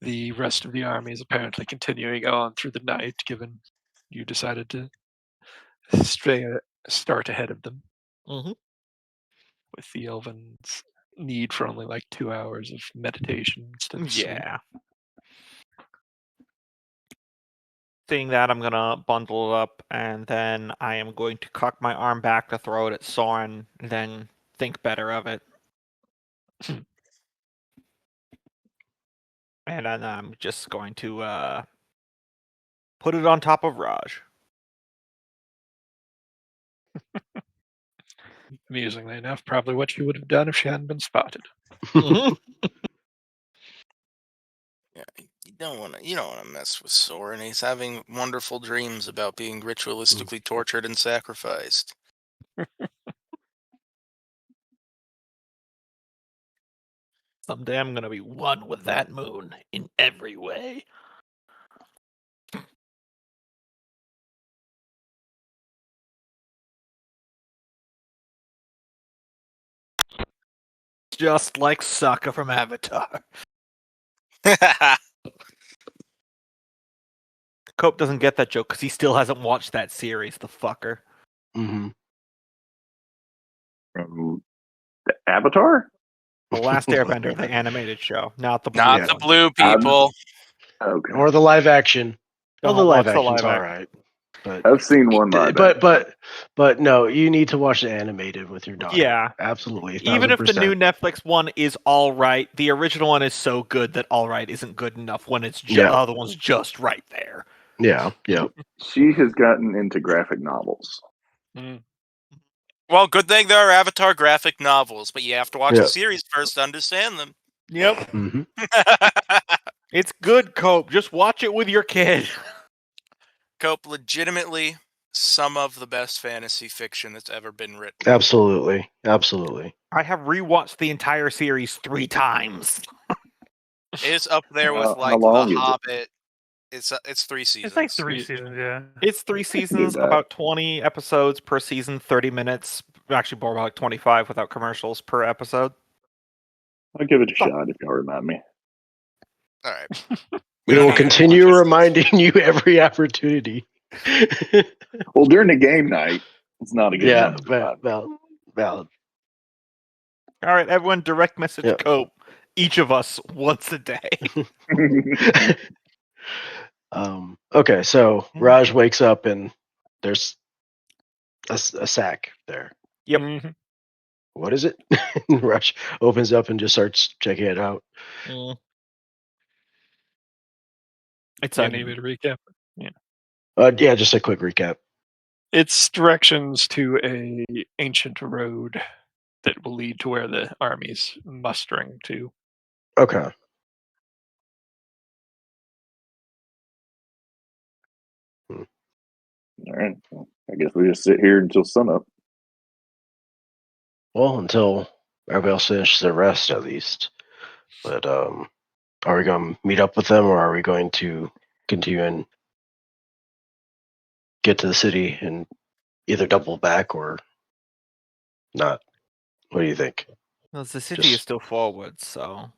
The rest of the army is apparently continuing on through the night, given you decided to start ahead of them. Mhm. With the Elven's need for only like 2 hours of meditation instead of sleep. Yeah. Seeing that, I'm gonna bundle it up, and then I am going to cock my arm back to throw it at Soren, and then think better of it. And then I'm just going to put it on top of Raj. Amusingly enough, probably what you would have done if she hadn't been spotted. Mhm. Yeah, you don't want to mess with Soren. He's having wonderful dreams about being ritualistically tortured and sacrificed. Someday I'm gonna be one with that moon in every way. Just like Sokka from Avatar. Cope doesn't get that joke because he still hasn't watched that series, the fucker. Mm-hmm. From the Avatar? The Last Airbender, the animated show, not the blue Not Yeah. the one. blue people. Okay. Or the live action. Well, the Don't live watch the action's live all action. right. But I've seen one live action. but no, you need to watch the animated with your daughter. Yeah. Absolutely. Even if the 1000%. new Netflix one is all right, the original one is so good that all right isn't good enough when it's Yeah. the other one's just right there. Yeah. She has gotten into graphic novels. Well, good thing there are Avatar graphic novels, but you have to watch Yeah. the series first to understand them. Yep. hmm It's good, Cope. Just watch it with your kid. Cope, legitimately some of the best fantasy fiction that's ever been written. Absolutely. I have rewatched the entire series 3 times. It's up there with How like long The is it? Hobbit. It's 3 seasons. It's like 3 seasons, yeah. It's 3 seasons, that. about 20 episodes per season, 30 minutes. Actually, more like 25 without commercials per episode. I'll give it a shot if y'all remind me. All right. We don't will need to continue watch it. reminding you every opportunity. Well, during the game night, it's not a good Yeah, time to remind me. valid. All right, everyone, direct message Yep. Cope. Each of us once a day. Okay, so Raj wakes up and there's a sack there. Yep. Mhm. What is it? Raj opens up and just starts checking it out. It's Yeah, a need me to recap? Yeah, just a quick recap. It's directions to a ancient road that will lead to where the army's mustering to. Okay. All right. Well, I guess we just sit here until sunup. Well, until everybody else finishes their rest, at least. But are we going to meet up with them, or are we going to continue and get to the city and either double back or not? What do you think? Well, the city is still forward, so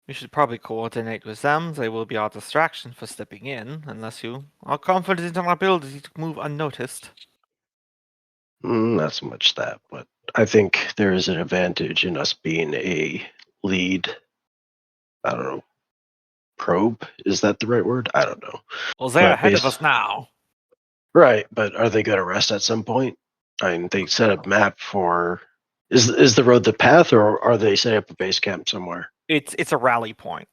we should probably coordinate with them. They will be our distraction for stepping in, unless you are confident in our ability to move unnoticed. Not so much that, but I think there is an advantage in us being a lead. I don't know. Probe? Is that the right word? I don't know. Well, they're But ahead of us now. Right, but are they going to rest at some point? I mean, they set up map for. Is the road the path, or are they setting up a base camp somewhere? It's a rally point.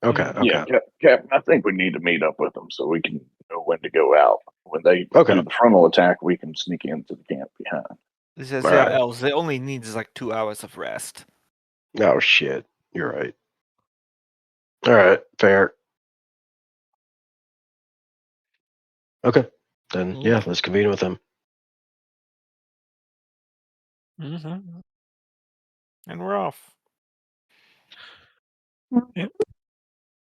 Okay, okay, Yeah, Cap, I think we need to meet up with them so we can know when to go out. When they Okay. do the frontal attack, we can sneak into the camp behind. This is Right. elves. They only need like 2 hours of rest. Oh shit, you're right. All right, fair. Okay, then yeah, let's convene with them. Mm-hmm. And we're off. Yep.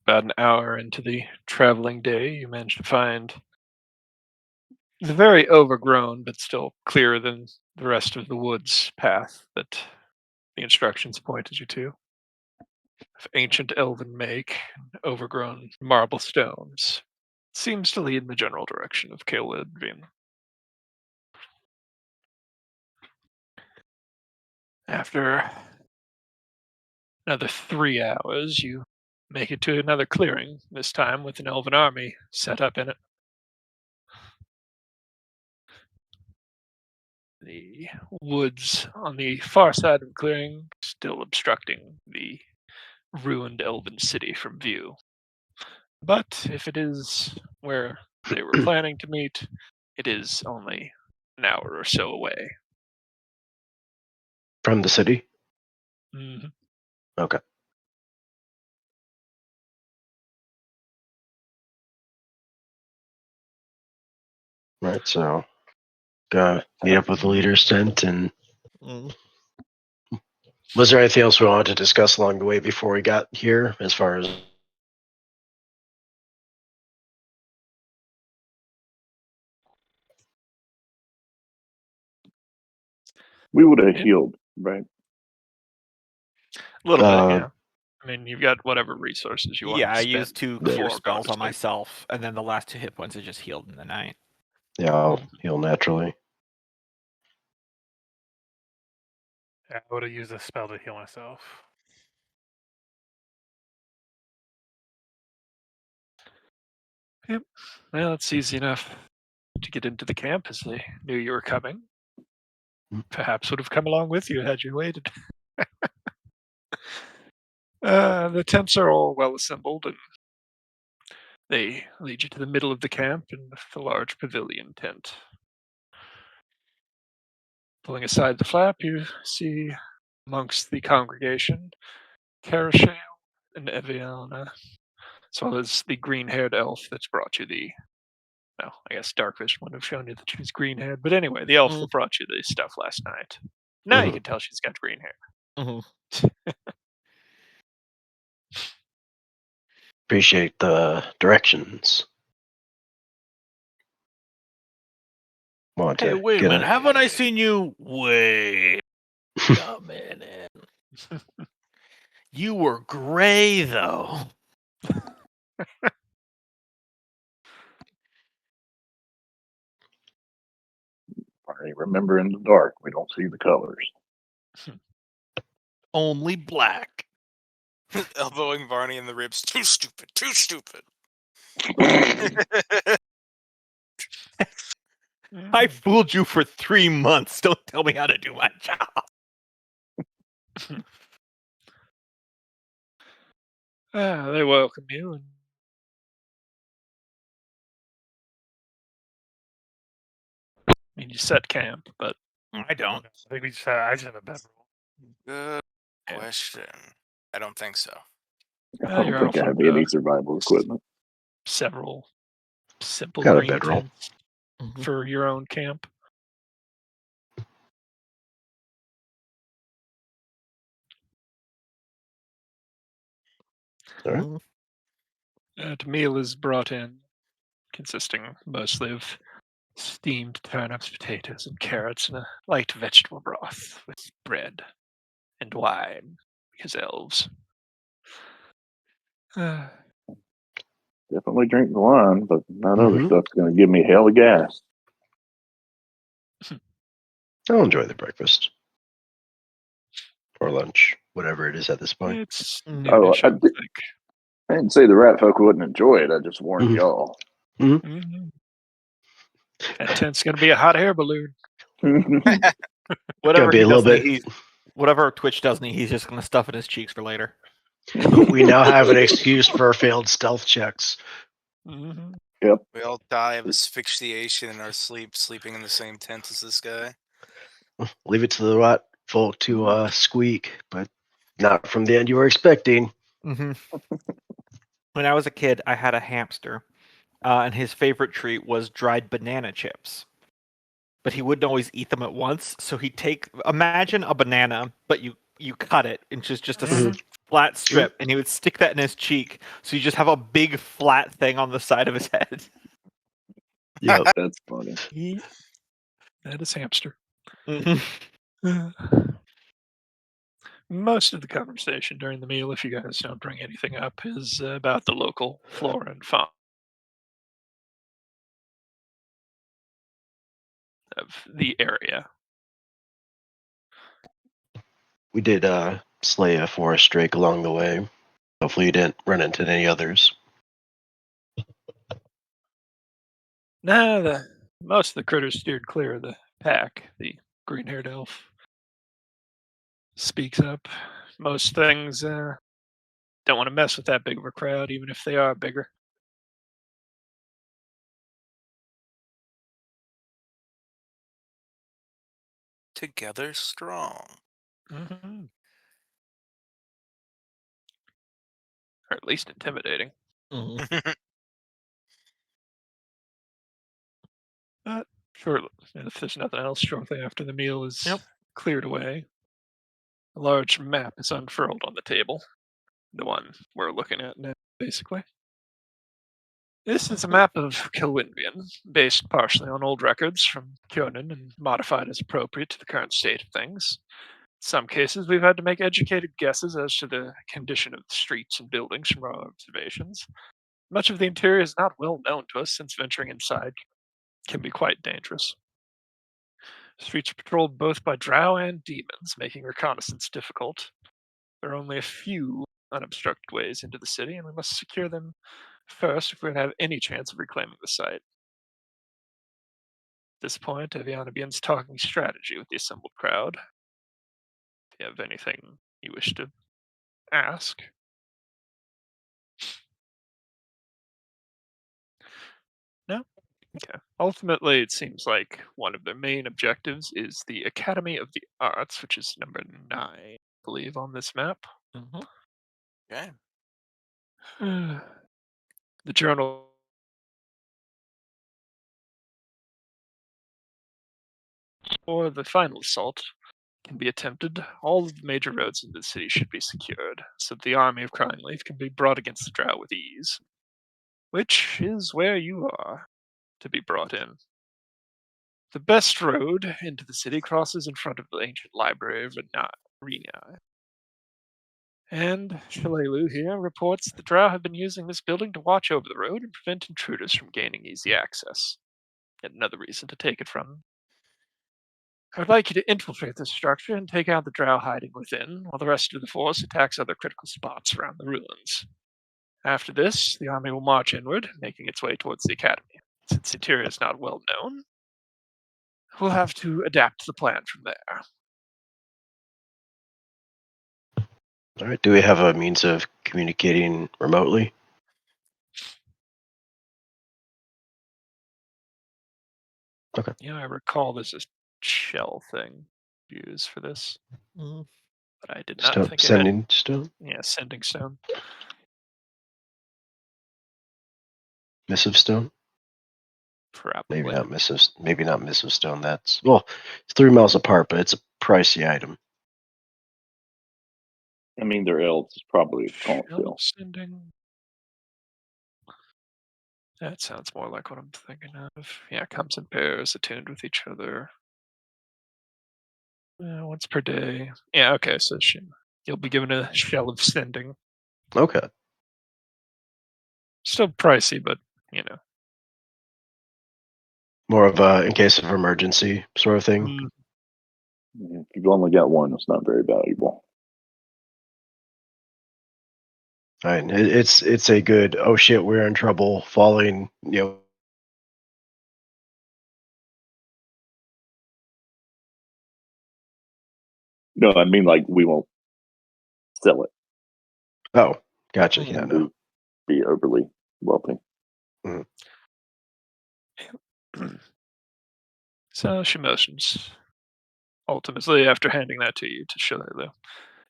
About an hour into the traveling day, you manage to find the very overgrown, but still clearer than the rest of the woods path that the instructions pointed you to. Of ancient elven make, overgrown marble stones. Seems to lead in the general direction of Celwynvian. After another 3 hours, you make it to another clearing, this time with an elven army set up in it. The woods on the far side of the clearing still obstructing the ruined elven city from view. But if it is where they were planning to meet, it is only an hour or so away. From the city. Mm-hmm. Okay. Right. So, gotta meet up with the leader's tent. And was there anything else we wanted to discuss along the way before we got here, as far as? We would have Yeah. healed, right? A little bit, Uh, yeah. I mean, you've got whatever resources you want Yeah, to I spend. used 2 Yeah. cure Or spells on responders, like- myself, and then the last 2 hit points I just healed in the night. Yeah, I'll heal naturally. I would have used a spell to heal myself. Yep. Well, it's easy enough to get into the camp as they knew you were coming. Perhaps would have come along with you had you waited. The tents are all well assembled, and they lead you to the middle of the camp in the large pavilion tent. Pulling aside the flap, you see amongst the congregation Carashale and Eviana, as well as the green-haired elf that's brought you the. Well, I guess Darkvish would have shown you that she's green-haired, but anyway, the elf that brought you the stuff last night. Now you can tell she's got green hair. Appreciate the directions. Want Hey, to wait a get minute. Haven't I seen you? Wait a minute. You were gray, though. I remember in the dark, we don't see the colors. Only black. Elbowing Barney in the ribs. Too stupid. Too stupid. I fooled you for 3 months. Don't tell me how to do my job. They welcome you, and I mean, you set camp, but I don't. I think I just have a bedroll. Good question. I don't think so. I you're don't think I have any survival equipment. several simple Got a green bedroll. tents for your own camp. All right. The meal is brought in, consisting mostly of steamed turnips, potatoes, and carrots, and a light vegetable broth with bread and wine, because elves. Definitely drink the wine, but that other Mhm. stuff's going to give me hell of gas. I'll enjoy the breakfast or lunch, whatever it is at this point. It's Oh, noonish, I would think. I didn't say the rat folk wouldn't enjoy it. I just warned y'all. That tent's gonna be a hot air balloon. Whatever be he a little does, bit- whatever Twitch does need, he's just going to stuff in his cheeks for later. We now have an excuse for failed stealth checks. Yep. We all die of asphyxiation in our sleep, sleeping in the same tent as this guy. Leave it to the rat folk to squeak, but not from the end you were expecting. When I was a kid, I had a hamster, and his favorite treat was dried banana chips. But he wouldn't always eat them at once, so he'd imagine a banana, but you cut it into just a flat strip, and he would stick that in his cheek, so you just have a big flat thing on the side of his head. Yep. That's funny. That is hamster. Most of the conversation during the meal, if you guys don't bring anything up, is about the local flora and fauna of the area. We did slay a forest drake along the way. Hopefully you didn't run into any others. Nah, most of the critters steered clear of the pack. The green-haired elf speaks up. Most things don't want to mess with that big of a crowd, even if they are bigger. Together strong. Or at least intimidating. But sure, if there's nothing else, shortly after the meal is cleared away, a large map is unfurled on the table. The one we're looking at now, basically. This is a map of Celwynvian, based partially on old records from Kyonin and modified as appropriate to the current state of things. In some cases, we've had to make educated guesses as to the condition of the streets and buildings from our observations. Much of the interior is not well known to us, since venturing inside can be quite dangerous. Streets are patrolled both by drow and demons, making reconnaissance difficult. There are only a few unobstructed ways into the city, and we must secure them first if we're to have any chance of reclaiming the site. At this point, Eviana begins talking strategy with the assembled crowd. If you have anything you wish to ask. No? Okay. Ultimately, it seems like one of their main objectives is the Academy of the Arts, which is number 9, I believe, on this map. Mhm. Okay. The journal or the final assault can be attempted. All of the major roads in the city should be secured, so that the army of Crying Leaf can be brought against the drow with ease. Which is where you are to be brought in. The best road into the city crosses in front of the ancient library of Rena. And Shalelu here reports the drow have been using this building to watch over the road and prevent intruders from gaining easy access. Yet another reason to take it from them. I would like you to infiltrate this structure and take out the drow hiding within, while the rest of the force attacks other critical spots around the ruins. After this, the army will march inward, making its way towards the academy. Since the interior is not well known, we'll have to adapt the plan from there. All right. Do we have a means of communicating remotely? Yeah, I recall there's a shell thing used for this, Mm. but I did not think it had. Sending stone? Yeah, sending stone. Missive stone? Probably. Maybe not missive stone. It's 3 miles apart, but it's a pricey item. I mean, they're elves. It's probably a conch Shell shell. sending. That sounds more like what I'm thinking of. Yeah, comes in pairs, attuned with each other. Once per day. Yeah, okay, so you'll be given a shell of sending. Okay. Still pricey, but, you know. More of a in case of emergency sort of thing. If you've only got one, it's not very valuable. All right. It's a good, oh shit, we're in trouble, falling, No, I mean, like, we won't sell it. Oh, gotcha. Mm. Yeah, And no. be overly wealthy. So she motions, ultimately, after handing that to you to Shalelu.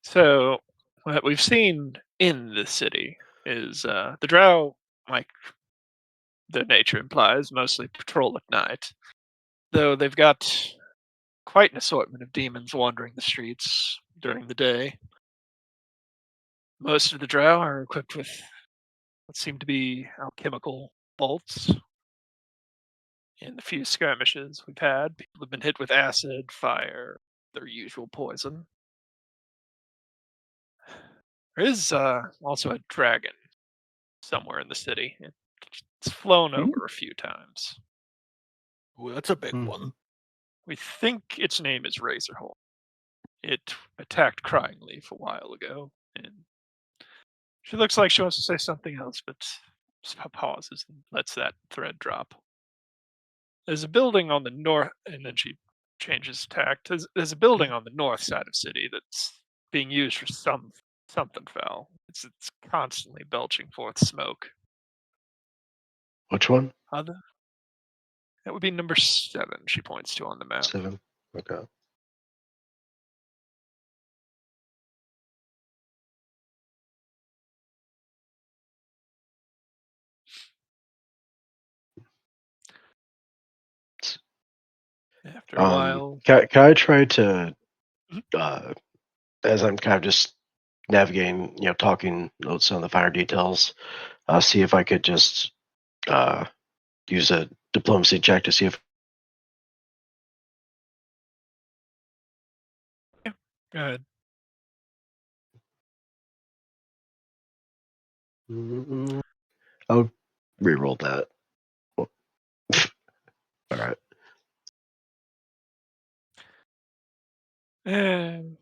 So, what we've seen in the city is the drow, like their nature implies, mostly patrol at night. Though they've got quite an assortment of demons wandering the streets during the day. Most of the drow are equipped with what seem to be alchemical bolts. In the few skirmishes we've had, people have been hit with acid, fire, their usual poison. There is also a dragon somewhere in the city. It's flown Hmm. over a few times. Ooh, that's a big Hmm. one. We think its name is Razorhole. It attacked Crying Leaf a while ago, and she looks like she wants to say something else, but pauses and lets that thread drop. There's a building on the north, and then she changes tact. There's a building on the north side of city that's being used for something foul. It's constantly belching forth smoke. Which one? Other that would be number 7. She points to on the map. 7. Okay. After a while, Can I try to, Mhm. as I'm kind of just navigating, talking some of the finer details, see if I could just use a diplomacy check to see if. go ahead. I'll re-roll that. All right. She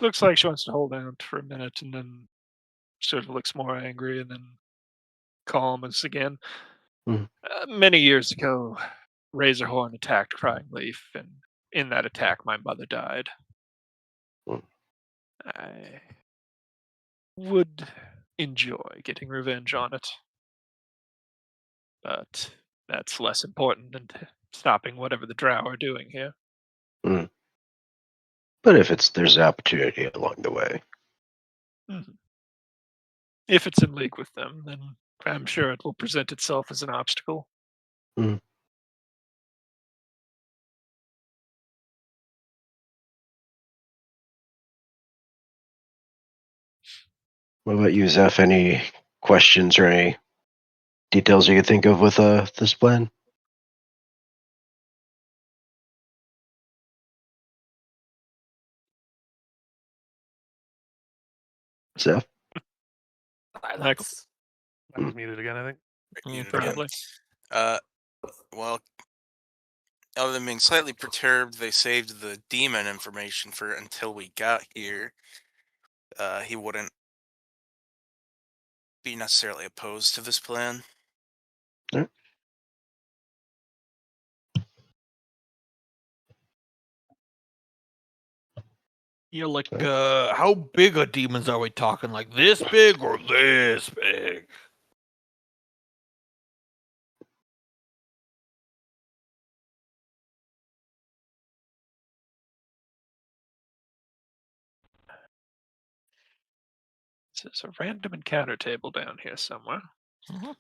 looks like she wants to hold out for a minute and then sort of looks more angry and then calm as again. Mhm. Many years ago, Razorhorn attacked Crying Leaf, and in that attack, my mother died. Mm. I would enjoy getting revenge on it, but that's less important than stopping whatever the Drow are doing here. Mm. But if there's an opportunity along the way. Mhm. If it's in league with them, then I'm sure it will present itself as an obstacle. Mm. What about you, Zeph? Any questions or any details you could think of with this plan? Zeph? Silence. I was muted again, I think. Muted Probably. again. Well, other than being slightly perturbed, they saved the demon information for until we got here. He wouldn't be necessarily opposed to this plan. Yeah, like, how big of demons are we talking? Like this big or this big? There's a random encounter table down here somewhere. Mhm.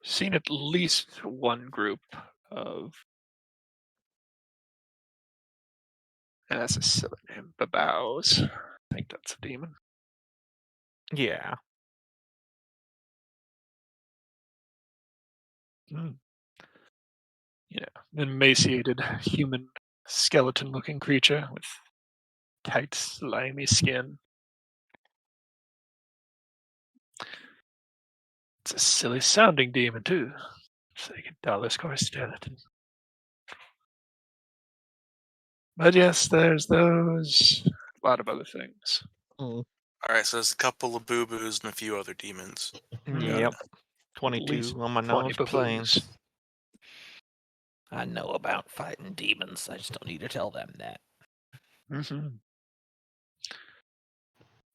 Seen at least one group of. And that's a silly name. Babows. I think that's a demon. Yeah. Yeah, an emaciated human skeleton-looking creature with tight, slimy skin. It's a silly sounding demon too. It's like a Dallas skeleton. But yes, there's those. A lot of other things. Mm. Alright, so there's a couple of boo-boos and a few other demons. Yep. At 22 least on my 20 nose baboons. planes. I know about fighting demons. I just don't need to tell them that. Mm-hmm.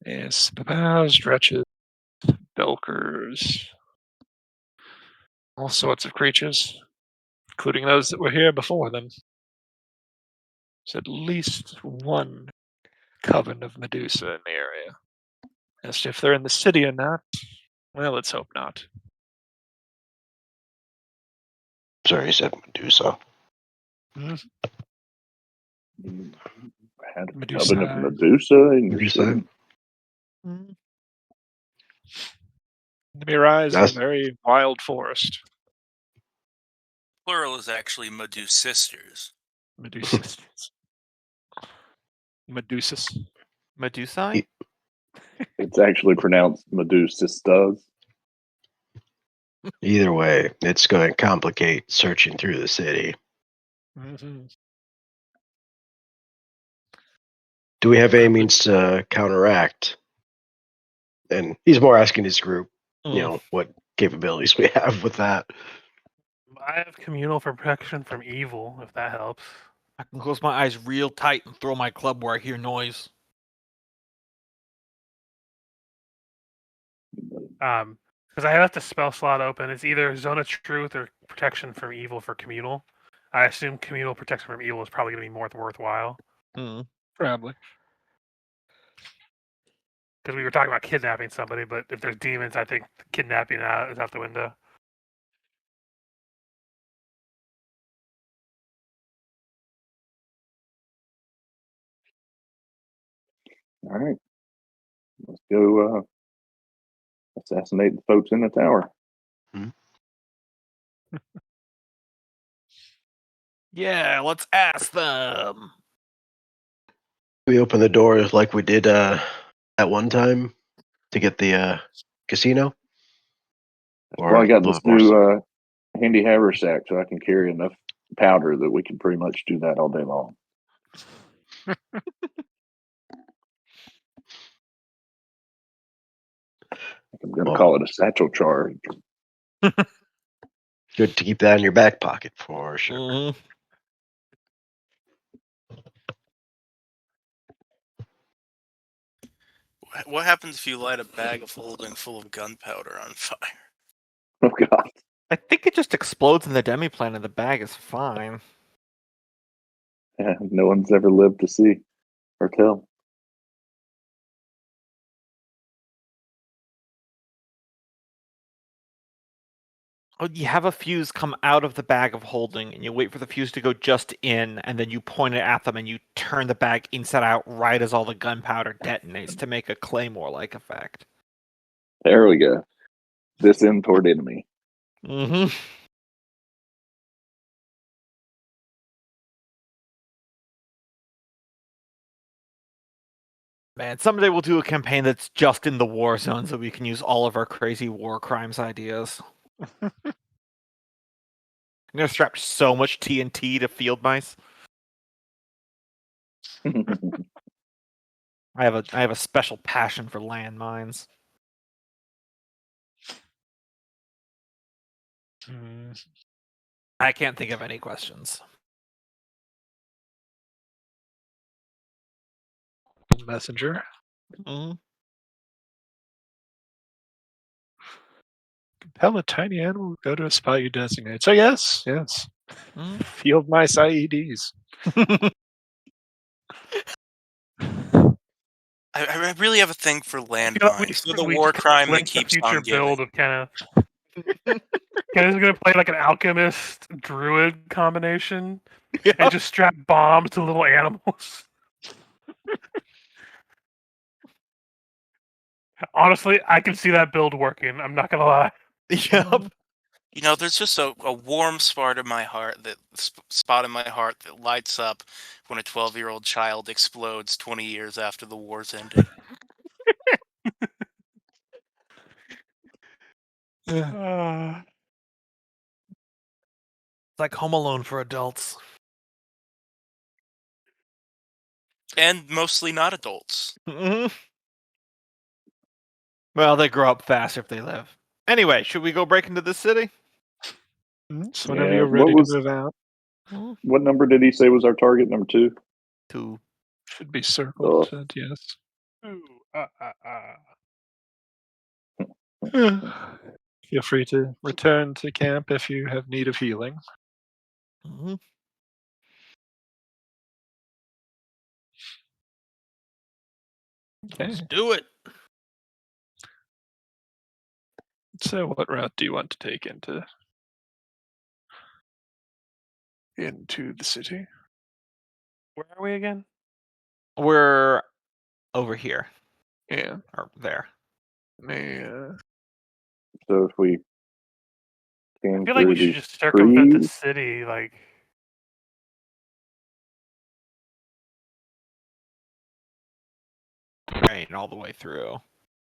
Yes, babows, dretches, belkers, all sorts of creatures, including those that were here before them. There's at least one coven of Medusa in the area. As to if they're in the city or not, well, let's hope not. Sorry, you said Medusa. Mhm. Had a Medusa. coven of Medusa in your Medusa. city. Mm. The Mirai is a That's- very wild forest. Plural is actually Medusa's sisters. Medusas. Medusas. Medusa? It's actually pronounced Medusistas. Either way, it's going to complicate searching through the city. Mm-hmm. Do we have any means to counteract? And he's more asking his group, what capabilities we have with that. I have communal for protection from evil, if that helps. I can close my eyes real tight and throw my club where I hear noise. Because I have the spell slot open. It's either Zone of Truth or Protection from Evil for communal. I assume communal protection from evil is probably going to be more worthwhile. Mm. Probably. Because we were talking about kidnapping somebody, but if there's demons, I think kidnapping is out the window. All right. Let's go assassinate the folks in the tower. Yeah, let's ask them. We open the door like we did at one time to get the casino? Well, I got a this little more new handy haversack, so I can carry enough powder that we can pretty much do that all day long. I'm going to Well- call it a satchel charge. good to keep that in your back pocket for sure. Mhm. What happens if you light a bag of holding full of gunpowder on fire? Oh God! I think it just explodes in the demi-plane and the bag is fine. Yeah, no one's ever lived to see or tell. Oh, you have a fuse come out of the bag of holding, and you wait for the fuse to go just in, and then you point it at them, and you turn the bag inside out right as all the gunpowder detonates to make a claymore-like effect. There we go. This in toward enemy. Mm-hmm. Man, someday we'll do a campaign that's just in the war zone, so we can use all of our crazy war crimes ideas. I'm gonna strap so much TNT to field mice. I have a special passion for landmines. I can't think of any questions. Messenger. Mhm. Compel a tiny animal to go to a spot you designate. So yes. Mhm. Field mice IEDs. I really have a thing for I feel like landmines. They're the we war just crime that linked the keeps future on giving. build of Kenneth. Kenneth's gonna play like an alchemist druid combination and just strap bombs to little animals. Honestly, I can see that build working. I'm not gonna lie. Yep. You know, there's just a warm spot in my heart that lights up when a 12-year-old child explodes 20 years after the war's ended. It's like Home Alone for adults. And mostly not adults. Mhm. Well, they grow up fast if they live. Anyway, should we go break into the city? So whenever Yeah, you're ready to move out, what number did he say was our target? Number 2? 2. should be circled. Yes. Feel free to return to camp if you have need of healing. Mhm. Okay. Let's do it. So what route do you want to take into the city? Where are we again? We're over here Yeah. or there. Yeah. So if we I came feel like we through should these just circumvent the trees, city. Like, Right, all the way through.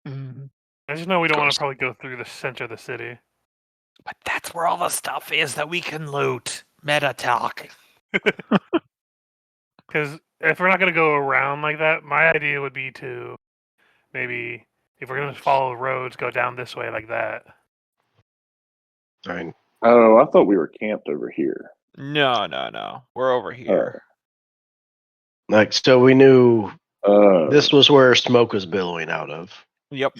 Mhm. I just know we don't want course. to probably go through the center of the city. But that's where all the stuff is that we can loot. Meta talk. Because if we're not going to go around like that, my idea would be to maybe, if we're going to follow the roads, go down this way like that. I mean, oh, I thought we were camped over here. No. We're over here. like so we knew Oh, this was where smoke was billowing out of. Yep.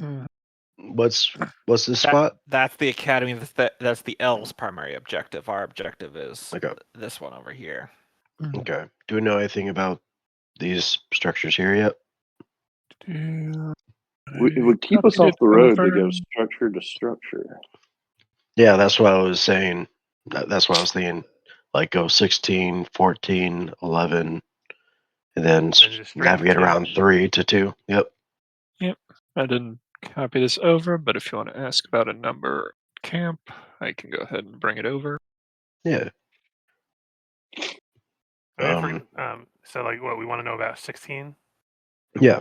What's this spot? That's the academy. That's the elves' primary objective. Our objective is Okay. this one over here. Okay. Do we know anything about these structures here yet? it would keep us off the road to go structure to structure. Yeah, that's what I was saying. That's what I was thinking. Like go 16, 14, 11, and then just straight to navigate 2. around 3 to 2. Yep. I didn't copy this over, but if you want to ask about a number camp, I can go ahead and bring it over. Yeah. So, like, what we want to know about 16? Yeah.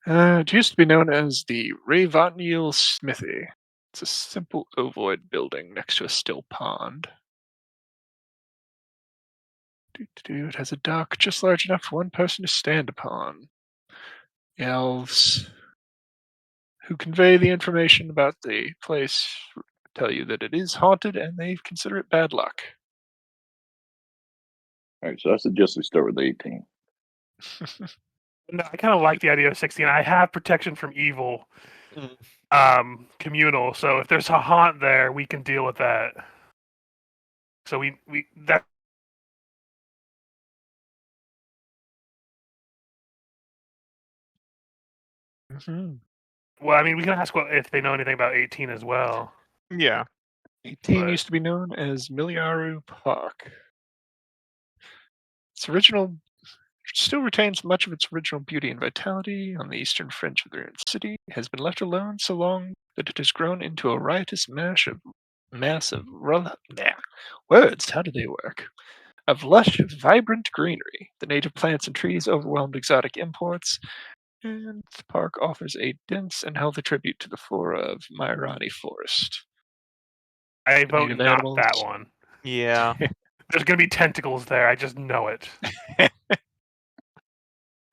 It used to be known as the Ravotniel Smithy. It's a simple ovoid building next to a still pond. It has a dock just large enough for one person to stand upon. The elves who convey the information about the place tell you that it is haunted and they consider it bad luck. All right, so I suggest we start with 18. No, I kind of like the idea of 16. I have protection from evil, communal. So if there's a haunt there, we can deal with that. So we that. Mhm. Well, I mean, we can ask if they know anything about 18 as well. Yeah. 18 But- used to be known as Miliaru Park. Its original still retains much of its original beauty and vitality on the eastern fringe of the ruined city. It has been left alone so long that it has grown into a riotous mass of words. How do they work? Of lush, vibrant greenery. The native plants and trees overwhelmed exotic imports, and the park offers a dense and healthy tribute to the flora of Mairani Forest. I The vote native not animals. that one. Yeah. There's gonna be tentacles there. I just know it.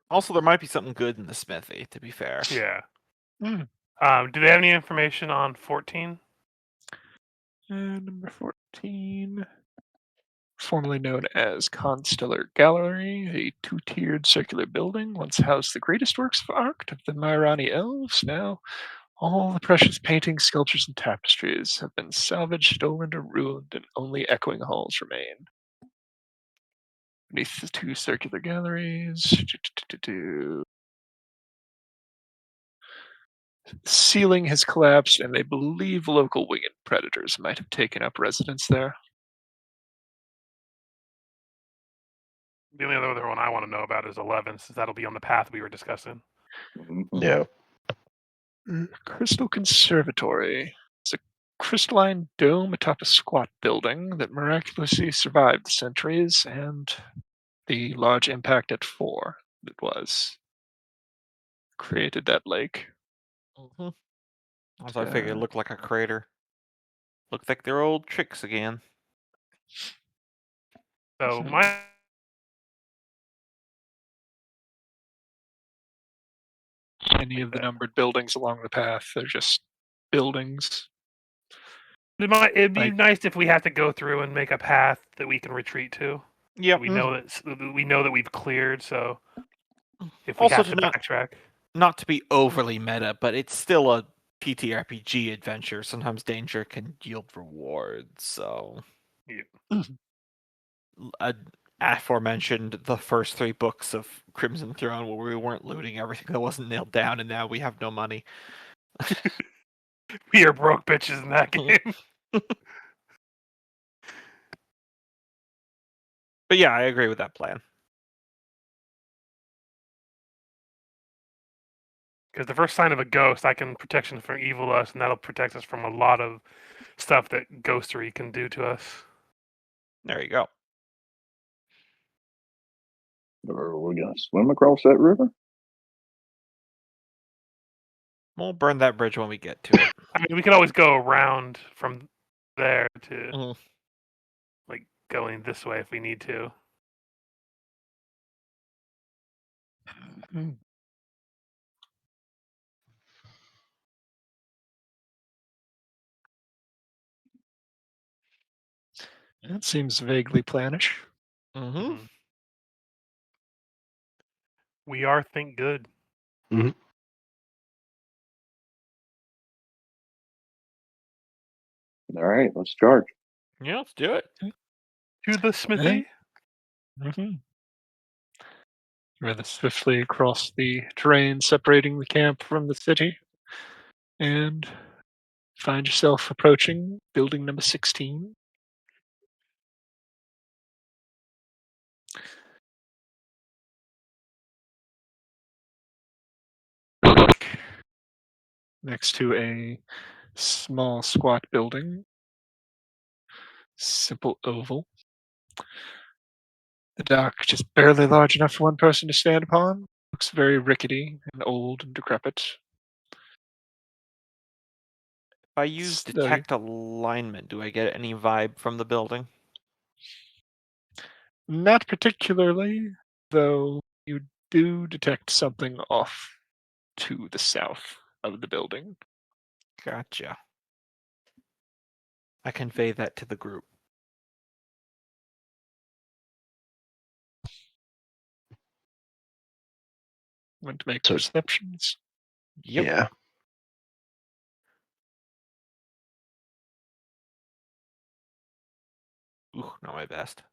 Also, there might be something good in the smithy, to be fair. Yeah. Mm. Do they have any information on 14? Number 14. Formerly known as Constellar Gallery, a two-tiered circular building, once housed the greatest works of art of the Mairani elves. Now, all the precious paintings, sculptures, and tapestries have been salvaged, stolen, or ruined, and only echoing halls remain. Beneath the two circular galleries, the ceiling has collapsed, and they believe local winged predators might have taken up residence there. The only other one I want to know about is 11, since that'll be on the path we were discussing. Mhm. Yeah. Crystal Conservatory. It's a crystalline dome atop a squat building that miraculously survived the centuries and the large impact at 4 that was created that lake. Mm-hmm. As I figured, it looked like a crater. Looked like their old tricks again. So Mhm. my Any of the numbered buildings along the path, they're just buildings. it'd be Like- nice if we had to go through and make a path that we can retreat to. Yep. We know that we've cleared. So if we Also have to to not- backtrack, Not to be overly meta, but it's still a TTRPG adventure. Sometimes danger can yield rewards, so aforementioned the first 3 books of Crimson Throne where we weren't looting everything that wasn't nailed down, and now we have no money. we are broke bitches in that game. But yeah, I agree with that plan. Because the first sign of a ghost, I can protection from evil us, and that'll protect us from a lot of stuff that ghostery can do to us. There you go. Are we gonna swim across that river? We'll burn that bridge when we get to it. I mean, we can always go around from there to Mhm. like going this way if we need to. Mm. That seems vaguely plannish. Mm-hmm. Mhm. We are think good. All right, let's charge. Yeah, let's do it. To the smithy. Mm-hmm. Rather swiftly across the terrain separating the camp from the city, and find yourself approaching building number 16. Next to a small squat building, simple oval. The dock just barely large enough for one person to stand upon. Looks very rickety and old and decrepit. If I use Still- detect alignment, do I get any vibe from the building? Not particularly, though you do detect something off to the south of the building. Gotcha. I convey that to the group. Want to make So- perceptions? Yep. Yeah. Ooh, not my best.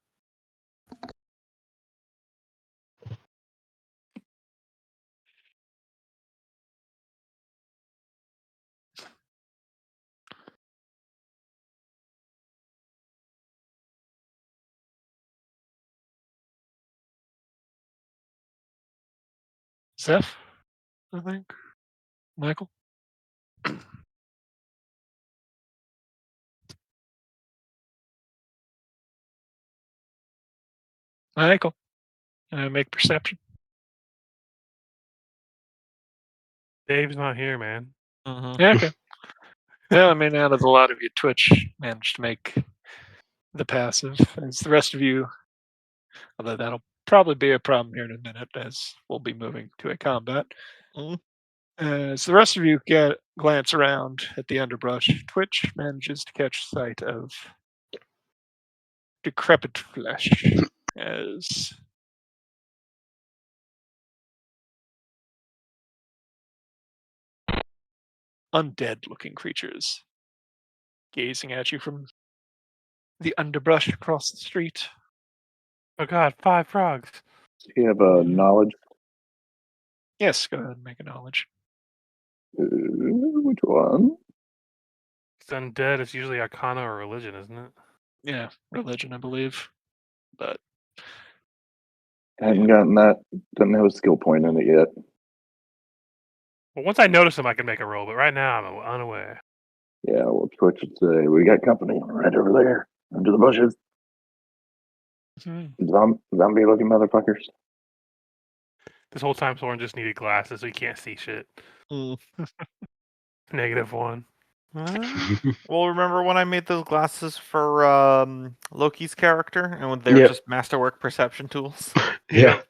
Zeph, I think. Michael? Michael, make perception. Dave's not here, man. Mm-hmm. Yeah, okay. Yeah, I mean, out of a lot of you, Twitch managed to make the passive. As the rest of you, although that'll probably be a problem here in a minute, as we'll be moving to a combat. Mm. As the rest of you glance around at the underbrush, Twitch manages to catch sight of decrepit flesh as undead-looking creatures gazing at you from the underbrush across the street. Oh God, 5 frogs. You have a knowledge. Yes, go ahead and make a knowledge. Which one? It's undead. It's usually Arcana or religion, isn't it? Yeah, religion, I believe. But I haven't gotten that. Doesn't have a skill point in it yet. Well, once I notice them, I can make a roll. But right now, I'm unaware. Yeah, well, Twitch would say we got company right over there under the bushes. Zombie looking motherfuckers. This whole time, Soren just needed glasses, so he can't see shit. Mm. -1. Well, remember when I made those glasses for Loki's character, and when they were Yep. just masterwork perception tools? Yeah.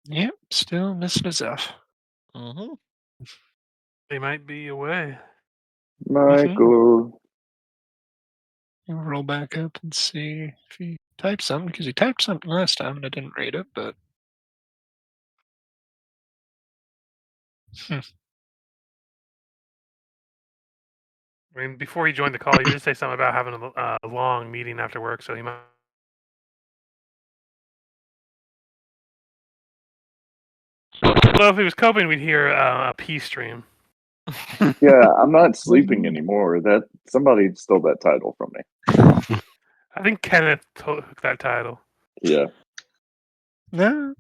Yep, still missing a Zeph. Mm-hmm. They might be away. Michael. You roll back up and see if he typed something, because he typed something last time and I didn't read it, but I mean, before he joined the call, he did say something about having a long meeting after work, so he might. Well, if he was coping, we'd hear a peace stream. Yeah, I'm not sleeping anymore. That somebody stole that title from me. I think Kenneth took that title. Yeah. no.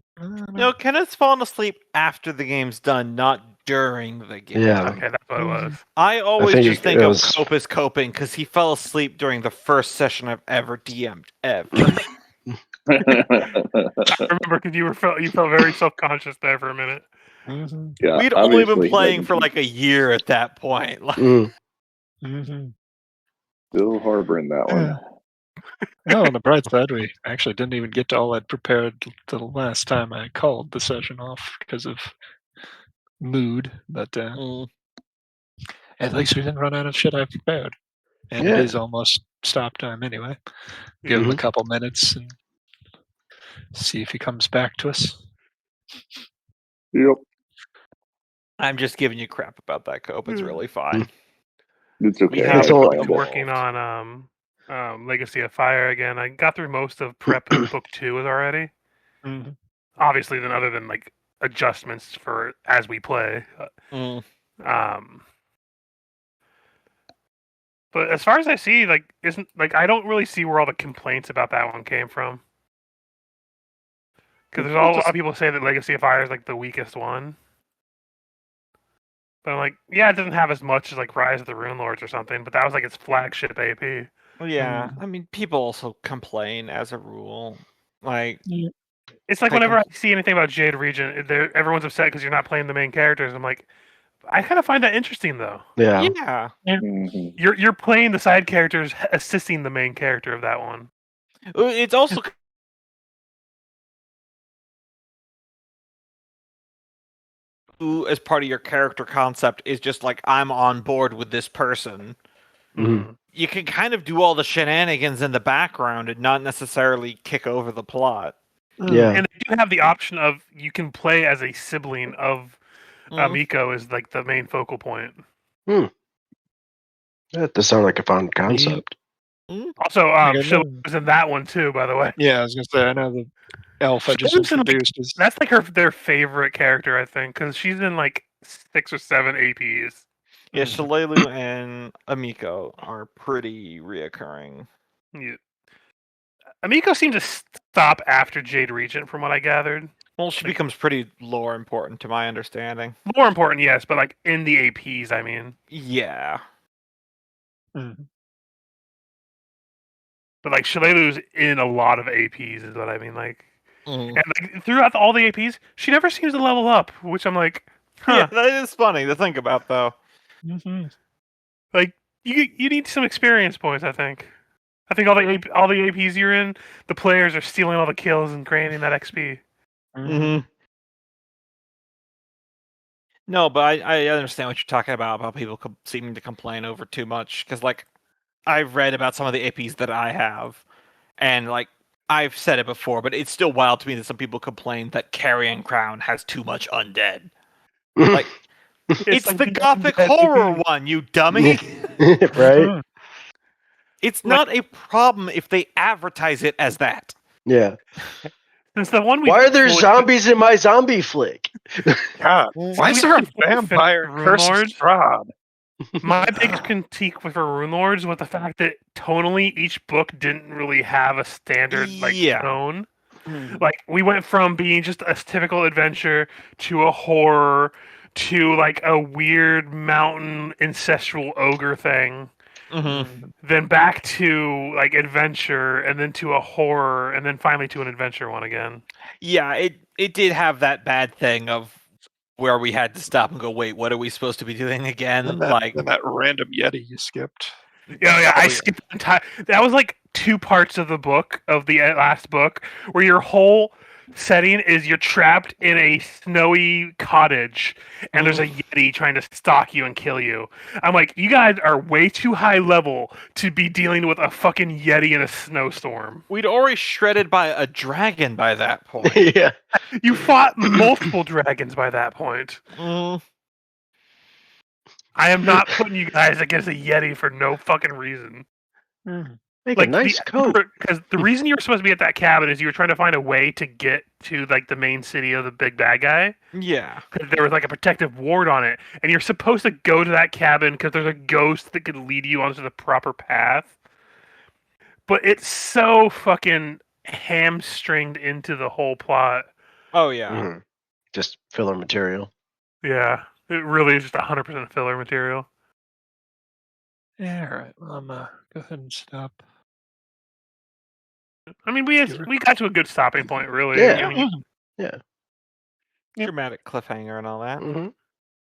No, Kenneth's fallen asleep after the game's done, not during the game. Yeah. Okay, that's what it was. I always think just it think of was- Cope as coping because he fell asleep during the first session I've ever DM'd ever. I remember because you felt very self-conscious there for a minute. Yeah, We'd only been obviously he playing doesn't for keep- like a year at that point. Like, Still harboring that one. Yeah. Well, on the bright side, we actually didn't even get to all I'd prepared the last time I called the session off because of mood, but mm, at least we didn't run out of shit I prepared. And Yeah. it is almost stop time anyway. Give him a Mhm. couple minutes and see if he comes back to us. Yep. I'm just giving you crap about that, Cope. It's really fine. It's okay. We I have It's all- planned it. Working on Legacy of Fire again. I got through most of prep book 2 already. Mhm. Obviously, then other than like adjustments for as we play. But as far as I see, like I don't really see where all the complaints about that one came from. Because there's a lot of people say that Legacy of Fire is like the weakest one. But I'm like, yeah, it doesn't have as much as like Rise of the Rune Lords or something, but that was like its flagship AP. Yeah, I mean, people also complain as a rule. Like, It's like They whenever I see anything about Jade Regent, everyone's upset because you're not playing the main characters. I'm like, I kind of find that interesting though. Yeah. yeah, Mhm. You're playing the side characters, assisting the main character of that one. It's also as part of your character concept is just like, I'm on board with this person. Mhm. You can kind of do all the shenanigans in the background and not necessarily kick over the plot. Yeah. And they do have the option of you can play as a sibling of Miko is like the main focal point. That does sound like a fun concept. Also, I Shilla know. was in that one too, by the way. Yeah, I was gonna say I know the elf I just Shilla's in, like, introduced is That's like their favorite character, I think, because she's in like 6 or 7 APs. Yeah, Shalelu and Amiko are pretty reoccurring. Yeah. Amiko seemed to stop after Jade Regent, from what I gathered. Well, she becomes pretty lore important, to my understanding. More important, yes, but like in the APs, I mean. Yeah. But like Shalelu's in a lot of APs, is what I mean. Like, Mm. and like throughout all the APs, she never seems to level up, which I'm like, Yeah, that is funny to think about, though. Like you need some experience points. I think all the APs you're in, the players are stealing all the kills and granting that XP. No, but I understand what you're talking about people seeming to complain over too much. Because, like, I've read about some of the APs that I have, and, like, I've said it before, but it's still wild to me that some people complain that Carrion Crown has too much undead. Like, it's like the gothic horror one, you dummy! Right? It's not a problem if they advertise it as that. Yeah. Since the one Why are there zombies in my zombie flick? God, why is there a vampire cursed Strahd? My biggest critique with Rune Lords was the fact that tonally each book didn't really have a standard tone. Like, we went from being just a typical adventure to a horror to like a weird mountain ancestral ogre thing. Then back to like adventure, and then to a horror, and then finally to an adventure one again. Yeah, it did have that bad thing of where we had to stop and go, wait, what are we supposed to be doing again? And that random Yeti you skipped. Yeah, I skipped the entire. That was like 2 parts of the book, of the last book, where your whole setting is you're trapped in a snowy cottage, and there's a Yeti trying to stalk you and kill you. I'm like, you guys are way too high level to be dealing with a fucking Yeti in a snowstorm. We'd already shredded by a dragon by that point. Yeah. You fought multiple dragons by that point. I am not putting you guys against a Yeti for no fucking reason. Make a nice coat. Because the reason you were supposed to be at that cabin is you were trying to find a way to get to like the main city of the big bad guy. Yeah. Because there was like a protective ward on it, and you're supposed to go to that cabin because there's a ghost that could lead you onto the proper path. But it's so fucking hamstringed into the whole plot. Oh yeah. Just filler material. Yeah, it really is just 100% filler material. Yeah, all right. Well, I'm go ahead and stop. I mean, we got to a good stopping point, really. Yeah. I mean, Yeah. Dramatic cliffhanger and all that.